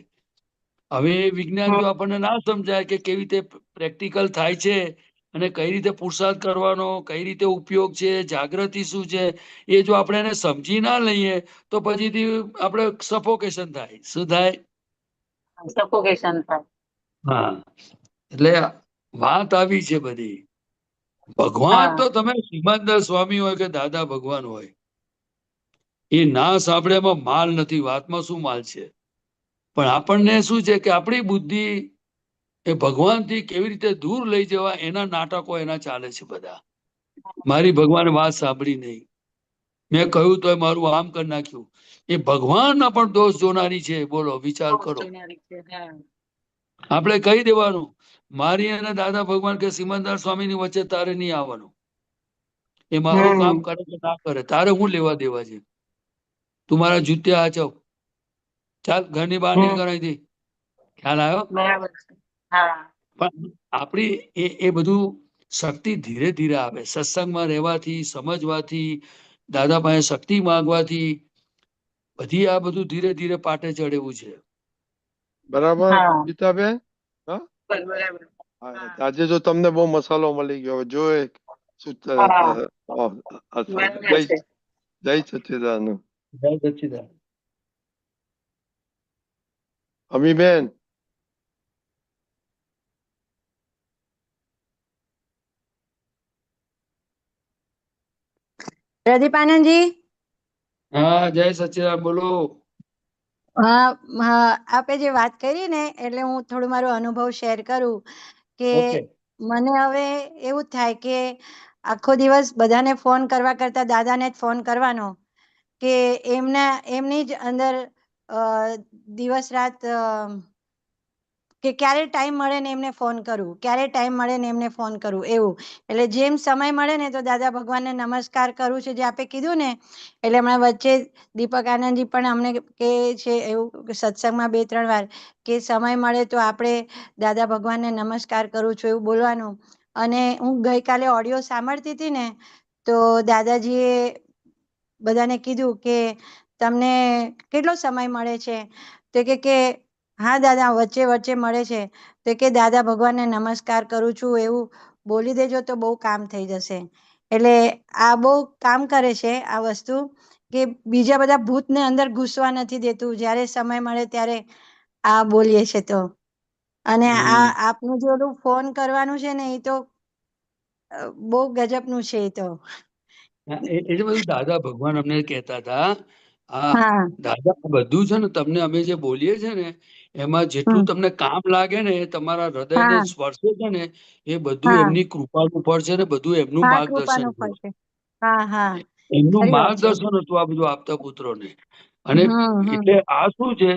Speaker 1: હવે એ વિજ્ઞાન જો આપણને ના સમજાય કે કેવી રીતે પ્રેક્ટિકલ થાય છે અને કઈ રીતે પુરુષાર્થ કરવાનો, કઈ રીતે ઉપયોગ છે, જાગૃતિ શું છે, એ જો આપણે એને સમજી ના લઈએ તો પછીથી આપણે સફોકેશન થાય. શું થાય?
Speaker 7: સફોકેશન થાય.
Speaker 1: હા. એટલે વાત આવી છે બધી. ભગવાન
Speaker 7: હા
Speaker 1: તો તમે સિમંદર સ્વામી હોય કે દાદા ભગવાન હોય, એ ના સાંભળે એમાં માલ નથી. વાતમાં શું માલ છે? પણ આપણને શું છે કે આપણી બુદ્ધિ એ ભગવાનથી કેવી રીતે દૂર લઈ જવા એના નાટકો એના ચાલે છે બધા. મારી ભગવાને વાત સાંભળી નહીં, મેં કહ્યું તો મારું આમ કરી નાખ્યું. એ ભગવાનના પણ દોષ જોનારી છે. બોલો, વિચાર કરો. આપણે કહી દેવાનું મારી અને દાદા ભગવાન કે સિમંદર સ્વામીની વચ્ચે તારે નહીં આવવાનું. એ મારું કામ કરે કે ના કરે તારે હું લેવા દેવા છે? તું મારા જૂત્યા આચવ, ચાલ ઘરની બહાર નીકળ અહીંથી. ખ્યાલ આવ્યો?
Speaker 7: બરાબર છે. હા
Speaker 1: પણ આપણી એ બધું શક્તિ ધીરે ધીરે આવે. સત્સંગમાં રહેવાથી, સમજવાથી, દાદા પાસે શક્તિ માંગવાથી બધી આ બધું ધીરે ધીરે પાટે ચડેવું છે.
Speaker 2: બરાબર
Speaker 7: હા
Speaker 2: ગીતાબેન? હા,
Speaker 7: બરાબર.
Speaker 2: આજે જો તમને બહુ મસાલો મળી ગયો. જો શું
Speaker 7: હા
Speaker 2: જય
Speaker 7: બરાબર છે.
Speaker 2: જય સચ્ચિદાનંદ.
Speaker 1: જય સચ્ચિદાનંદ.
Speaker 2: અમીબેન,
Speaker 8: પ્રદીપ આનંદજી,
Speaker 1: હા, જય સચ્ચિદાનંદ, બોલો.
Speaker 8: આપે જે વાત કરી ને એટલે હું થોડું મારો અનુભવ શેર કરું કે
Speaker 1: ઓકે.
Speaker 8: મને હવે એવું જ થાય કે આખો દિવસ બધાને ફોન કરવા કરતા દાદાને જ ફોન કરવાનો કે એમની જ અંદર દિવસ રાત કે ક્યારે ટાઈમ મળે ને એમને ફોન કરું, ક્યારે ટાઈમ મળે ને એમને ફોન કરું એવું. એટલે જેમ સમય મળે ને તો દાદા ભગવાનને નમસ્કાર કરું છે જે આપે કીધું ને. એટલે હમણાં વચ્ચે દીપક આનંદજી પણ અમને કે છે એવું કે સત્સંગમાં 2-3 વાર કે સમય મળે તો આપણે દાદા ભગવાનને નમસ્કાર કરું છું એવું બોલવાનું. અને હું ગઈકાલે ઓડિયો સાંભળતી હતી ને તો દાદાજીએ બધાને કીધું કે તમને કેટલો સમય મળે છે, તો કે હા દાદા વચ્ચે વચ્ચે મળે છે. તો કે દાદા ભગવાનને નમસ્કાર કરું છું એવું બોલી દેજો તો બહુ કામ થઈ જશે. એટલે આ બહુ કામ કરે છે આ વસ્તુ કે બીજા બધા ભૂતને અંદર ઘૂસવા નથી દેતું. જ્યારે સમય મળે ત્યારે આ બોલીએ છે તો. અને આ આપનું જે ઓલું ફોન કરવાનું છે ને એ તો બહુ ગજબનું છે એ તો.
Speaker 1: એટલે બધું દાદા ભગવાન અમને કહેતા હતા. આ
Speaker 8: હા.
Speaker 1: દાદા બધું છે ને તમને અમે જે બોલીએ છે ને એમાં જેટલું
Speaker 8: હમ.
Speaker 1: તમને કામ લાગે ને એ તમારા હૃદયને
Speaker 8: હા.
Speaker 1: સ્પર્શે છે ને એ બધું
Speaker 8: હા.
Speaker 1: એમની કૃપાનું ફળ છે ને બધું એમનું
Speaker 8: હા,
Speaker 1: માર્ગદર્શન
Speaker 8: કૃપાનું
Speaker 1: છે.
Speaker 8: ફળ છે. હા હા,
Speaker 1: એમનું
Speaker 8: ખરી વાત છે.
Speaker 1: માર્ગદર્શન હતું આ બધું આપતા પુત્રોને. અને
Speaker 8: હમ.
Speaker 1: એટલે આ શું છે,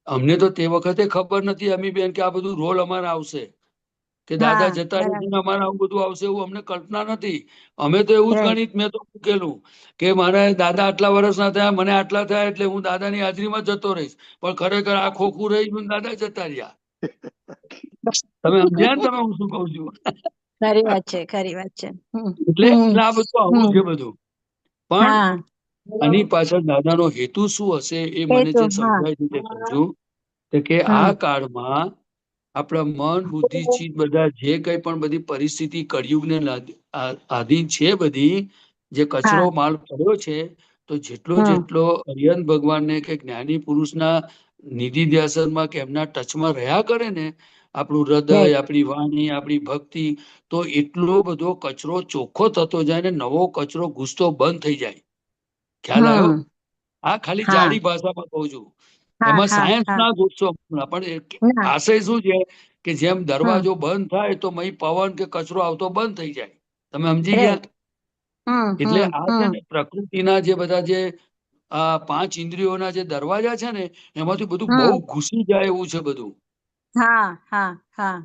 Speaker 1: અમને તો તે વખતે ખબર નથી અમી બેન કે આ બધું રોલ અમારે આવશે, કે દાદા
Speaker 8: હા,
Speaker 1: જતા રહેશે
Speaker 8: બરાબર.
Speaker 1: ને અમારે આવું બધું આવશે એવું અમને કલ્પના નથી. અમે તો એવું જ
Speaker 8: રાઈટ.
Speaker 1: ગણિત મેં તો મૂકેલું કે મારા દાદા આટલા વર્ષના થયા, મને આટલા થયા એટલે હું દાદાની હાજરીમાં જતો રહીશ. પણ ખરેખર આ ખોખું રહી ગયું ને દાદા જતા રહ્યા. તમે સમજ્યા ને તમે હું શું કઉ છું?
Speaker 8: ખરી વાત છે, ખરી વાત છે.
Speaker 1: એટલે એટલે આ બધું આવું
Speaker 8: હમ.
Speaker 1: છે બધું. પણ
Speaker 8: હા.
Speaker 1: આની પાછળ દાદાનો હેતુ શું હશે એ
Speaker 8: એ
Speaker 1: મને
Speaker 8: તો
Speaker 1: જે
Speaker 8: હા.
Speaker 1: સમજાય છે તે કહું છું. તો કે આ
Speaker 8: હમ.
Speaker 1: કાળમાં આપણા મન, બુદ્ધિ, ચિત્ત બધા જે કઈ પણ બધી પરિસ્થિતિ કળિયુગને આધીન છે બધી, જે કચરો
Speaker 8: હા.
Speaker 1: માલ પડ્યો છે, તો જેટલો
Speaker 8: હમ.
Speaker 1: જેટલો અરિહંત ભગવાનને કે જ્ઞાની પુરુષના નિધિ ધ્યાસનમાં કે એમના ટચમાં રહ્યા કરે ને આપણું હૃદય,
Speaker 8: રાઈટ.
Speaker 1: આપણી વાણી, આપણી ભક્તિ, તો એટલો બધો કચરો ચોખ્ખો થતો જાય ને નવો કચરો ઘૂસતો બંધ થઈ જાય. ખ્યાલ આવ્યો?
Speaker 8: હમ.
Speaker 1: આ ખાલી
Speaker 8: હા.
Speaker 1: જાડી ભાષામાં કહું છું.
Speaker 8: હા
Speaker 1: એમાં
Speaker 8: હા
Speaker 1: સાયન્સ
Speaker 8: હા.
Speaker 1: ના ઘૂસશો પણ
Speaker 8: ના.
Speaker 1: આશય શું છે કે જેમ
Speaker 8: હમ.
Speaker 1: દરવાજો બંધ થાય તો મય પવન કે કચરો આવતો બંધ થઈ જાય. તમે સમજી ગયા?
Speaker 8: રાઈટ. હમ
Speaker 1: એટલે
Speaker 8: હમ
Speaker 1: આ છે
Speaker 8: હમ.
Speaker 1: ને પ્રકૃતિના જે બધા જે આ 5 ઇન્દ્રિયોના જે દરવાજા છે ને એમાંથી બધું બહુ
Speaker 8: હમ.
Speaker 1: ઘૂસી જાય એવું છે બધું.
Speaker 8: હા હા હા,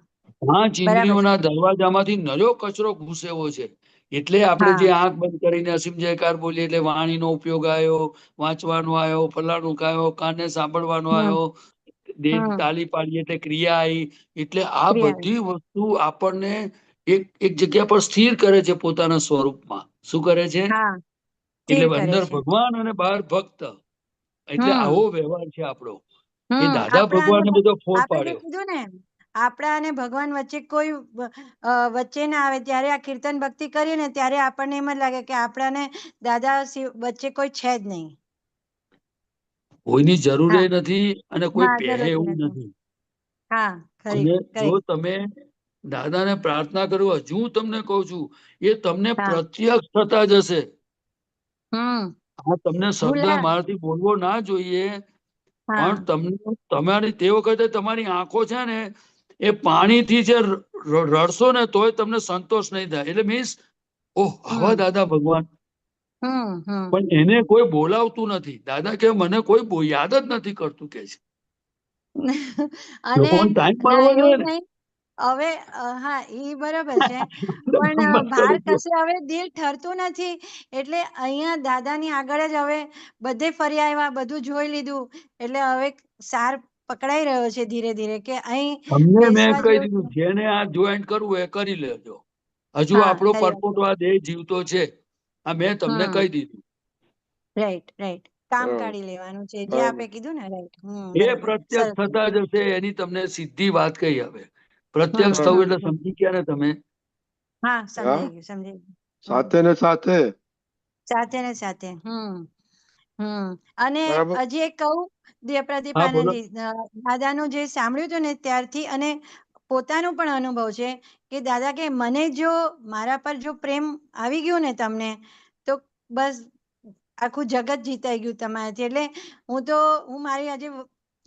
Speaker 1: 5
Speaker 8: બરાબર છે.
Speaker 1: ઇન્દ્રિયોના દરવાજામાંથી નર્યો કચરો ઘૂસે એવો છે. એટલે આપણે
Speaker 8: હા.
Speaker 1: જે આંખ બંધ કરીને અસીમ જયકાર બોલીએ એટલે વાણીનો ઉપયોગ આવ્યો, વાંચવાનો આવ્યો, ફલાણું આવ્યો, કાને સાંભળવાનો
Speaker 8: હમ.
Speaker 1: આવ્યો, દેહ
Speaker 8: હમ.
Speaker 1: તાલી પાડીએ એટલે ક્રિયા આવી. એટલે આ
Speaker 8: ક્રિયા.
Speaker 1: બધી વસ્તુ આપણને એક જગ્યા પર સ્થિર કરે છે પોતાના સ્વરૂપમાં. શું કરે છે?
Speaker 8: હા,
Speaker 1: એટલે
Speaker 8: સ્થિર કરે
Speaker 1: અંદર
Speaker 8: છે.
Speaker 1: ભગવાન અને બહાર ભક્ત. એટલે આવો
Speaker 8: હમ.
Speaker 1: વ્યવહાર છે આપણો. એ દાદા
Speaker 8: આપણા અને
Speaker 1: ભગવાને બધો ફોડ
Speaker 8: આપે જે
Speaker 1: પાડ્યો.
Speaker 8: કીધું ને આપણા અને ભગવાન વચ્ચે કોઈ વચ્ચે ના આવે ત્યારે આ કીર્તન ભક્તિ કરીએ ને ત્યારે આપણને એમ જ લાગે કે આપણાને દાદા વચ્ચે કોઈ છે જ નહીં.
Speaker 1: કોઈની જરૂર
Speaker 8: હા
Speaker 1: નથી અને કોઈ
Speaker 8: હા,
Speaker 1: પહેરે
Speaker 8: જરૂર
Speaker 1: એવું
Speaker 8: નથી.
Speaker 1: નથી.
Speaker 8: હા, ખરી
Speaker 1: અને જો
Speaker 8: ખરી.
Speaker 1: તમે દાદાને પ્રાર્થના કરો, હજુ હું તમને કહું છું, એ તમને
Speaker 8: હા.
Speaker 1: પ્રત્યક્ષ થતા જશે.
Speaker 8: હમ.
Speaker 1: આ તમને શબ્દ
Speaker 8: ભૂલા.
Speaker 1: મારાથી બોલવો ના જોઈએ, પણ
Speaker 8: હા.
Speaker 1: તમારી તે વખતે તમારી આંખો છે ને એ પાણીથી જે રડશો ને તોય તમને સંતોષ નહીં થાય. એટલે મીન્સ ઓહ આવા
Speaker 8: હમ
Speaker 1: દાદા ભગવાન.
Speaker 8: હમ.
Speaker 1: પણ એને કોઈ બોલાવતું નથી. દાદા કે મને કોઈ યાદ જ નથી કરતું કે છે.
Speaker 8: અને
Speaker 1: લોકોને ટાઈમ
Speaker 8: ના
Speaker 1: મળવો
Speaker 8: એવું
Speaker 1: જોઈએ ને.
Speaker 8: નહીં. હવે હા ઈ બરાબર છે.
Speaker 1: બંધ
Speaker 8: પણ બહાર
Speaker 1: કરી દો.
Speaker 8: કશે હવે દિલ ઠરતું નથી. એટલે અહીંયા દાદાની આગળ જ હવે બધે ફરી આવ્યા, બધું જોઈ લીધું. એટલે હવે સાર પકડાઈ રહ્યો છે ધીરે ધીરે કે અહીં
Speaker 1: તમને મેં
Speaker 8: બેસવા
Speaker 1: કહી
Speaker 8: જેવું
Speaker 1: દીધું
Speaker 8: છે.
Speaker 1: જેને આ જોઈન્ટ કરવું એ કરી લેજો. હજુ
Speaker 8: હા,
Speaker 1: આપણો
Speaker 8: ખરી વાત છે.
Speaker 1: પરપોટો આ દેહ જીવતો છે. આ મેં તમને
Speaker 8: હમ.
Speaker 1: કહી દીધું.
Speaker 8: Right right. કામ
Speaker 2: બરાબર
Speaker 8: કાઢી લેવાનું છે જે
Speaker 2: બરાબર.
Speaker 8: આપે કીધું ને. રાઈટ.
Speaker 1: એ
Speaker 8: બરાબર.
Speaker 1: પ્રત્યક્ષ
Speaker 8: સરસ.
Speaker 1: થતા જશે એની તમને સીધી વાત કહી હવે. પ્રત્યક્ષ થવું
Speaker 2: બરાબર.
Speaker 1: એટલે સમજી ગયા ને તમે?
Speaker 8: હા,
Speaker 2: હા,
Speaker 8: સમજાઈ ગયું સમજાઈ ગયું.
Speaker 2: સાથે ને સાથે.
Speaker 8: સાથે ને સાથે. અને
Speaker 2: બરાબર.
Speaker 8: હજી એક કહું પ્રદીપ
Speaker 1: હા બોલો.
Speaker 8: આનંદજી, દાદાનું જે સાંભળ્યું હતું ને ત્યારથી અને પોતાનો પણ અનુભવ છે કે દાદા કે મને જો મારા પર જો પ્રેમ આવી ગયો ને તમને, તો બસ આખું જગત જીતાઈ ગયું તમારાથી. એટલે હું મારી આજે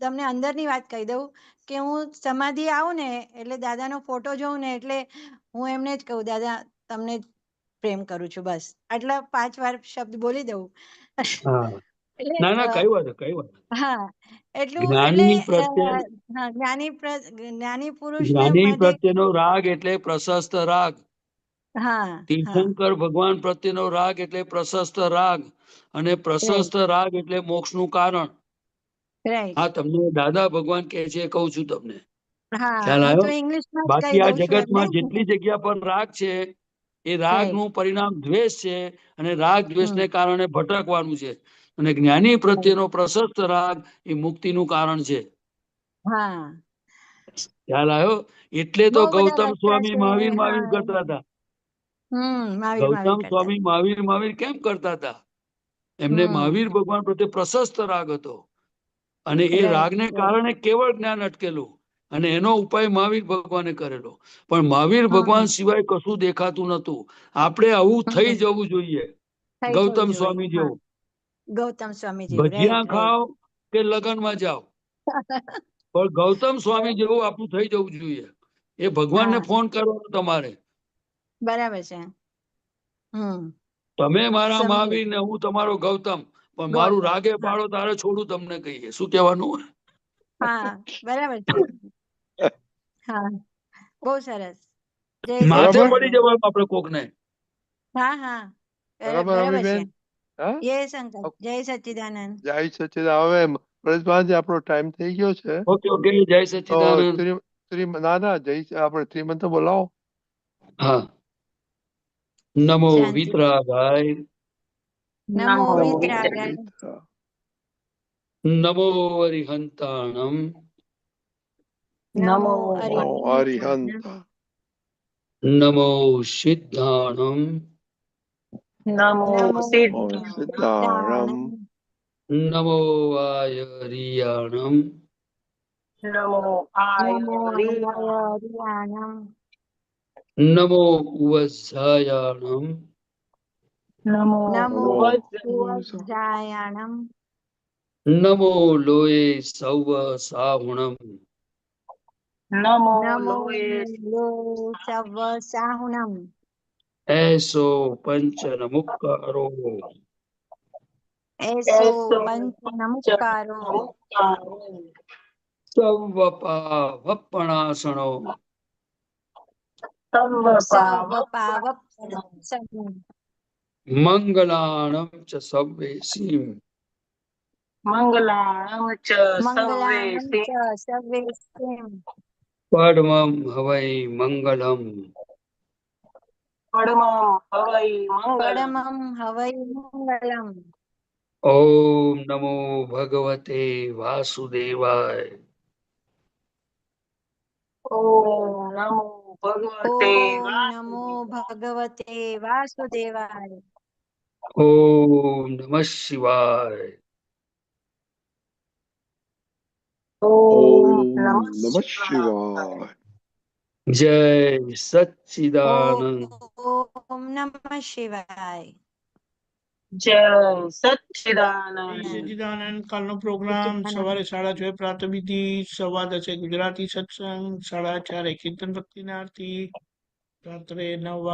Speaker 8: તમને અંદરની વાત કહી દઉં કે હું સમાધિ આવું ને એટલે દાદાનો ફોટો જોઉં ને એટલે હું એમને જ કહું, દાદા તમને જ પ્રેમ કરું છું, બસ આટલા 5 વાર શબ્દ બોલી દઉં.
Speaker 1: હા
Speaker 8: એટલે
Speaker 1: ના ના કઈ વાત નહીં.
Speaker 8: હા એટલું એટલે
Speaker 1: જ્ઞાની પ્રત્યે
Speaker 8: હા જ્ઞાની પુરુષને
Speaker 1: જ્ઞાની
Speaker 8: માટે
Speaker 1: પ્રત્યેનો રાગ એટલે પ્રશસ્ત રાગ.
Speaker 8: હા હા
Speaker 1: તીર્થંકર ભગવાન પ્રત્યેનો રાગ એટલે પ્રશસ્ત રાગ, અને પ્રશસ્ત રાગ એટલે મોક્ષનું કારણ.
Speaker 8: રાઈટ.
Speaker 1: હા તમને દાદા ભગવાન કહે છે એ કહું છું તમને.
Speaker 8: હા
Speaker 1: ખ્યાલ
Speaker 8: હું તો
Speaker 1: આવ્યો?
Speaker 8: ઇંગ્લિશમાં જ કહી
Speaker 1: બાકી આ
Speaker 8: દઉં છું એટલે
Speaker 1: જગતમાં જેટલી જગ્યા પર રાગ છે એ રાગનું પરિણામ દ્વેષ છે, અને રાગ દ્વેષને કારણે ભટકવાનું છે. અને જ્ઞાની પ્રત્યેનો પ્રશસ્ત રાગ એ મુક્તિનું કારણ છે.
Speaker 8: હા
Speaker 1: ખ્યાલ આવ્યો? એટલે તો
Speaker 8: બહુ બધા
Speaker 1: ગૌતમ
Speaker 8: રસ્તા
Speaker 1: સ્વામી
Speaker 8: છે.
Speaker 1: મહાવીર
Speaker 8: હા
Speaker 1: કરતા હતા.
Speaker 8: મહાવીર
Speaker 1: ગૌતમ
Speaker 8: કરતા
Speaker 1: સ્વામી મહાવીર કેમ કરતા હતા? એમને મહાવીર ભગવાન પ્રત્યે પ્રશસ્ત રાગ હતો, અને એ રાગને કારણે કેવળ જ્ઞાન અટકેલું, અને એનો ઉપાય મહાવીર ભગવાને કરેલો. પણ મહાવીર ભગવાન સિવાય કશું દેખાતું નતું. આપણે આવું થઈ જવું જોઈએ,
Speaker 8: થઈ જવું
Speaker 1: ગૌતમ
Speaker 8: જોઈએ.
Speaker 1: સ્વામી
Speaker 8: હા
Speaker 1: જેવું.
Speaker 8: ગૌતમ સ્વામી જેવું.
Speaker 1: ભજીયા
Speaker 8: રાઈટ
Speaker 1: ખાઓ કે લગ્નમાં જાઓ, પણ ગૌતમ સ્વામી જેવું આપણું થઈ જવું જોઈએ. એ ભગવાનને ફોન કરવાનો તમારે.
Speaker 8: બરાબર છે.
Speaker 1: તમે મારા
Speaker 8: સમજી
Speaker 1: મહાવીર ને હું તમારો ગૌતમ, પણ મારું
Speaker 8: ગૌતમ.
Speaker 1: રાગે
Speaker 8: હા
Speaker 1: પાડો તારે છોડું તમને કહીએ. શું કહેવાનું?
Speaker 8: હા બરાબર છે. હા બહુ સરસ. જય
Speaker 1: માથે
Speaker 2: બરાબર
Speaker 1: પડી
Speaker 8: સચ્ચિદાનંદ.
Speaker 1: જવાનું આપણે કોકને.
Speaker 8: હા હા
Speaker 2: બરાબર
Speaker 8: બરાબર છે.
Speaker 2: અમીબેન. હા
Speaker 8: યસ અંકલ. જય સચ્ચિદાનંદ.
Speaker 2: જય સચ્ચિદાનંદ. હવે પરેશભાઈ આપણો ટાઈમ થઈ ગયો છે,
Speaker 1: ઓકે ઓકે, જય
Speaker 2: તો
Speaker 1: સચ્ચિદાનંદ.
Speaker 2: ના ના આપણે શ્રીમંત બોલાવો.
Speaker 1: હા. નમો
Speaker 8: શાંતિ.
Speaker 1: વિતરાગાય,
Speaker 8: નમો
Speaker 7: નમો
Speaker 8: વિતરાગાય.
Speaker 1: નમો અરિહંતાણમ,
Speaker 8: નમો
Speaker 7: નમો
Speaker 2: નમો
Speaker 8: અરિહંતાણમ.
Speaker 2: અરિહંત.
Speaker 1: નમો સિદ્ધાણમ,
Speaker 7: નમો
Speaker 8: નમો
Speaker 2: સિદ્ધારમ.
Speaker 8: સિદ્ધાણમ.
Speaker 1: નમો આયરિયાણમ,
Speaker 7: નમો
Speaker 8: નમો
Speaker 7: આયરિયાણમ.
Speaker 8: હરિયાણમ.
Speaker 1: નમો ઉવઝાયાણમ,
Speaker 7: નમો
Speaker 8: નમો
Speaker 7: વજ્ર.
Speaker 8: ઉવજ્જાયાણમ.
Speaker 1: નમો લોય સૌવ સાહુણમ,
Speaker 7: નમો
Speaker 8: નમો
Speaker 7: લોય.
Speaker 8: લો સવ સાહુણમ.
Speaker 1: એસો પંચન મુક્કારો,
Speaker 8: એસો
Speaker 7: એસો
Speaker 8: પંચ નમસ્કારો.
Speaker 7: નમસ્કારો.
Speaker 1: સૌવપા વપણાસણો,
Speaker 7: સર્વ
Speaker 8: સવ
Speaker 7: પાવક.
Speaker 8: પાવક.
Speaker 1: મંગલાણમ ચ સવ્વેસીમ,
Speaker 7: મંગલાણમ ચ
Speaker 8: મંગલાણં
Speaker 7: સર્વેષે.
Speaker 8: ચ સર્વેષાં.
Speaker 1: પડમમ હવૈ મંગલમ,
Speaker 7: પરમં હવૈ મંગલમ.
Speaker 8: પરમં હવૈ મંગલમ.
Speaker 1: ઓમ નમો ભગવતે વાસુદેવાય,
Speaker 7: ઓમ નમો ભગવતે
Speaker 8: ઓમ નમો
Speaker 7: વાસુદેવાય.
Speaker 8: ભગવતે વાસુદેવાય.
Speaker 1: ઓમ નમઃ શિવાય.
Speaker 7: ઓમ
Speaker 2: ઓમ
Speaker 7: નમઃ
Speaker 2: નમઃ
Speaker 7: શિવાય.
Speaker 2: શિવાય.
Speaker 1: જય સચ્ચિદાનંદ.
Speaker 8: ઓમ નમઃ શિવાય.
Speaker 7: જય
Speaker 3: જય
Speaker 7: સચ્ચિદાનંદ.
Speaker 3: સચિદાનંદ. કાલનો પ્રોગ્રામ સવારે 6:30 પ્રાતઃવિધિ, 10:15 ગુજરાતી સત્સંગ, 4:30 કીર્તન ભક્તિના આરતી, રાત્રે 9 વાગે